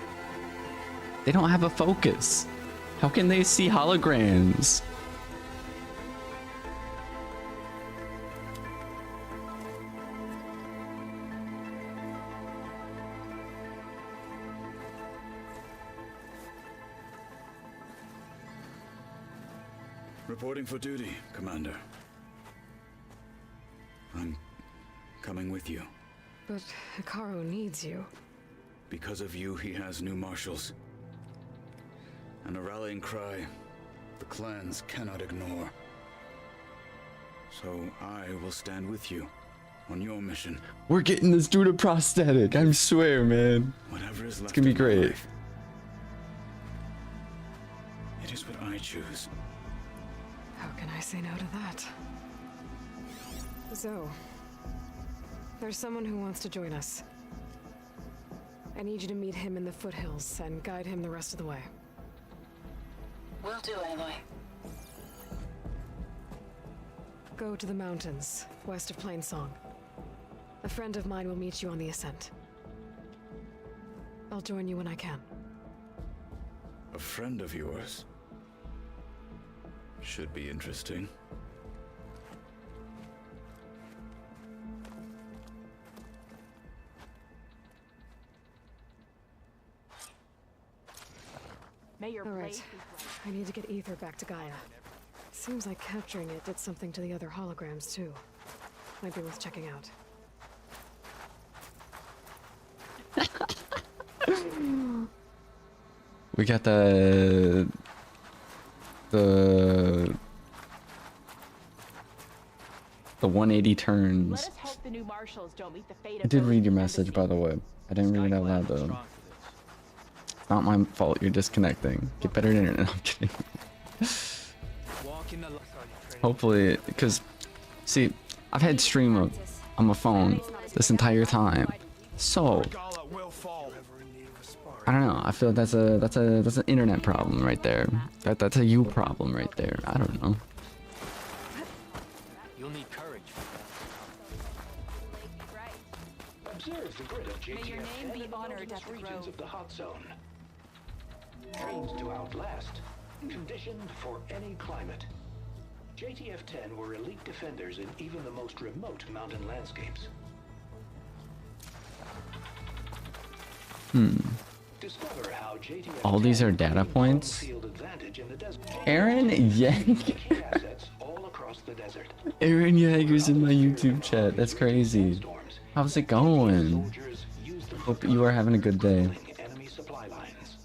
They don't have a focus. How can they see holograms? Reporting for duty, Commander. I'm coming with you. But Hikaru needs you. Because of you, he has new marshals. And a rallying cry the clans cannot ignore. So I will stand with you on your mission. We're getting this dude a prosthetic, I swear, man. Whatever is left, it's gonna be great. Life, it is what I choose. How can I say no to that? Zoe, there's someone who wants to join us. I need you to meet him in the foothills and guide him the rest of the way. Will do, Aloy. Go to the mountains, west of Plainsong. A friend of mine will meet you on the ascent. I'll join you when I can. A friend of yours? Should be interesting. All right. I need to get Ether back to Gaia. Seems like capturing it did something to the other holograms, too. Might be worth checking out. We got the 180 turns. Let us hope the new marshals don't meet the fate I of did those read your in the message, embassy. by the way. I didn't read it out loud, though. It's not my fault you're disconnecting. Get better internet. I'm kidding. Hopefully, because, see, I've had stream on my phone this entire time. So, I don't know. I feel that's an internet problem right there. That's a you problem right there. I don't know. You'll need courage. Observe the grid of JTF May your name be honored at the regions grove. of the hot zone. Trained to outlast, conditioned for any climate. JTF-10 were elite defenders in even the most remote mountain landscapes. Discover how JTF All these are data points. field advantage in the desert. Aaron Yang. Key assets all across the desert. Aaron Yeager's in my YouTube chat. That's crazy. How's it going? Hope you are having a good day. Enemy supply lines.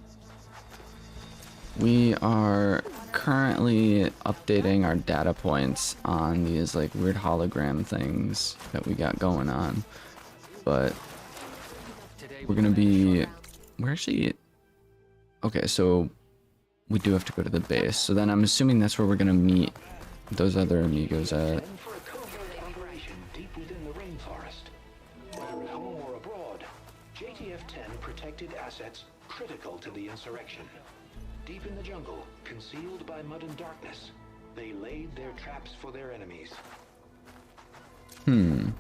We are currently updating our data points on these like weird hologram things that we got going on. But we're actually okay, so we do have to go to the base. So then I'm assuming that's where we're gonna meet those other amigos at. For a covert operation deep within the rainforest. selected assets critical to the insurrection. Deep in the jungle, concealed by mud and darkness, they laid their traps for their enemies. I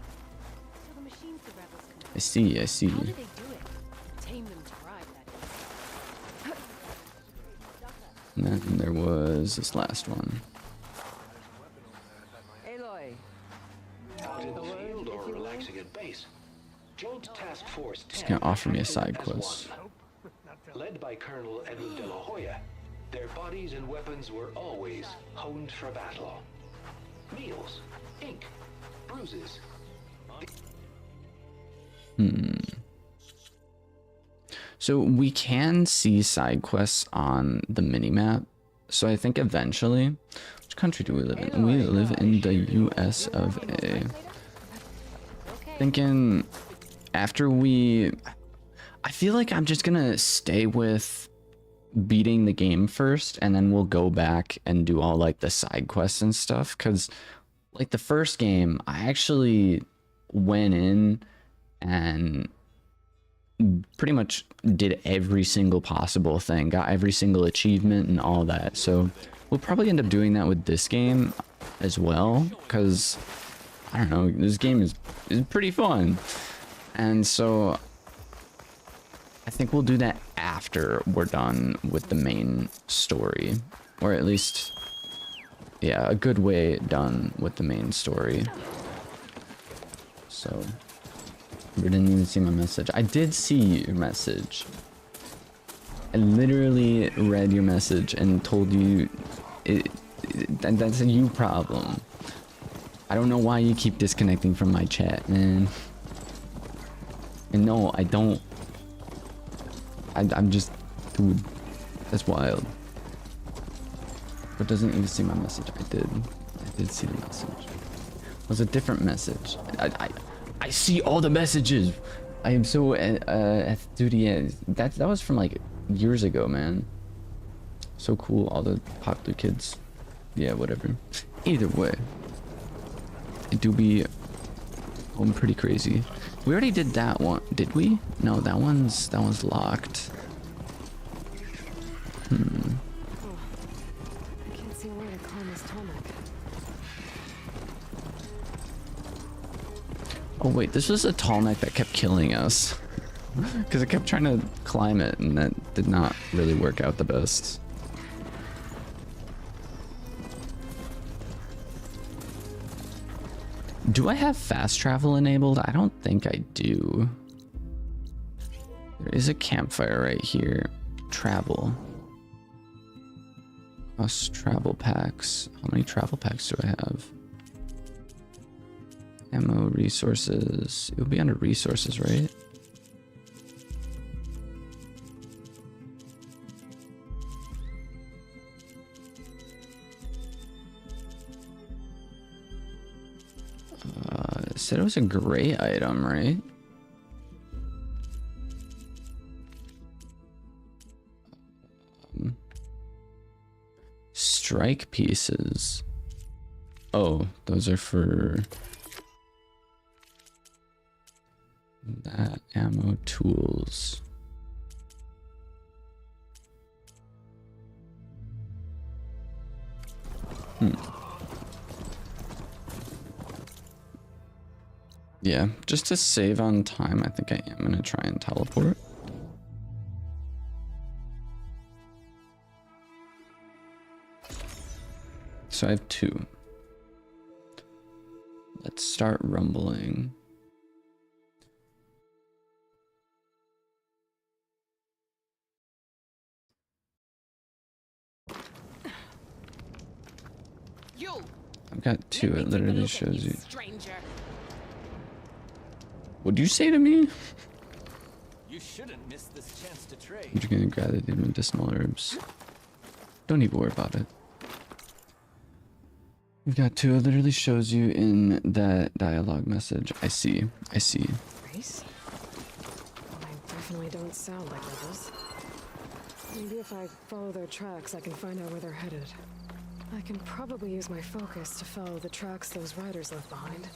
see, I see. How did they do it? Tame them to ride, that is. And then there was this last one. Aloy. Out in the field or relaxing at base, Joint Task Force 10 Just gonna offer me a side as quest. one. Led by Colonel Edward de la Hoya, their bodies and weapons were always honed for battle. Meals, ink, bruises. So we can see side quests on the minimap. So I think eventually, which country do we live in? We live in the US of A. Thinking after I feel like I'm just gonna stay with beating the game first, and then we'll go back and do all like the side quests and stuff. Cause like the first game, I actually went in and pretty much did every single possible thing, got every single achievement and all that. So we'll probably end up doing that with this game as well, because I don't know, this game is pretty fun. And so I think we'll do that after we're done with the main story, or at least, yeah, a good way done with the main story. So you didn't even see my message. I did see your message. I literally read your message and told you that's a you problem. I don't know why you keep disconnecting from my chat, man. And no, I don't. I'm just, dude, that's wild. But doesn't even see my message. I did see the message. It was a different message. I see all the messages. I am so dude. That was from like years ago, man. So cool. All the popular kids. Yeah, whatever. Either way, it do be going pretty crazy. We already did that one, did we? No, that one's locked. I can't see where to climb this tarmac. Oh wait, this was a tall neck that kept killing us. Because I kept trying to climb it and that did not really work out the best. Do I have fast travel enabled? I don't think I do. There is a campfire right here. Travel. Us travel packs. How many travel packs do I have? Ammo, resources. It would be under resources, right? It said it was a gray item, right? Strike pieces. Oh, those are for that. Ammo, tools. Yeah, just to save on time, I think I am gonna try and teleport. So I have 2. Let's start rumbling. You. I've got 2. It literally shows you. Stranger. What'd you say to me? You shouldn't miss this chance to trade. You're gonna gather the medicinal herbs. Don't even worry about it. We've got 2. It literally shows you in that dialogue message. I see. I see. Race? I definitely don't sound like rebels. Maybe if I follow their tracks, I can find out where they're headed. I can probably use my focus to follow the tracks those riders left behind.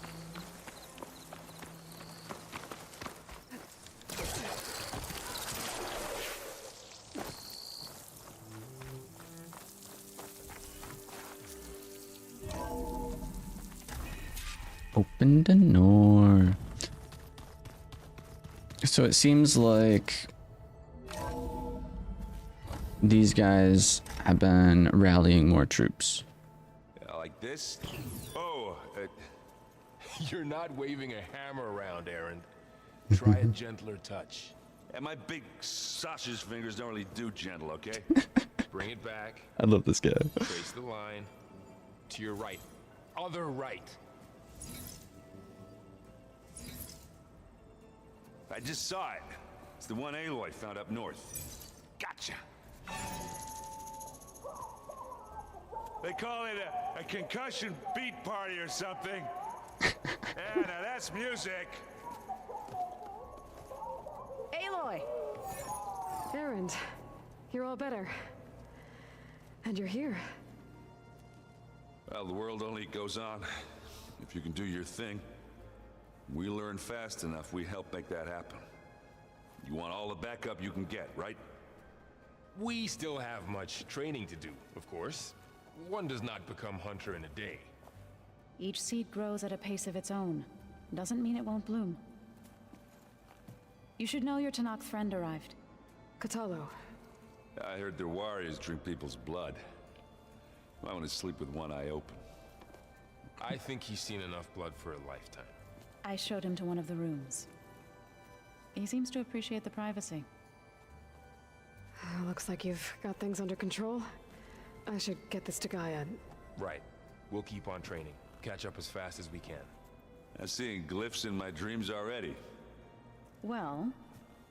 Open the door. So it seems like these guys have been rallying more troops. Like this? Oh, you're not waving a hammer around, Aaron. Try a gentler touch. And my big sausage fingers don't really do gentle, okay? Bring it back. I love this guy. Trace the line. To your right. Other right. I just saw it. It's the one Aloy found up north. Gotcha. They call it a concussion beat party or something. Yeah, now that's music. Aloy! Erend, you're all better. And you're here. Well, the world only goes on if you can do your thing. We learn fast enough, we help make that happen. You want all the backup you can get, right? We still have much training to do, of course. One does not become hunter in a day. Each seed grows at a pace of its own. Doesn't mean it won't bloom. You should know your Tanakh friend arrived. Katalo. I heard their warriors drink people's blood. I want to sleep with one eye open. I think he's seen enough blood for a lifetime. I showed him to one of the rooms. He seems to appreciate the privacy. Looks like you've got things under control. I should get this to Gaia. Right. We'll keep on training. Catch up as fast as we can. I'm seeing glyphs in my dreams already. Well,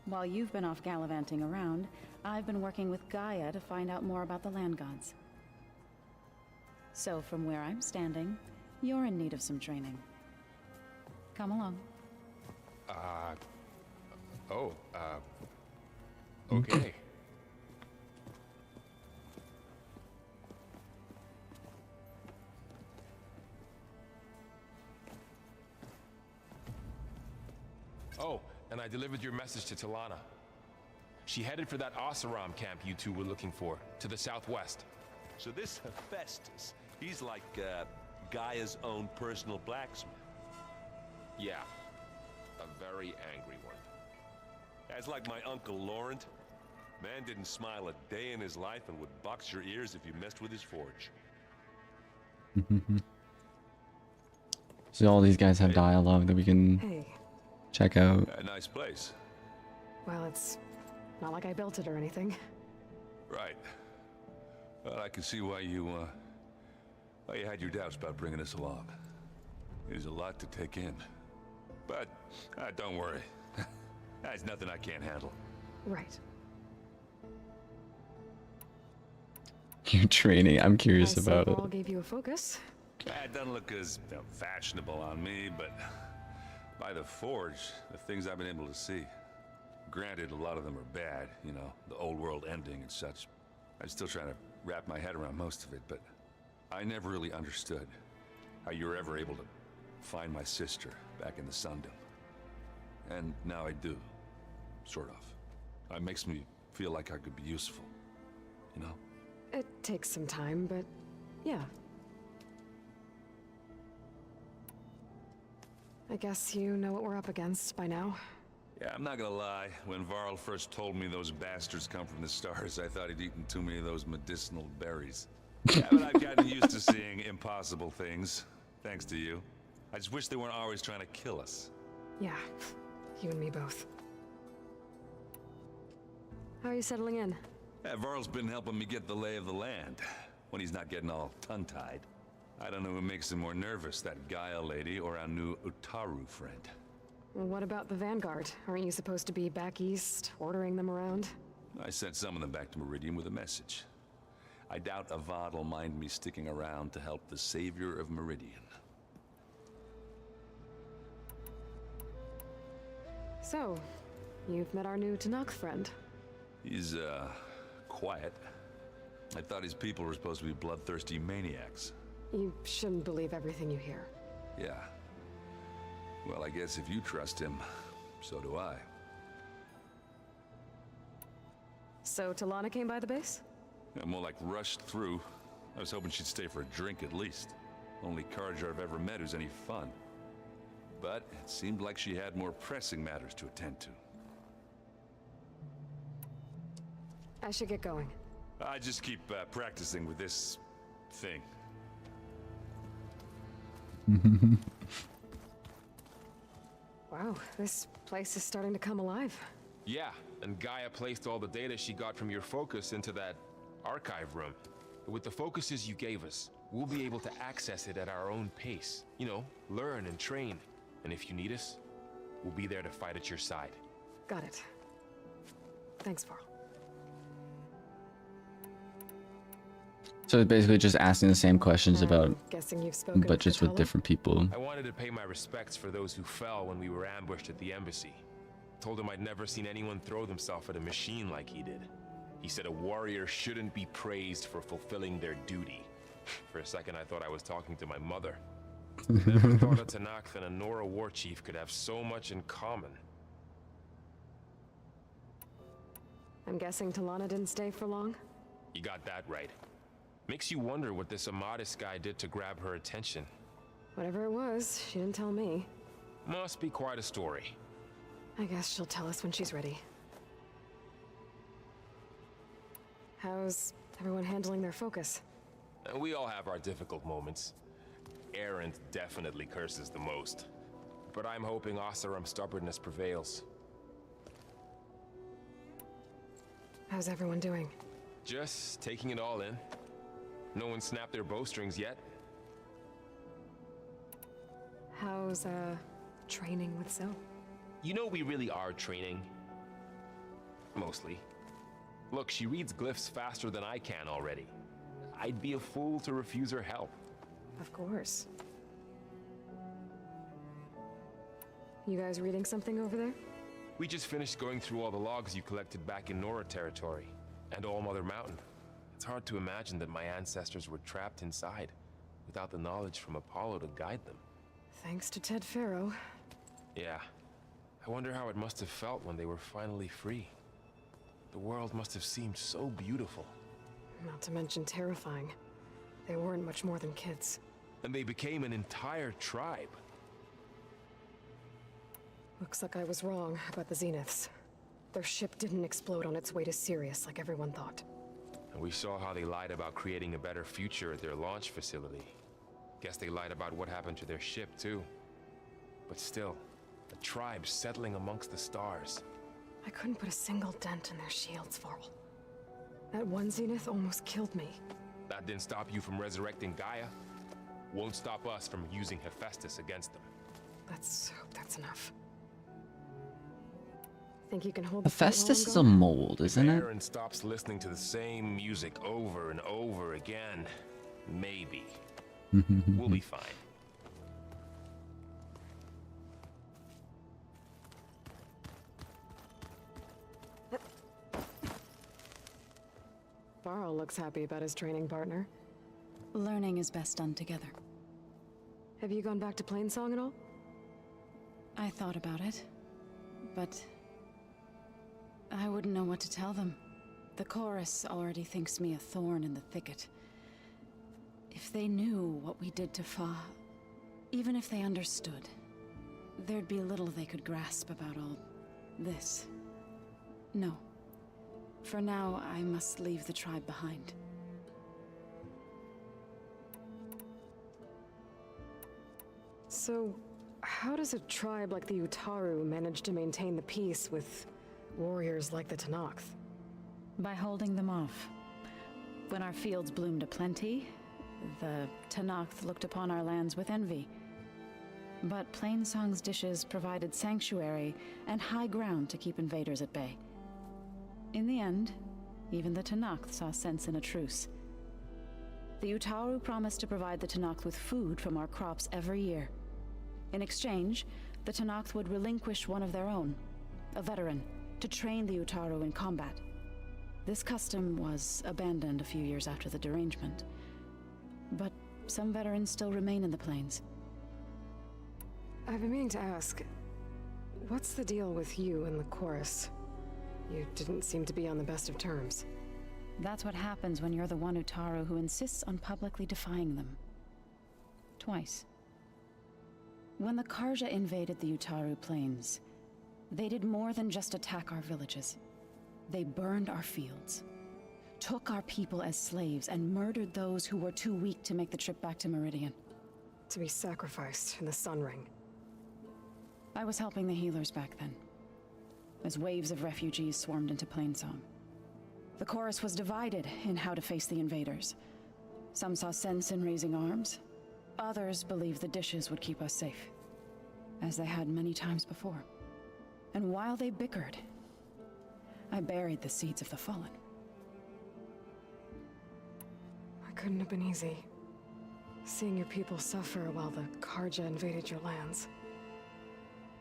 while you've been off gallivanting around, I've been working with Gaia to find out more about the land gods. So from where I'm standing, you're in need of some training. Come along. Okay. Oh, and I delivered your message to Talana. She headed for that Oseram camp you two were looking for, to the southwest. So this Hephaestus, he's like Gaia's own personal blacksmith. Yeah, a very angry one. That's like my Uncle Laurent. Man didn't smile a day in his life and would box your ears if you messed with his forge. So all these guys have dialogue that we can check out. A nice place. Well, it's not like I built it or anything. Right. Well, I can see why you had your doubts about bringing us along. It is a lot to take in. But, don't worry. That's nothing I can't handle. Right. Your training, I'm curious about it. All gave you a focus. It doesn't look as fashionable on me, but by the forge, the things I've been able to see. Granted, a lot of them are bad, you know, the old world ending and such. I'm still trying to wrap my head around most of it, but I never really understood how you were ever able to find my sister back in the Sundom. And now I do, sort of. It makes me feel like I could be useful, you know? It takes some time, but yeah. I guess you know what we're up against by now. Yeah, I'm not gonna lie. When Varl first told me those bastards come from the stars, I thought he'd eaten too many of those medicinal berries. Yeah, but I've gotten used to seeing impossible things, thanks to you. I just wish they weren't always trying to kill us. Yeah, you and me both. How are you settling in? Yeah, Varl's been helping me get the lay of the land, when he's not getting all tongue-tied. I don't know who makes him more nervous, that Gaia lady or our new Utaru friend. Well, what about the Vanguard? Aren't you supposed to be back east, ordering them around? I sent some of them back to Meridian with a message. I doubt Avad will mind me sticking around to help the savior of Meridian. So, you've met our new Tanakh friend. He's, quiet. I thought his people were supposed to be bloodthirsty maniacs. You shouldn't believe everything you hear. Yeah. Well, I guess if you trust him, so do I. So Talana came by the base? Yeah, more like rushed through. I was hoping she'd stay for a drink at least. Only Carja I've ever met who's any fun. but it seemed like she had more pressing matters to attend to. I should get going. I just keep practicing with this thing. Wow, this place is starting to come alive. Yeah, and Gaia placed all the data she got from your focus into that archive room. With the focuses you gave us, we'll be able to access it at our own pace. You know, learn and train. And if you need us, we'll be there to fight at your side. Got it. Thanks, Varl. So it's basically just asking the same questions about, Guessing you've spoken but just with Vitala? different people. I wanted to pay my respects for those who fell when we were ambushed at the embassy. Told him I'd never seen anyone throw themselves at a machine like he did. He said a warrior shouldn't be praised for fulfilling their duty. For a second, I thought I was talking to my mother. Never thought a Tanakh and a Nora war chief could have so much in common. I'm guessing Talana didn't stay for long? You got that right. Makes you wonder what this Amadis guy did to grab her attention. Whatever it was, she didn't tell me. Must be quite a story. I guess she'll tell us when she's ready. How's everyone handling their focus? We all have our difficult moments. Erend definitely curses the most. But I'm hoping Oseram's stubbornness prevails. How's everyone doing? Just taking it all in. No one snapped their bowstrings yet. How's, training with Zoe? You know we really are training. Mostly. Look, she reads glyphs faster than I can already. I'd be a fool to refuse her help. Of course. You guys reading something over there? We just finished going through all the logs you collected back in Nora territory, and All Mother Mountain. It's hard to imagine that my ancestors were trapped inside, without the knowledge from Apollo to guide them. Thanks to Ted Faro. Yeah. I wonder how it must have felt when they were finally free. The world must have seemed so beautiful. Not to mention terrifying. They weren't much more than kids. And they became an entire tribe. Looks like I was wrong about the Zeniths. Their ship didn't explode on its way to Sirius like everyone thought. And we saw how they lied about creating a better future at their launch facility. Guess they lied about what happened to their ship, too. But still, a tribe settling amongst the stars. I couldn't put a single dent in their shields, Varl. That one Zenith almost killed me. That didn't stop you from resurrecting Gaia. Won't stop us from using Hephaestus against them. Let's hope that's enough. Think you can hold the Hephaestus is a mold, isn't it? Aaron stops listening to the same music over and over again. Maybe. We'll be fine. Varl looks happy about his training partner. Learning is best done together. Have you gone back to Plainsong at all? I thought about it, but I wouldn't know what to tell them. The chorus already thinks me a thorn in the thicket. If they knew what we did to Fa, even if they understood, there'd be little they could grasp about all this. No. For now, I must leave the tribe behind. So, how does a tribe like the Utaru manage to maintain the peace with warriors like the Tanakh? By holding them off. When our fields bloomed aplenty, the Tanakh looked upon our lands with envy. But Plainsong's dishes provided sanctuary and high ground to keep invaders at bay. In the end, even the Tanakh saw sense in a truce. The Utaru promised to provide the Tanakh with food from our crops every year. In exchange, the Tanakh would relinquish one of their own, a veteran, to train the Utaru in combat. This custom was abandoned a few years after the derangement. But some veterans still remain in the plains. I've been meaning to ask, what's the deal with you and the chorus? You didn't seem to be on the best of terms. That's what happens when you're the one Utaru who insists on publicly defying them. Twice. When the Karja invaded the Utaru Plains, they did more than just attack our villages. They burned our fields, took our people as slaves, and murdered those who were too weak to make the trip back to Meridian. To be sacrificed in the Sun Ring. I was helping the healers back then, as waves of refugees swarmed into Plainsong. The chorus was divided in how to face the invaders. Some saw sense in raising arms. Others believed the dishes would keep us safe, as they had many times before. And while they bickered, I buried the seeds of the fallen. It couldn't have been easy. Seeing your people suffer while the Karja invaded your lands.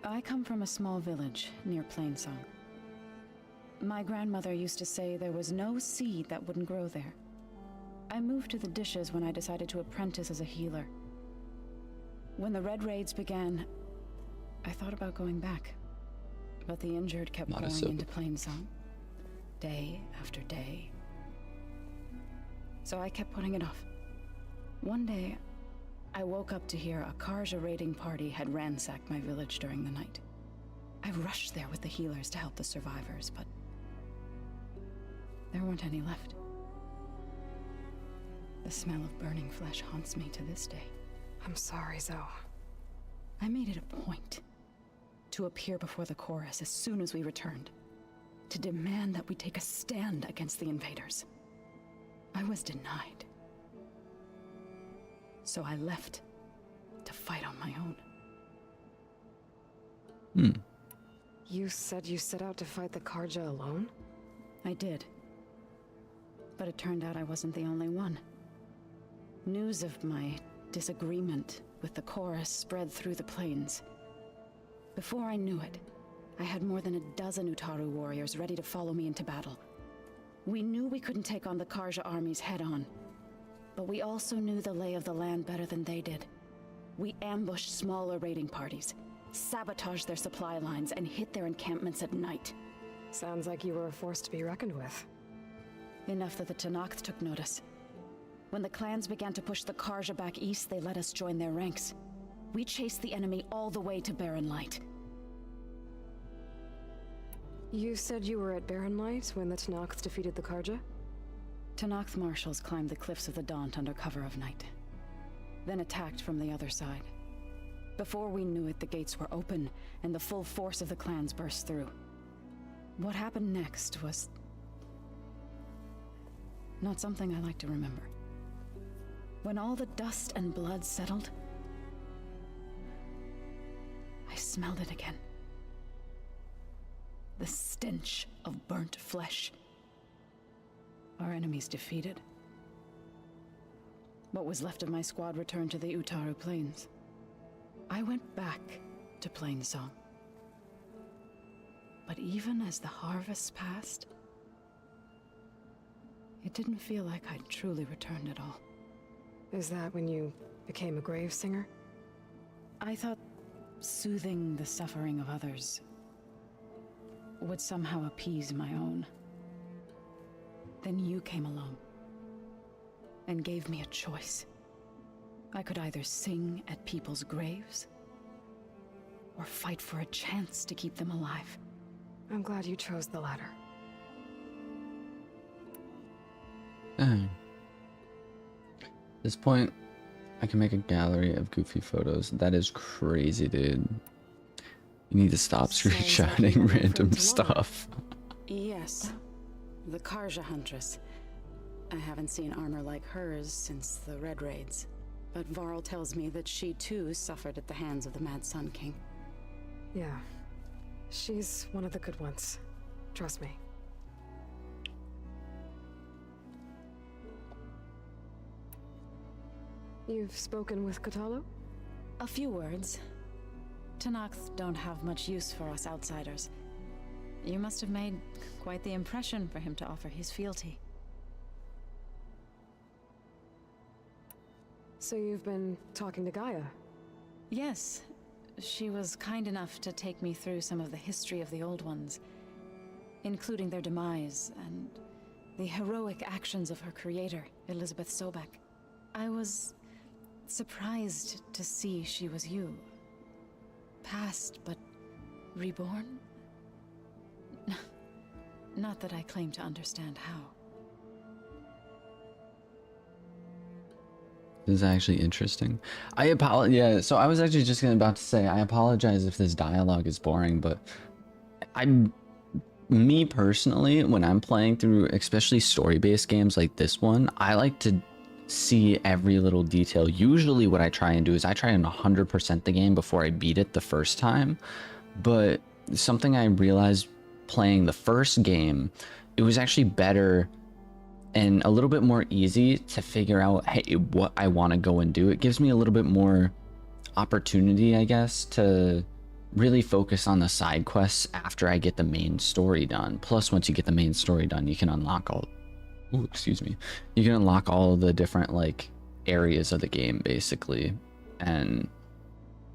I come from a small village near Plainsong. My grandmother used to say there was no seed that wouldn't grow there. I moved to the dishes when I decided to apprentice as a healer. When the Red Raids began, I thought about going back. But the injured kept pouring into Plainsong, day after day. So I kept putting it off. One day, I woke up to hear a Karja raiding party had ransacked my village during the night. I rushed there with the healers to help the survivors, but there weren't any left. The smell of burning flesh haunts me to this day. I'm sorry, Zoe. I made it a point to appear before the chorus as soon as we returned, to demand that we take a stand against the invaders. I was denied. So I left to fight on my own. You said you set out to fight the Karja alone? I did. But it turned out I wasn't the only one. News of my disagreement with the chorus spread through the plains. Before I knew it, I had more than a dozen Utaru warriors ready to follow me into battle. We knew we couldn't take on the Karja armies head-on, but we also knew the lay of the land better than they did. We ambushed smaller raiding parties, sabotaged their supply lines, and hit their encampments at night. Sounds like you were a force to be reckoned with. Enough that the Tenakth took notice. When the clans began to push the Karja back east, they let us join their ranks. We chased the enemy all the way to Barren Light. You said you were at Barren Light when the Tenakth defeated the Karja? Tenakth marshals climbed the cliffs of the Daunt under cover of night, then attacked from the other side. Before we knew it, the gates were open, and the full force of the clans burst through. What happened next was not something I like to remember. When all the dust and blood settled, I smelled it again. The stench of burnt flesh. Our enemies defeated. What was left of my squad returned to the Utaru Plains. I went back to Plainsong. But even as the harvest passed, it didn't feel like I'd truly returned at all. Is that when you became a grave singer? I thought soothing the suffering of others would somehow appease my own. Then you came along and gave me a choice. I could either sing at people's graves or fight for a chance to keep them alive. I'm glad you chose the latter. Dang. At this point, I can make a gallery of goofy photos. That is crazy, dude. You need to stop screenshotting random stuff. Yes, the Karja Huntress. I haven't seen armor like hers since the Red Raids, but Varl tells me that she too suffered at the hands of the Mad Sun King. Yeah, she's one of the good ones. Trust me. You've spoken with Kotallo? A few words. Tenakth don't have much use for us outsiders. You must have made quite the impression for him to offer his fealty. So you've been talking to Gaia? Yes. She was kind enough to take me through some of the history of the Old Ones, including their demise and the heroic actions of her creator, Elizabeth Sobek. I was surprised to see she was you. past, but reborn? Not that I claim to understand how. This is actually interesting. I apologize. Yeah, so I was actually just about to say, I apologize if this dialogue is boring, but me personally, when I'm playing through, especially story-based games like this one, I like to see every little detail. Usually what I try and do is I try and 100% the game before I beat it the first time. But something I realized playing the first game, it was actually better and a little bit more easy to figure out, hey, what I want to go and do. It gives me a little bit more opportunity, I guess, to really focus on the side quests after I get the main story done. Plus, once you get the main story done, you can unlock all, you can unlock all the different like areas of the game basically, and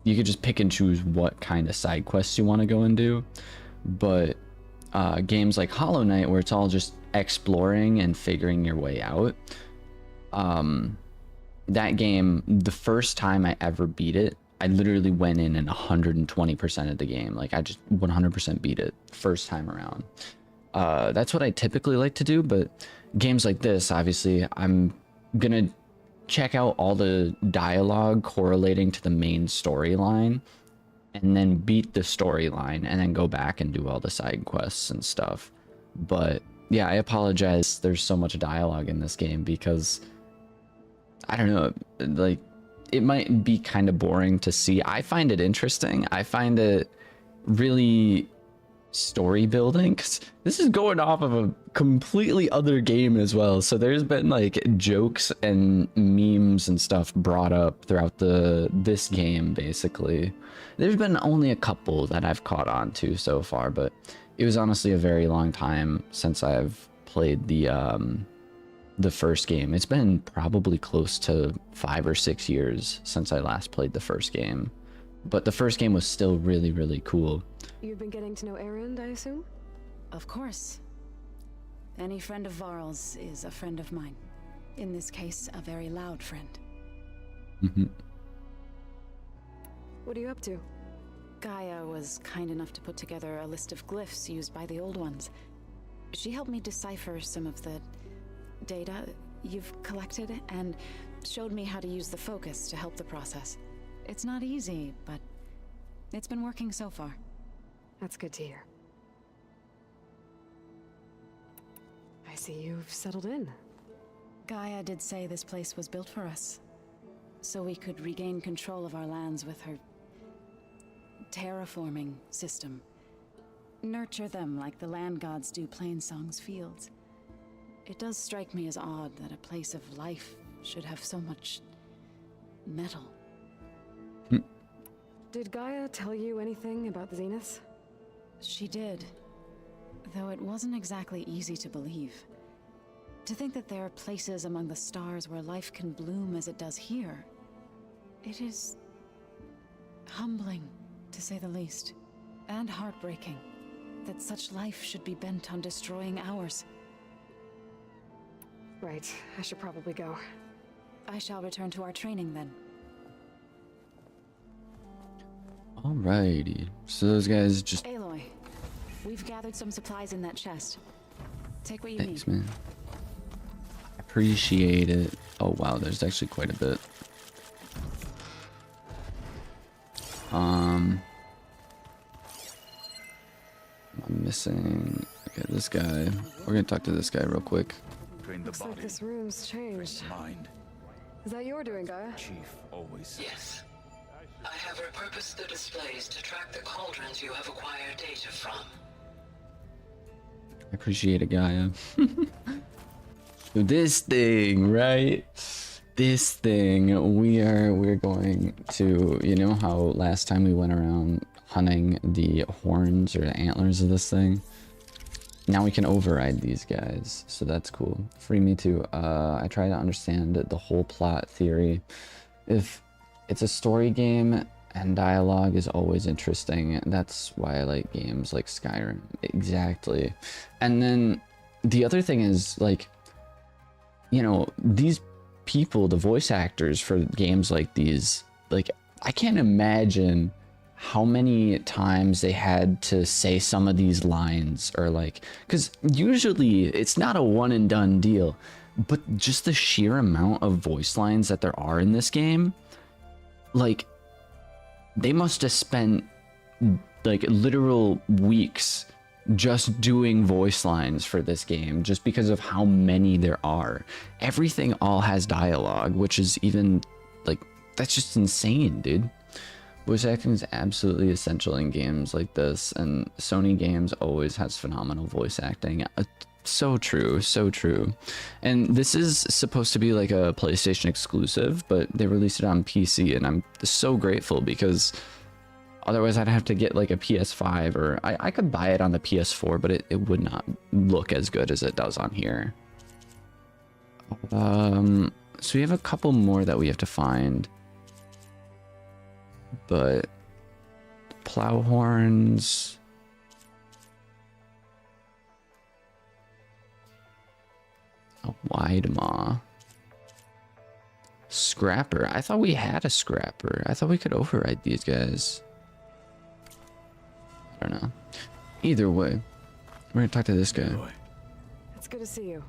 you could just pick and choose what kind of side quests you want to go and do. But games like Hollow Knight, where it's all just exploring and figuring your way out, that game, the first time I ever beat it, I literally went in and 120% of the game. Like I just 100% beat it first time around. That's what I typically like to do, but games like this, obviously, I'm gonna check out all the dialogue correlating to the main storyline and then beat the storyline and then go back and do all the side quests and stuff. But yeah, I apologize there's so much dialogue in this game because I don't know, like it might be kind of boring to see. I find it interesting. I find it really story building, because this is going off of a completely other game as well, so there's been like jokes and memes and stuff brought up throughout this game. Basically there's been only a couple that I've caught on to so far, but it was honestly a very long time since I've played the first game. It's been probably close to 5 or 6 years since I last played the first game, but the first game was still really, really cool. You've been getting to know Erend, I assume? Of course. Any friend of Varl's is a friend of mine. In this case, a very loud friend. What are you up to? Gaia was kind enough to put together a list of glyphs used by the Old Ones. She helped me decipher some of the data you've collected and showed me how to use the focus to help the process. It's not easy, but it's been working so far. That's good to hear. I see you've settled in. Gaia did say this place was built for us, so we could regain control of our lands with her terraforming system. Nurture them like the land gods do Plainsong's fields. It does strike me as odd that a place of life should have so much metal. Did Gaia tell you anything about the Zeniths? She did, though it wasn't exactly easy to believe. To think that there are places among the stars where life can bloom as it does here, it is humbling, to say the least, and heartbreaking that such life should be bent on destroying ours. Right, I should probably go. I shall return to our training then. Alrighty, so those guys just... Aloy, we've gathered some supplies in that chest. Take what you Thanks, need. man. Appreciate it. Oh wow, there's actually quite a bit. I'm missing... Okay, this guy. We're gonna talk to this guy real quick. Looks like this room's changed. Is that your doing, Gaia? Chief always. Yes. I have repurposed the displays to track the cauldrons you have acquired data from. I appreciate it, Gaia. This thing, right? This thing, we're going to, you know how last time we went around hunting the horns or the antlers of this thing? Now we can override these guys, so that's cool. Free me too. I try to understand the whole plot theory. If it's a story game and dialogue is always interesting, that's why I like games like Skyrim. Exactly. And then the other thing is, like, you know, these people, the voice actors for games like these, like, I can't imagine how many times they had to say some of these lines, or like, because usually it's not a one and done deal, but just the sheer amount of voice lines that there are in this game, like, they must have spent like literal weeks just doing voice lines for this game, just because of how many there are. Everything all has dialogue, which is even like, that's just insane, dude. Voice acting is absolutely essential in games like this, and Sony games always has phenomenal voice acting. So true, so true. And this is supposed to be like a PlayStation exclusive, but they released it on PC, and I'm so grateful, because otherwise I'd have to get like a PS5, or I could buy it on the PS4, but it would not look as good as it does on here. So we have a couple more that we have to find. But plow horns, a wide maw, scrapper. I thought we had a scrapper. I thought we could override these guys. I don't know. Either way, we're gonna talk to this guy. It's good to see you.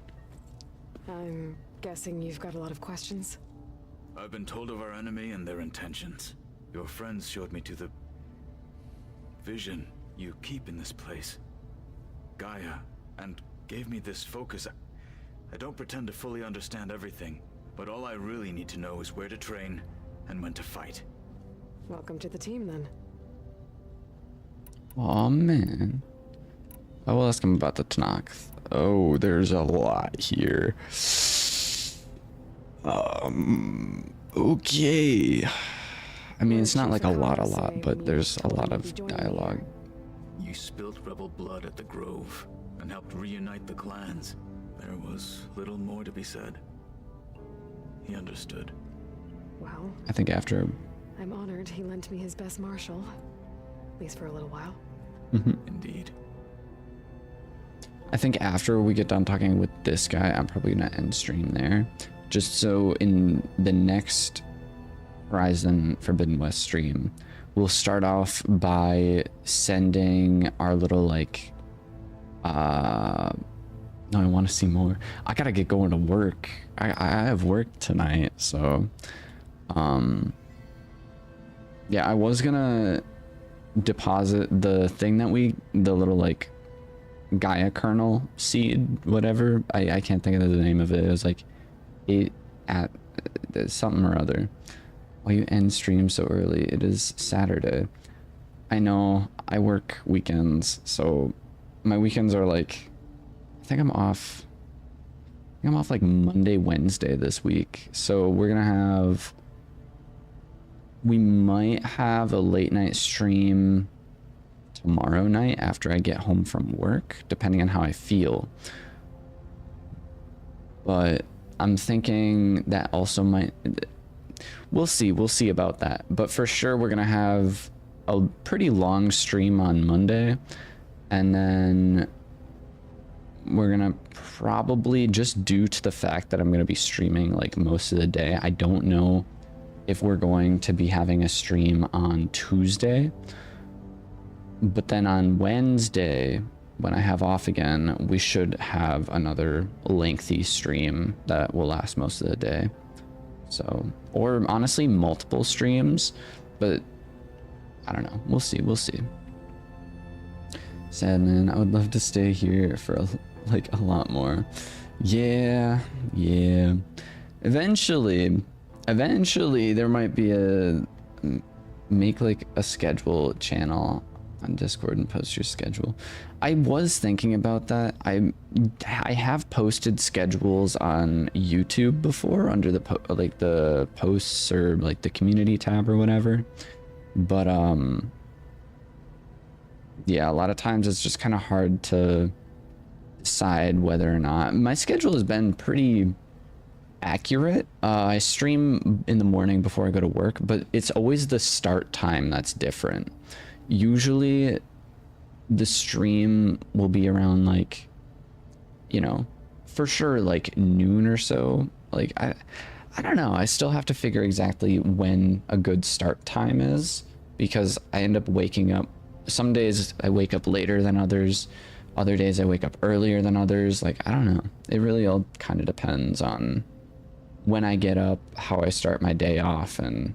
I'm guessing you've got a lot of questions. I've been told of our enemy and their intentions. Your friends showed me to the vision you keep in this place, Gaia, and gave me this focus. I don't pretend to fully understand everything, but all I really need to know is where to train and when to fight. Welcome to the team, then. Oh man. I will ask him about the Tanakh. Oh, there's a lot here. Okay. I mean, it's not like a lot, but there's a lot of dialogue. You spilt rebel blood at the Grove and helped reunite the clans. There was little more to be said. He understood. Well, I think after... I'm honored he lent me his best marshal. At least for a little while. Indeed. I think after we get done talking with this guy, I'm probably gonna end stream there. Just so in the next Horizon Forbidden West stream, we'll start off by sending our little like no, I want to see more. I gotta get going to work. I have work tonight, so yeah, I was gonna deposit the thing that the little like Gaia kernel seed, whatever. I can't think of the name of it. It was like something or other. Why you end stream so early? It is Saturday. I know, I work weekends, so my weekends are like, I think I'm off like Monday, Wednesday this week. So we might have a late night stream tomorrow night after I get home from work, depending on how I feel. But I'm thinking that also might... We'll see about that. But for sure, we're going to have a pretty long stream on Monday. And then we're going to probably, just due to the fact that I'm going to be streaming like most of the day, I don't know if we're going to be having a stream on Tuesday. But then on Wednesday, when I have off again, we should have another lengthy stream that will last most of the day. So, or honestly, multiple streams, but I don't know. We'll see. Sad, man. I would love to stay here for like a lot more. Yeah. Eventually there might be make like a schedule channel on Discord and post your schedule. I was thinking about that. I have posted schedules on YouTube before under the the posts or like the community tab or whatever. But yeah, a lot of times it's just kind of hard to decide whether or not. My schedule has been pretty accurate. I stream in the morning before I go to work, but it's always the start time that's different. Usually the stream will be around like, you know, for sure like noon or so. Like I don't know, I still have to figure exactly when a good start time is, because I end up waking up. Some days I wake up later than others. Other days I wake up earlier than others. Like, I don't know. It really all kind of depends on when I get up, how I start my day off, and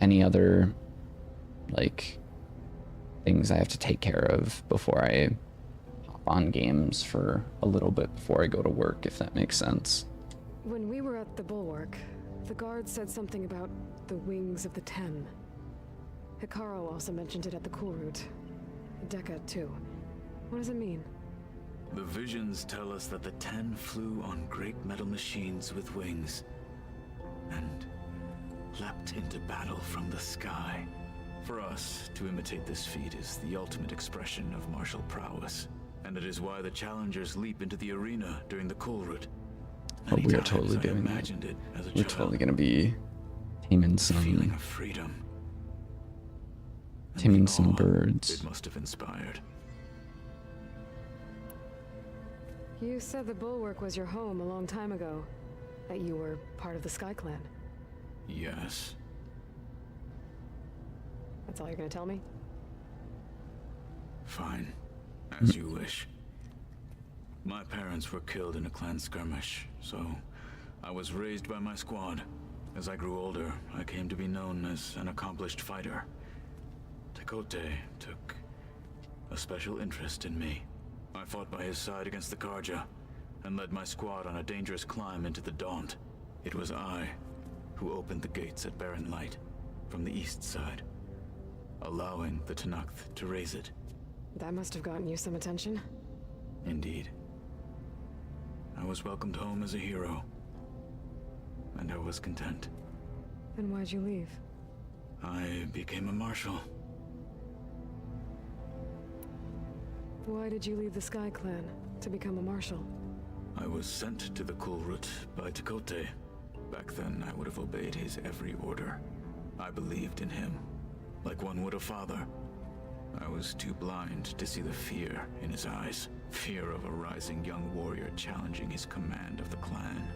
any other, like, things I have to take care of before I hop on games for a little bit before I go to work, if that makes sense. When we were at the bulwark, the guard said something about the wings of the Ten. Hikaru also mentioned it at the cool route. Dekka, too. What does it mean? The visions tell us that the Ten flew on great metal machines with wings and leapt into battle from the sky. For us, to imitate this feat is the ultimate expression of martial prowess, and it is why the challengers leap into the arena during the cool route. Oh, we are totally doing that. We're totally gonna be taming some freedom. Taming some birds. It must have inspired. You said the bulwark was your home a long time ago. That you were part of the Sky Clan. Yes. That's all you're gonna tell me? Fine. As you wish. My parents were killed in a clan skirmish, so I was raised by my squad. As I grew older, I came to be known as an accomplished fighter. Tekote took a special interest in me. I fought by his side against the Karja, and led my squad on a dangerous climb into the Daunt. It was I who opened the gates at Barren Light, from the east side, allowing the Tenakth to raise it. That must have gotten you some attention. Indeed. I was welcomed home as a hero, and I was content. Then why'd you leave? I became a marshal. Why did you leave the Sky Clan to become a marshal? I was sent to the Kulrut by Tekote. Back then, I would have obeyed his every order. I believed in him, like one would a father. I was too blind to see the fear in his eyes. Fear of a rising young warrior challenging his command of the clan.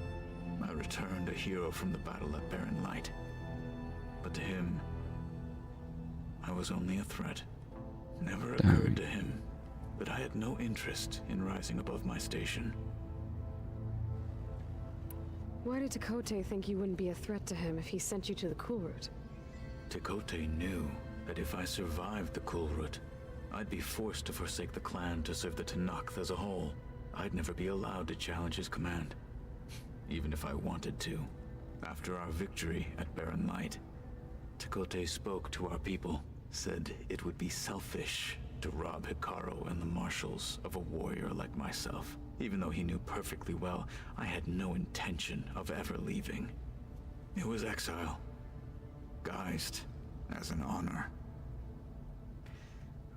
I returned a hero from the battle at Barren Light. But to him, I was only a threat. Never occurred to him that I had no interest in rising above my station. Why did Tekote think you wouldn't be a threat to him if he sent you to the cool route? Tekote knew that if I survived the cool route, I'd be forced to forsake the clan to serve the Tenakth as a whole. I'd never be allowed to challenge his command, even if I wanted to. After our victory at Barren Light, Tekote spoke to our people, said it would be selfish to rob Hikaru and the marshals of a warrior like myself, even though he knew perfectly well I had no intention of ever leaving. It was exile, guised as an honor.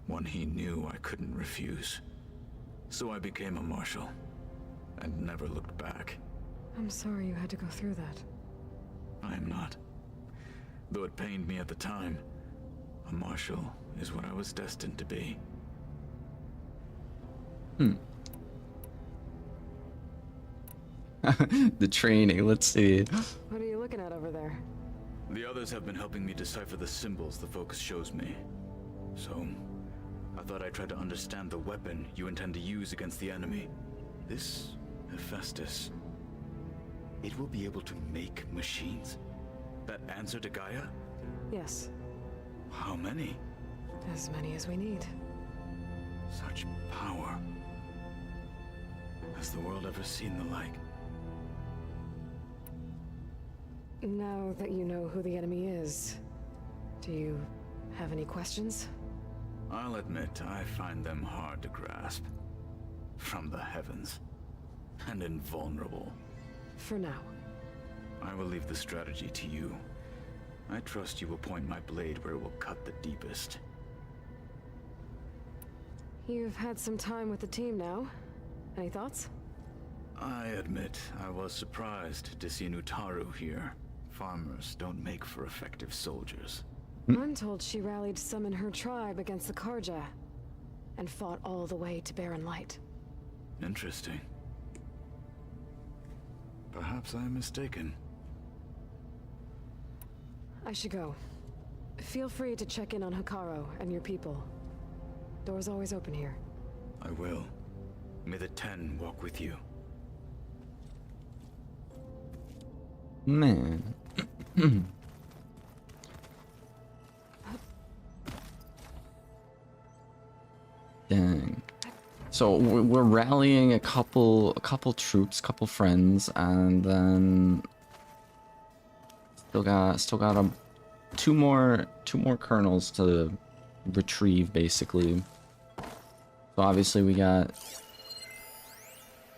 One he knew I couldn't refuse. So I became a marshal, and never looked back. I'm sorry you had to go through that. I am not. Though it pained me at the time, a marshal is what I was destined to be. The training, let's see. What are you looking at over there? The others have been helping me decipher the symbols the focus shows me. So, I thought I'd try to understand the weapon you intend to use against the enemy. This Hephaestus, it will be able to make machines that answer to Gaia? Yes. How many? As many as we need. Such power. Has the world ever seen the like? Now that you know who the enemy is, do you have any questions? I'll admit, I find them hard to grasp. From the heavens. And invulnerable. For now. I will leave the strategy to you. I trust you will point my blade where it will cut the deepest. You've had some time with the team now. Any thoughts? I admit, I was surprised to see Nutaru here. Farmers don't make for effective soldiers. I'm told she rallied some in her tribe against the Karja, and fought all the way to Barren Light. Interesting. Perhaps I'm mistaken. I should go. Feel free to check in on Hikaru and your people. Door's always open here. I will. May the Ten walk with you. Man. Dang. So we're rallying a couple troops, couple friends, and then still got two more colonels to retrieve, basically. So obviously we got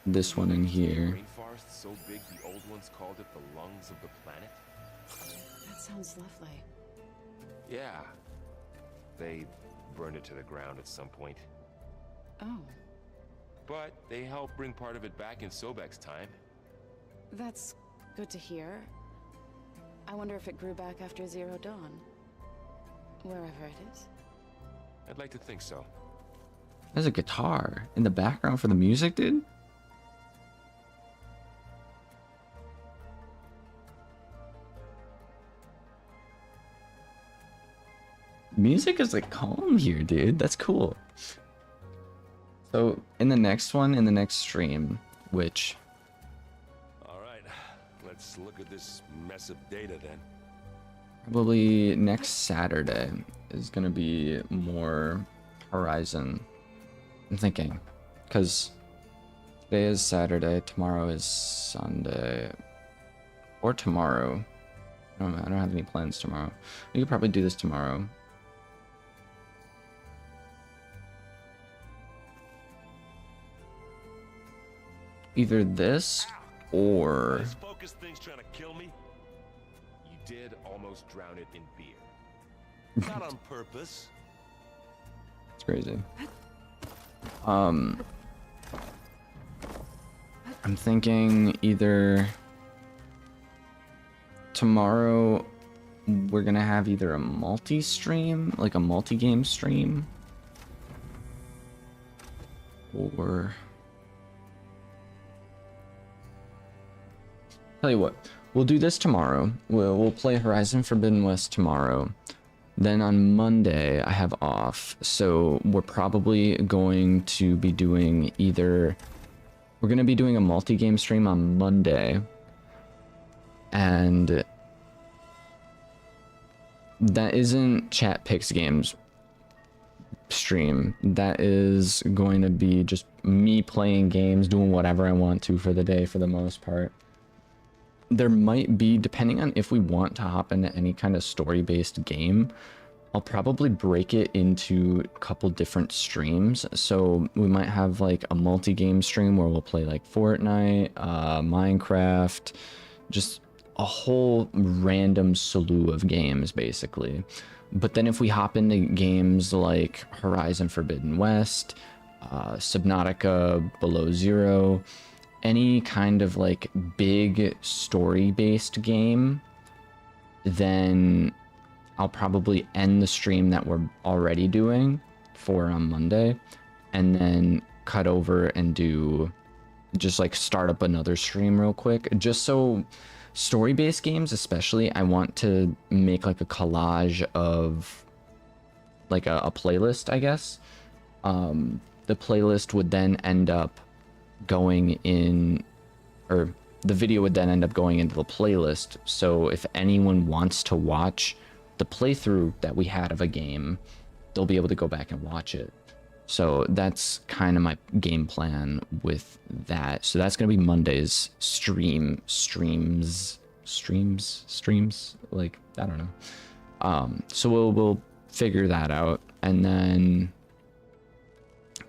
this one in here. Rainforest so big the old ones called it the lungs of the planet. That sounds lovely. Yeah. They burned it to the ground at some point. Oh, But they helped bring part of it back in Sobek's time. that's good to hear. I wonder if it grew back after Zero Dawn. Wherever it is. I'd like to think so. There's a guitar in the background for the music, dude. Music is like calm here, dude. That's cool. So in the next stream, which All right, let's look at this mess of data then. probably next Saturday is gonna be more Horizon. I'm thinking, because today is Saturday, tomorrow is Sunday, or tomorrow. I don't have any plans tomorrow. We could probably do this tomorrow. Either this or This focus thing's trying to kill me. You did almost drown it in beer. Not on purpose. it's crazy. I'm thinking either tomorrow we're gonna have either a multi-stream, like a multi-game stream, or tell you what, we'll do this tomorrow. We'll play Horizon Forbidden West tomorrow. Then on Monday I have off, so we're probably going to be doing we're going to be doing a multi-game stream on Monday, and that isn't Chat Picks Games stream. That is going to be just me playing games, doing whatever I want to for the day for the most part. There might be, depending on if we want to hop into any kind of story-based game, I'll probably break it into a couple different streams. So we might have like a multi-game stream where we'll play like Fortnite, Minecraft, just a whole random slew of games basically. But then if we hop into games like Horizon Forbidden West, Subnautica Below Zero, any kind of like big story-based game, then I'll probably end the stream that we're already doing for on Monday, and then cut over and do just like start up another stream real quick. Just so story-based games especially, I want to make like a collage of like a playlist, I guess. The playlist would then end up going in, or the video would then end up going into the playlist. So if anyone wants to watch the playthrough that we had of a game, they'll be able to go back and watch it. So that's kind of my game plan with that. So that's gonna be Monday's streams, like I don't know. So we'll figure that out, and then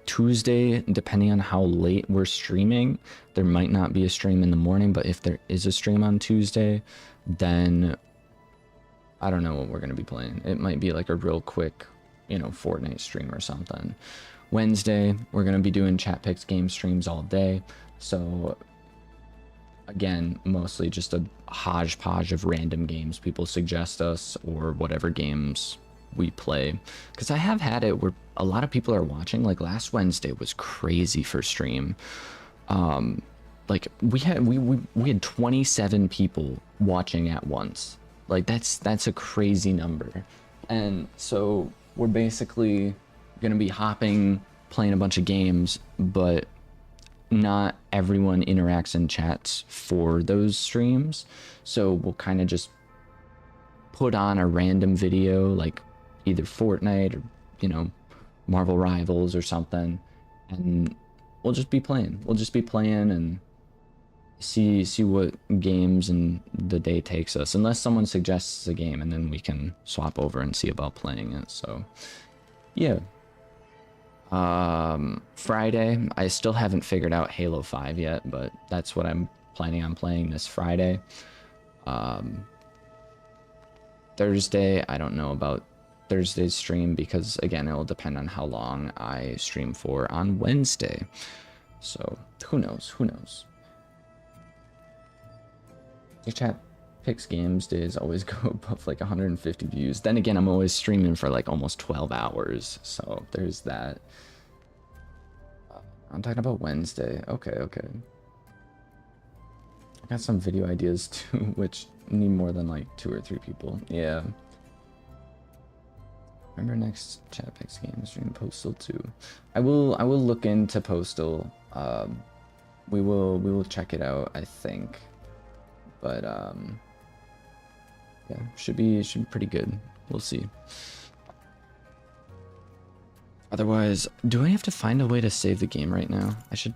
Tuesday, depending on how late we're streaming, there might not be a stream in the morning, but if there is a stream on Tuesday, then I don't know what we're going to be playing. It might be like a real quick, Fortnite stream or something. Wednesday, we're going to be doing Chat Picks game streams all day. So again, mostly just a hodgepodge of random games people suggest us, or whatever games we play. Because I have had it where a lot of people are watching. Like last Wednesday was crazy for stream. Like we had 27 people watching at once. Like that's a crazy number. And so we're basically gonna be hopping, playing a bunch of games, but not everyone interacts in chats for those streams. So we'll kind of just put on a random video, like either Fortnite or, you know, Marvel Rivals or something, and we'll just be playing. We'll just be playing and see what games and the day takes us, unless someone suggests a game, and then we can swap over and see about playing it. So yeah. Friday, I still haven't figured out Halo 5 yet, but that's what I'm planning on playing this Friday. Thursday, I don't know about Thursday's stream, because again, it will depend on how long I stream for on Wednesday. So who knows? Who knows? The chat picks games days always go above like 150 views. Then again, I'm always streaming for like almost 12 hours. So there's that. I'm talking about Wednesday. Okay, okay. I got some video ideas too, which need more than like 2 or 3 people. Yeah. Remember next chat picks game stream Postal 2. I will look into Postal. We will check it out, I think. But yeah, should be pretty good. We'll see. Otherwise, do I have to find a way to save the game right now? I should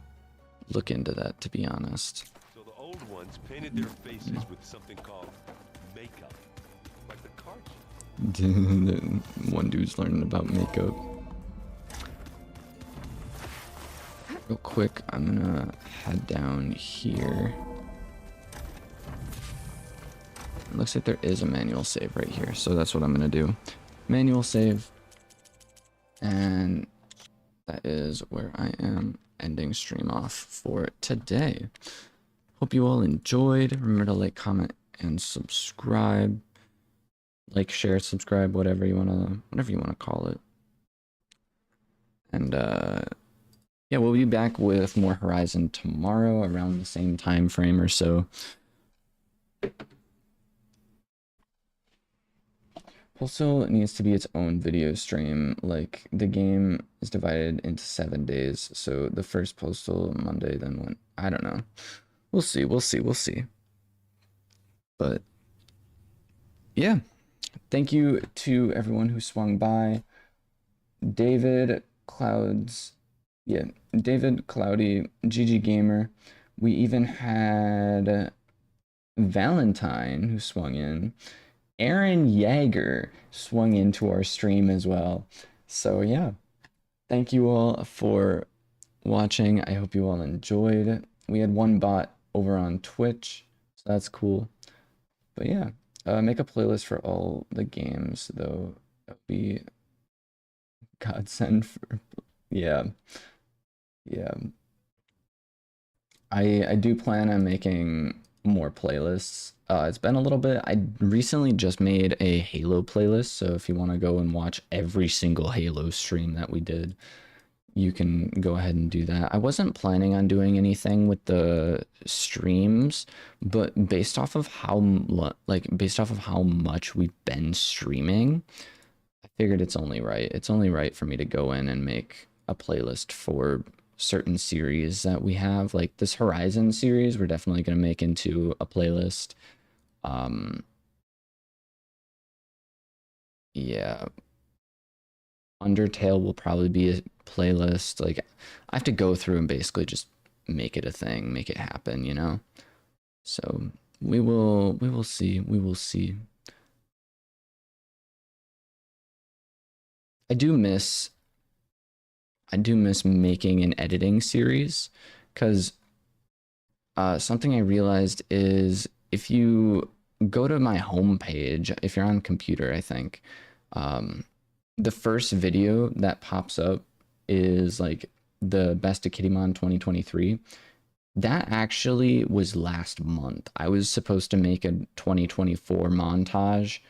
look into that, to be honest. So the old ones painted their faces with something called makeup, like the cartoon. One dude's learning about makeup. Real quick, I'm gonna head down here. It looks like there is a manual save right here, so that's what I'm gonna do. Manual save. And that is where I am ending stream off for today. Hope you all enjoyed. Remember to like, comment, and subscribe. Like, share, subscribe, whatever you wanna call it. And yeah, we'll be back with more Horizon tomorrow around the same time frame or so. Also, it needs to be its own video stream. Like, the game is divided into 7 days, so the first Postal Monday, then one. I don't know. We'll see, we'll see, we'll see. But yeah, thank you to everyone who swung by. David Clouds, yeah, David Cloudy, GG Gamer. We even had Valentine who swung in. Aaron Yeager swung into our stream as well. So yeah, thank you all for watching. I hope you all enjoyed. We had one bot over on Twitch, so that's cool. But yeah, make a playlist for all the games though. That would be godsend for, yeah. I do plan on making more playlists. It's been a little bit. I recently just made a Halo playlist, so if you want to go and watch every single Halo stream that we did, you can go ahead and do that. I wasn't planning on doing anything with the streams, but based off of how much we've been streaming, I figured it's only right. It's only right for me to go in and make a playlist for certain series that we have. Like this Horizon series, we're definitely going to make into a playlist. Yeah, Undertale will probably be a playlist. Like, I have to go through and basically just make it a thing, make it happen, you know? So we will see. We will see. I do miss making an editing series, because something I realized is if you go to my homepage, if you're on computer, I think, the first video that pops up is like the Best of Kittymon 2023. That actually was last month. I was supposed to make a 2024 montage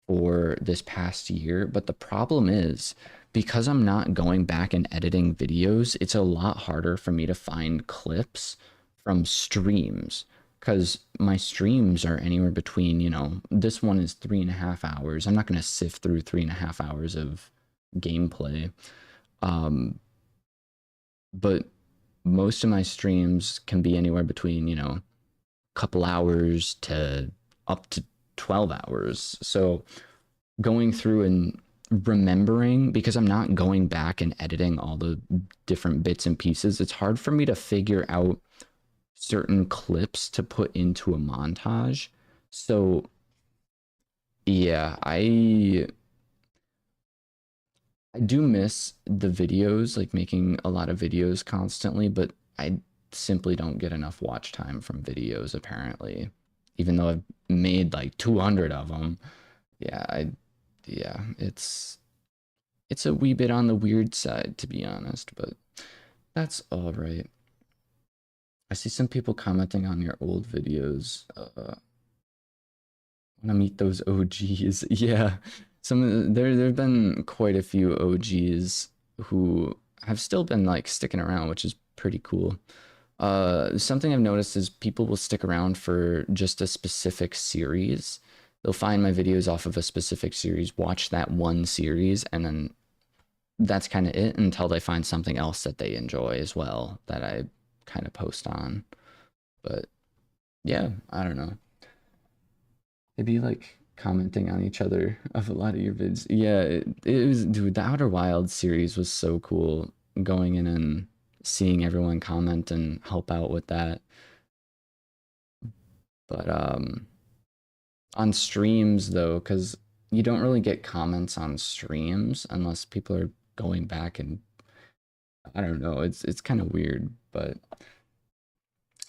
for this past year, but the problem is, because I'm not going back and editing videos, it's a lot harder for me to find clips from streams, because my streams are anywhere between, you know, this one is 3.5 hours. I'm not going to sift through 3.5 hours of gameplay. But most of my streams can be anywhere between, you know, a couple hours to up to 12 hours. So going through and remembering, because I'm not going back and editing all the different bits and pieces, it's hard for me to figure out certain clips to put into a montage. So yeah, I do miss the videos, like making a lot of videos constantly, but I simply don't get enough watch time from videos apparently, even though I've made like 200 of them. Yeah, it's a wee bit on the weird side, to be honest, but that's all right. I see some people commenting on your old videos. Want to meet those OGs? Yeah, there've been quite a few OGs who have still been like sticking around, which is pretty cool. Something I've noticed is people will stick around for just a specific series. They'll find my videos off of a specific series, watch that one series, and then that's kind of it until they find something else that they enjoy as well that I kind of post on. But yeah, I don't know. They'd be like commenting on each other of a lot of your vids. Yeah, it was, dude, the Outer Wilds series was so cool, going in and seeing everyone comment and help out with that. But on streams though, because you don't really get comments on streams unless people are going back and I don't know, it's kind of weird, but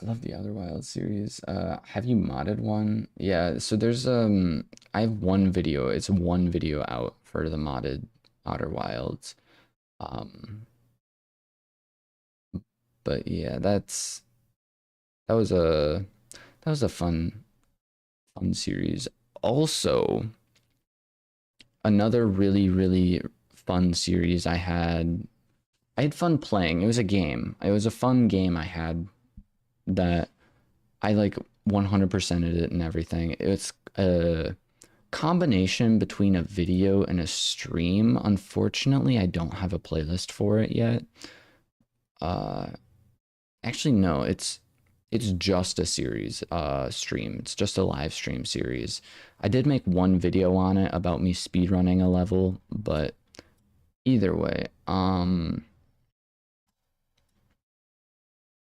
I love the Outer Wilds series. Have you modded one? Yeah, so there's I have one video. It's one video out for the modded Outer Wilds. But yeah, that was a fun series. Also, another really fun series I had fun playing. It was a game. It was a fun game I had that I like 100%ed it and everything. It's a combination between a video and a stream. Unfortunately, I don't have a playlist for it yet. Actually, no, it's just a series, stream. It's just a live stream series. I did make one video on it about me speedrunning a level, but either way,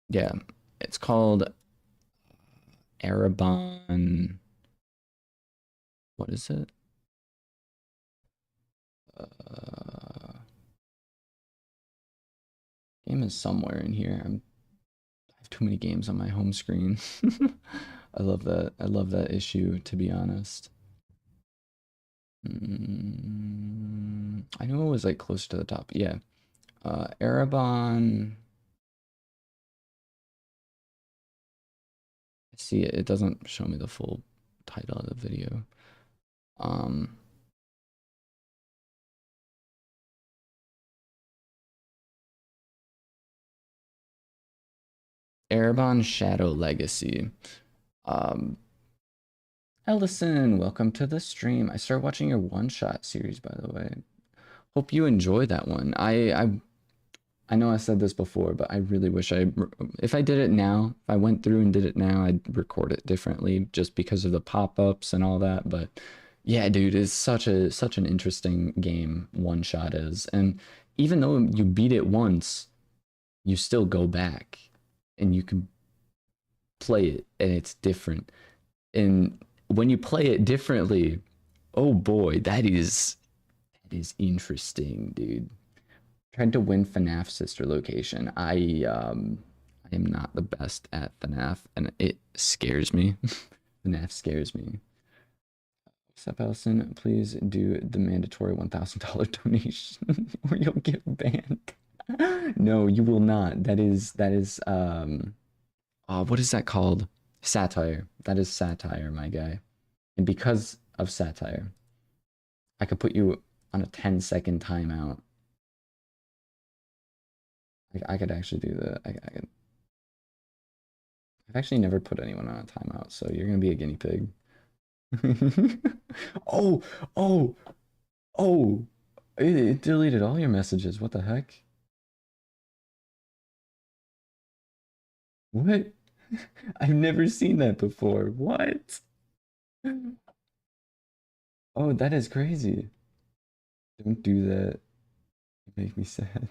yeah, it's called Erebon. What is it? Game is somewhere in here. I have too many games on my home screen. I love that. I love that issue, to be honest. I knew it was like close to the top. Yeah. Erebon. See, it doesn't show me the full title of the video. Erebon Shadow Legacy. Ellison, welcome to the stream. I started watching your one-shot series, by the way. Hope you enjoy that one. I know I said this before, but I really wish if I did it now, if I went through and did it now, I'd record it differently just because of the pop-ups and all that. But yeah, dude, it's such an interesting game, one shot is. And even though you beat it once, you still go back and you can play it and it's different. And when you play it differently, oh boy, that is interesting, dude. Tried to win FNAF sister location. I am not the best at FNAF and it scares me. FNAF scares me. What's up, Ellison? Please do the mandatory $1,000 donation or you'll get banned. No, you will not. That is what is that called? Satire. That is satire, my guy. And because of satire, I could put you on a 10-second timeout. I could actually do that. I I've actually never put anyone on a timeout, so you're gonna be a guinea pig. Oh, oh, oh! It deleted all your messages. What the heck? What? I've never seen that before. What? Oh, that is crazy. Don't do that. You make me sad.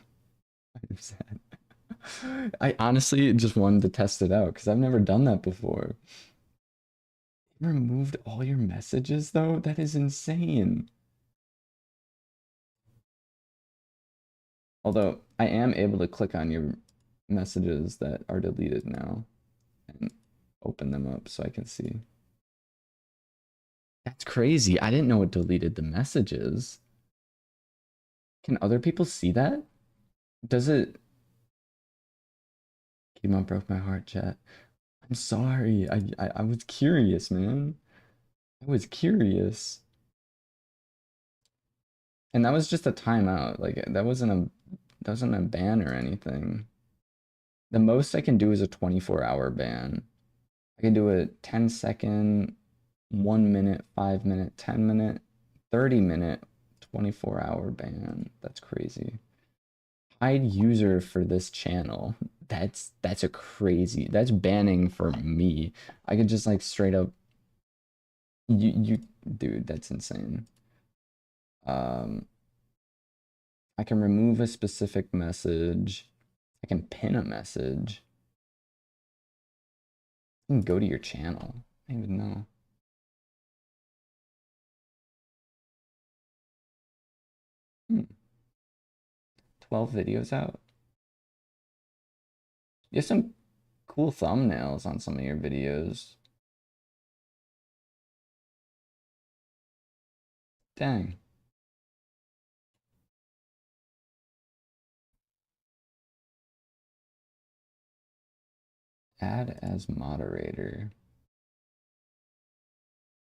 I'm sad. I honestly just wanted to test it out because I've never done that before. You removed all your messages though? That is insane. Although I am able to click on your messages that are deleted now and open them up so I can see. That's crazy. I didn't know it deleted the messages. Can other people see that? Does it? Kimo broke my heart, chat. I'm sorry. I was curious, man. I was curious. And that was just a timeout. Like that wasn't a ban or anything. The most I can do is a 24-hour ban. I can do a 10-second, 1 minute, 5 minute, 10 minute, 30 minute, 24-hour ban. That's crazy. Hide user for this channel. That's a crazy. That's banning for me. I could just like straight up. You dude, that's insane. I can remove a specific message. I can pin a message. I can go to your channel. I don't even know. Hmm. 12 videos out. You have some cool thumbnails on some of your videos. Dang. Add as moderator.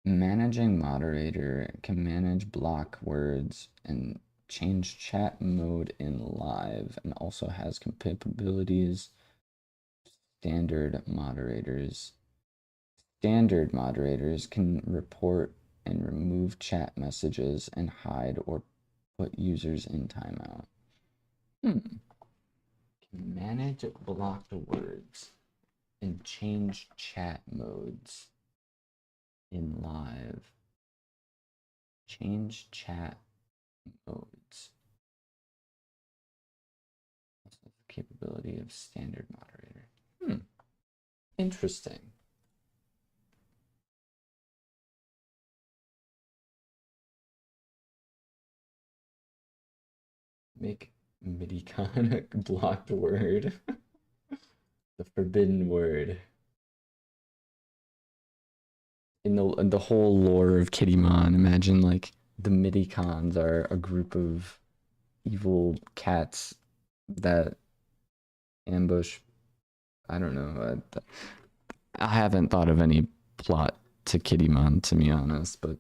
Managing moderator can manage block words and change chat mode in live, and also has capabilities. Standard moderators. Standard moderators can report and remove chat messages and hide or put users in timeout. Can manage blocked words and change chat modes in live. Change chat modes. Also the capability of standard moderator. Interesting. Make MIDI-con a blocked word. The forbidden word. In the whole lore of Kittymon, imagine like the MIDI-cons are a group of evil cats that ambush. I don't know. I haven't thought of any plot to Kittymon, to be honest, but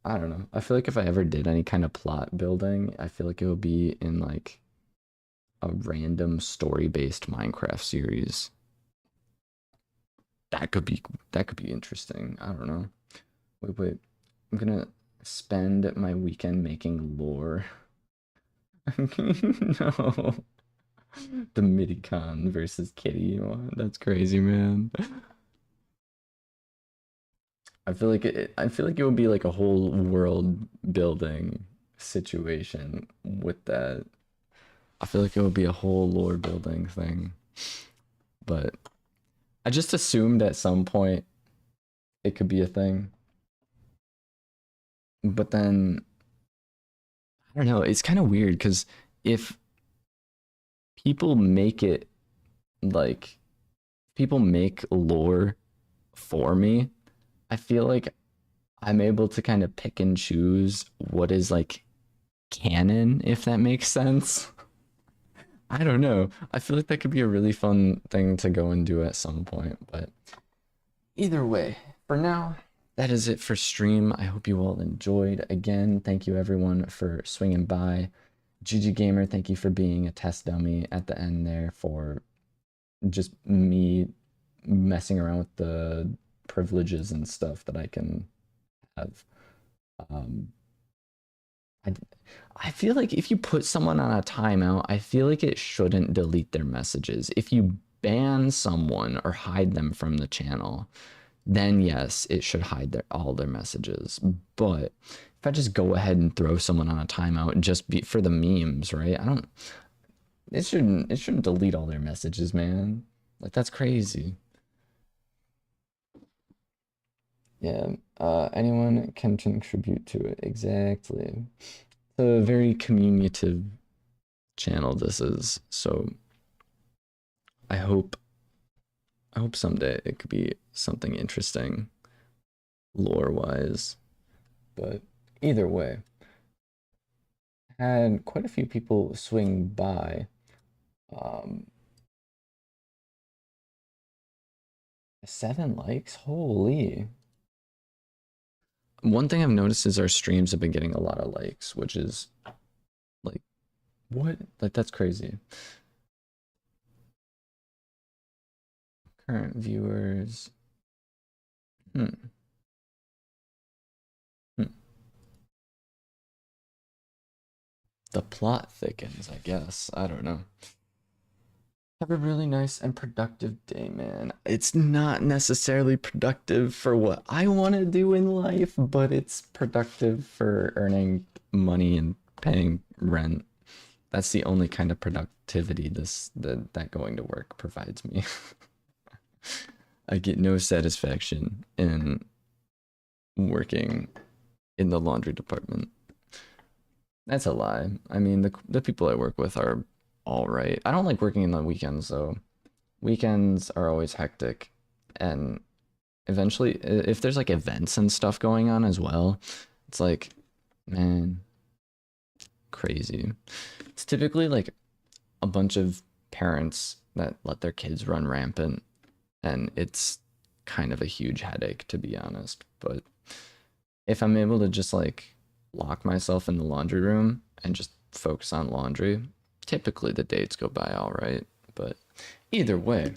I don't know. I feel like if I ever did any kind of plot building, I feel like it would be in like a random story-based Minecraft series. That could be interesting. I don't know. Wait. I'm gonna spend my weekend making lore. No. The MIDI-con versus Kitty. That's crazy, man. I feel like it would be like a whole world building situation with that. I feel like it would be a whole lore building thing. But I just assumed at some point it could be a thing. But then I don't know, it's kind of weird because if people make it like people make lore for me, I feel like I'm able to kind of pick and choose what is like canon, if that makes sense. I don't know. I feel like that could be a really fun thing to go and do at some point, but either way, for now, that is it for stream. I hope you all enjoyed. Again, thank you everyone for swinging by. GG Gamer, thank you for being a test dummy at the end there for just me messing around with the privileges and stuff that I can have. I feel like if you put someone on a timeout, I feel like it shouldn't delete their messages. If you ban someone or hide them from the channel, then yes, it should hide all their messages. But if I just go ahead and throw someone on a timeout just for the memes, right? It shouldn't delete all their messages, man. Like, that's crazy. Yeah, anyone can contribute to it. Exactly. It's a very communicative channel this is, so I hope someday it could be something interesting lore-wise. But either way, had quite a few people swing by. 7 likes? Holy. One thing I've noticed is our streams have been getting a lot of likes, which is like, what? Like, that's crazy. Current viewers. The plot thickens, I guess. I don't know. Have a really nice and productive day, man. It's not necessarily productive for what I want to do in life, but it's productive for earning money and paying rent. That's the only kind of productivity that going to work provides me. I get no satisfaction in working in the laundry department. That's a lie. I mean, the people I work with are all right. I don't like working in the weekends, though. Weekends are always hectic, and eventually, if there's like events and stuff going on as well, it's like, man, crazy. It's typically like a bunch of parents that let their kids run rampant, and it's kind of a huge headache, to be honest. But if I'm able to just like lock myself in the laundry room and just focus on laundry, typically the dates go by all right. But either way,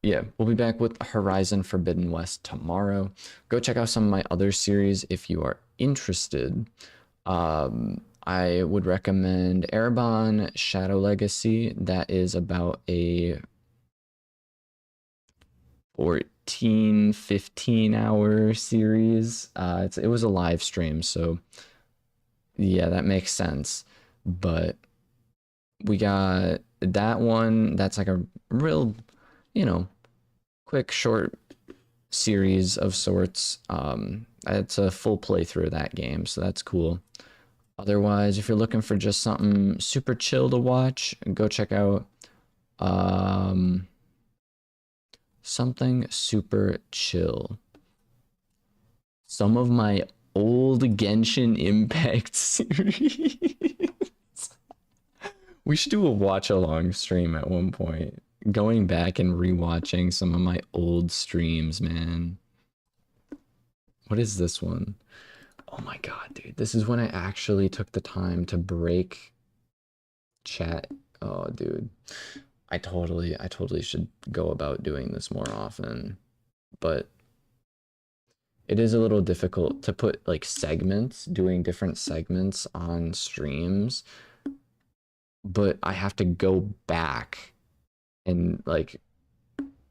yeah, we'll be back with Horizon Forbidden West tomorrow. Go check out some of my other series if you are interested. I would recommend Erebon Shadow Legacy. That is about a 15 hour series. It was a live stream, so yeah, that makes sense. But we got that one. That's like a real, quick, short series of sorts. It's a full playthrough of that game, so that's cool. Otherwise, if you're looking for just something super chill to watch, go check out something super chill. Some of my old Genshin Impact series. We should do a watch along stream at one point. Going back and rewatching some of my old streams, man. What is this one? Oh my god, dude. This is when I actually took the time to break chat. Oh, dude. I totally should go about doing this more often. But it is a little difficult to put like segments, doing different segments on streams. But I have to go back and like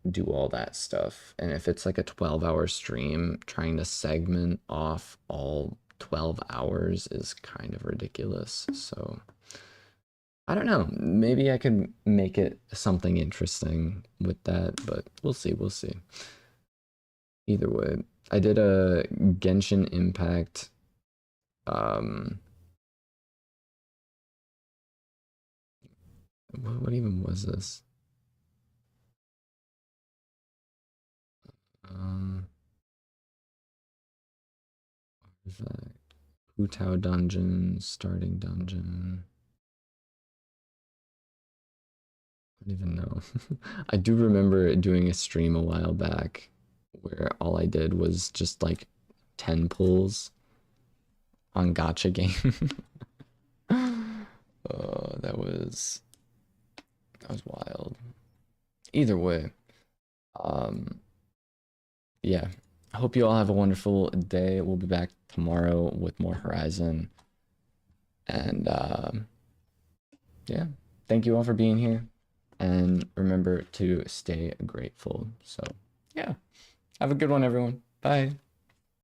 do all that stuff. And if it's like a 12-hour stream, trying to segment off all 12 hours is kind of ridiculous. So I don't know. Maybe I could make it something interesting with that, but we'll see. We'll see. Either way, I did a Genshin Impact what even was this? Artifact. Hutao dungeon, starting dungeon. I don't even know. I do remember doing a stream a while back where all I did was just like 10 pulls on gacha game. Oh, that was That was wild. Either way, yeah. I hope you all have a wonderful day. We'll be back tomorrow with more Horizon. And yeah, thank you all for being here. And remember to stay grateful. So yeah, have a good one, everyone. Bye.